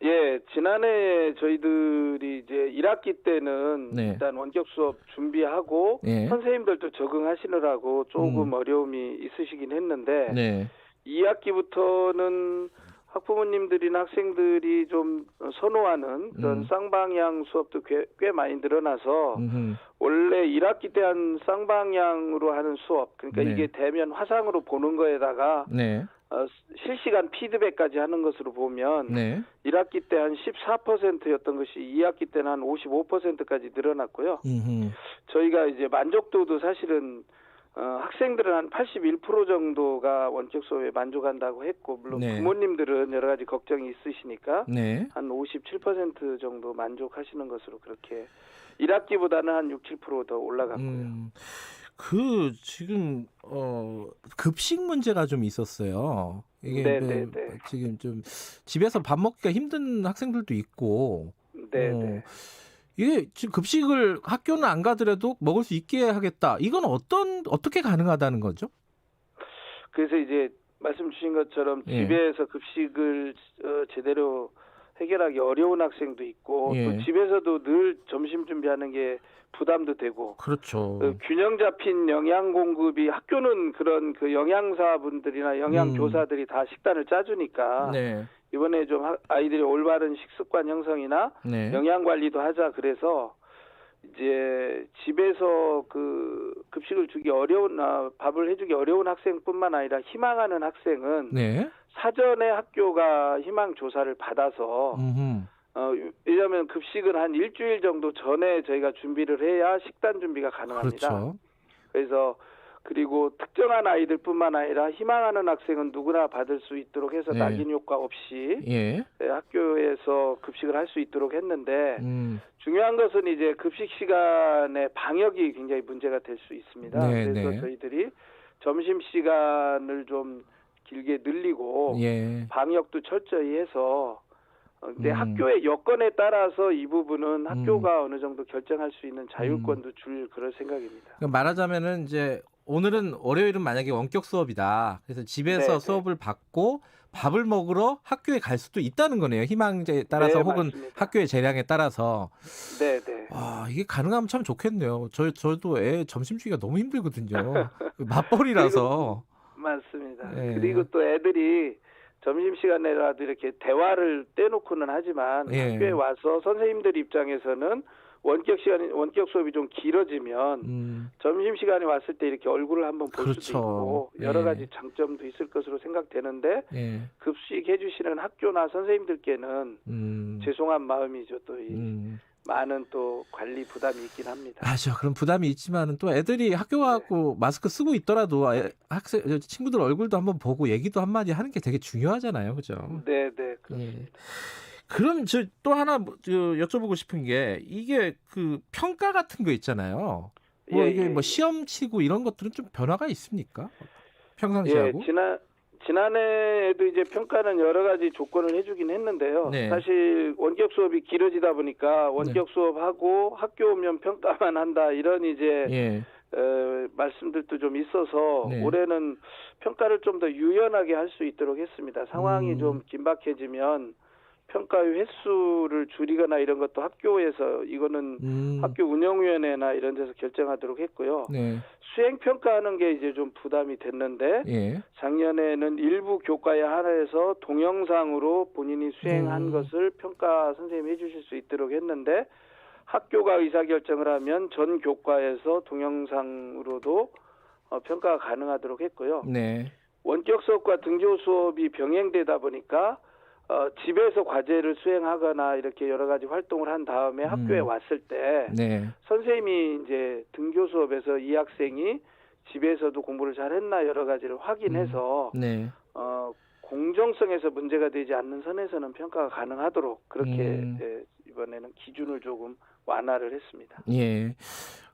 예, 지난해 저희들이 이제 1학기 때는 일단 원격 수업 준비하고 선생님들도 적응하시느라고 조금 어려움이 있으시긴 했는데 2학기부터는 학부모님들이나 학생들이 좀 선호하는 그런 쌍방향 수업도 꽤 많이 늘어나서 원래 1학기 때 한 쌍방향으로 하는 수업, 그러니까 이게 대면 화상으로 보는 거에다가 실시간 피드백까지 하는 것으로 보면 1학기 때 한 14%였던 것이 2학기 때는 한 55%까지 늘어났고요. 저희가 이제 만족도도 사실은 학생들은 한 81% 정도가 원격 수업에 만족한다고 했고 물론 부모님들은 여러 가지 걱정이 있으시니까 한 57% 정도 만족하시는 것으로 그렇게 1학기보다는 한 6, 7% 더 올라갔고요. 그 지금 급식 문제가 좀 있었어요. 이게 지금 좀 집에서 밥 먹기가 힘든 학생들도 있고. 이게 지금 급식을 학교는 안 가더라도 먹을 수 있게 하겠다. 이건 어떻게 가능하다는 거죠? 그래서 이제 말씀 주신 것처럼 집에서 급식을 제대로 해결하기 어려운 학생도 있고 또 집에서도 늘 점심 준비하는 게 부담도 되고 그렇죠. 균형 잡힌 영양 공급이 학교는 그런 그 영양사분들이나 영양교사들이 다 식단을 짜주니까 이번에 좀 아이들이 올바른 식습관 형성이나 영양 관리도 하자 그래서 이제 집에서 그 급식을 주기 어려운 밥을 해주기 어려운 학생뿐만 아니라 희망하는 학생은 사전에 학교가 희망 조사를 받아서 왜냐하면 급식은 한 일주일 정도 전에 저희가 준비를 해야 식단 준비가 가능합니다. 그렇죠. 그래서 그리고 특정한 아이들뿐만 아니라 희망하는 학생은 누구나 받을 수 있도록 해서 낙인 효과 없이 학교에서 급식을 할 수 있도록 했는데 중요한 것은 이제 급식 시간에 방역이 굉장히 문제가 될 수 있습니다. 그래서 저희들이 점심 시간을 좀 길게 늘리고 방역도 철저히 해서 근데 학교의 여건에 따라서 이 부분은 학교가 어느 정도 결정할 수 있는 자율권도 줄 그럴 생각입니다. 그럼 말하자면은 이제 오늘은 월요일은 만약에 원격 수업이다. 그래서 집에서 네네. 수업을 받고 밥을 먹으러 학교에 갈 수도 있다는 거네요. 희망제에 따라서 네, 혹은 맞습니다. 학교의 재량에 따라서. 네네. 와, 이게 가능하면 참 좋겠네요. 저도 애 점심 주기가 너무 힘들거든요. 맞벌이라서. 맞습니다. 네. 그리고 또 애들이 점심시간에라도 이렇게 대화를 떼놓고는 하지만 예. 학교에 와서 선생님들 입장에서는 원격 수업이 좀 길어지면 점심시간에 왔을 때 이렇게 얼굴을 한번 볼 그렇죠. 수도 있고 여러 예. 가지 장점도 있을 것으로 생각되는데 예. 급식해 주시는 학교나 선생님들께는 죄송한 마음이죠. 또 이 많은 또 관리 부담이 있긴 합니다. 맞아. 그런 부담이 있지만은 또 애들이 학교 가고 마스크 쓰고 있더라도 학생 친구들 얼굴도 한번 보고 얘기도 한마디 하는 게 되게 중요하잖아요. 그죠? 네, 그렇습니다. 그럼 저 또 하나 여쭤보고 싶은 게 이게 그 평가 같은 거 있잖아요. 뭐 예, 이게 예. 뭐 시험 치고 이런 것들은 좀 변화가 있습니까? 평상시하고? 지난해에도 이제 평가는 여러 가지 조건을 해주긴 했는데요. 네. 사실 원격 수업이 길어지다 보니까 원격 수업하고 학교 오면 평가만 한다 이런 이제 말씀들도 좀 있어서 네. 올해는 평가를 좀 더 유연하게 할 수 있도록 했습니다. 상황이 좀 긴박해지면 평가의 횟수를 줄이거나 이런 것도 학교에서 이거는 학교 운영위원회나 이런 데서 결정하도록 했고요. 네. 수행 평가하는 게 이제 좀 부담이 됐는데 예. 작년에는 일부 교과에 한해서 동영상으로 본인이 수행한 것을 평가 선생님이 해주실 수 있도록 했는데 학교가 의사결정을 하면 전 교과에서 동영상으로도 평가가 가능하도록 했고요. 네. 원격 수업과 등교 수업이 병행되다 보니까 집에서 과제를 수행하거나 이렇게 여러 가지 활동을 한 다음에 학교에 왔을 때 네. 선생님이 이제 등교 수업에서 이 학생이 집에서도 공부를 잘했나 여러 가지를 확인해서 네. 공정성에서 문제가 되지 않는 선에서는 평가가 가능하도록 그렇게 이번에는 기준을 조금 완화를 했습니다. 예.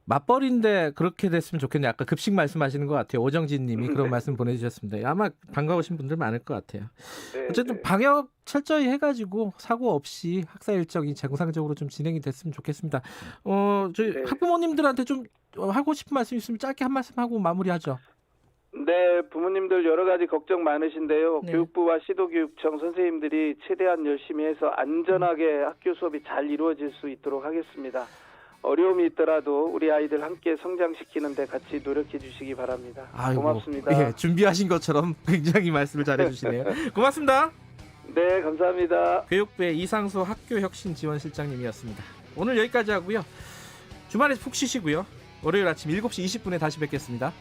맞벌이인데 그렇게 됐으면 좋겠네요. 아까 급식 말씀하시는 것 같아요. 오정진 님이 그런 말씀 보내주셨습니다. 아마 반가우신 분들 많을 것 같아요. 네, 어쨌든 방역 철저히 해가지고 사고 없이 학사 일정이 정상적으로 좀 진행이 됐으면 좋겠습니다. 저희 학부모님들한테 좀 하고 싶은 말씀 있으면 짧게 한 말씀 하고 마무리하죠. 네, 부모님들 여러 가지 걱정 많으신데요. 교육부와 시도교육청 선생님들이 최대한 열심히 해서 안전하게 학교 수업이 잘 이루어질 수 있도록 하겠습니다. 어려움이 있더라도 우리 아이들 함께 성장시키는 데 같이 노력해 주시기 바랍니다. 아이고, 고맙습니다. 예, 준비하신 것처럼 굉장히 말씀을 잘해 주시네요. 고맙습니다. 네, 감사합니다. 교육부의 이상수 학교혁신지원실장님이었습니다. 오늘 여기까지 하고요. 주말에 푹 쉬시고요. 월요일 아침 7시 20분에 다시 뵙겠습니다.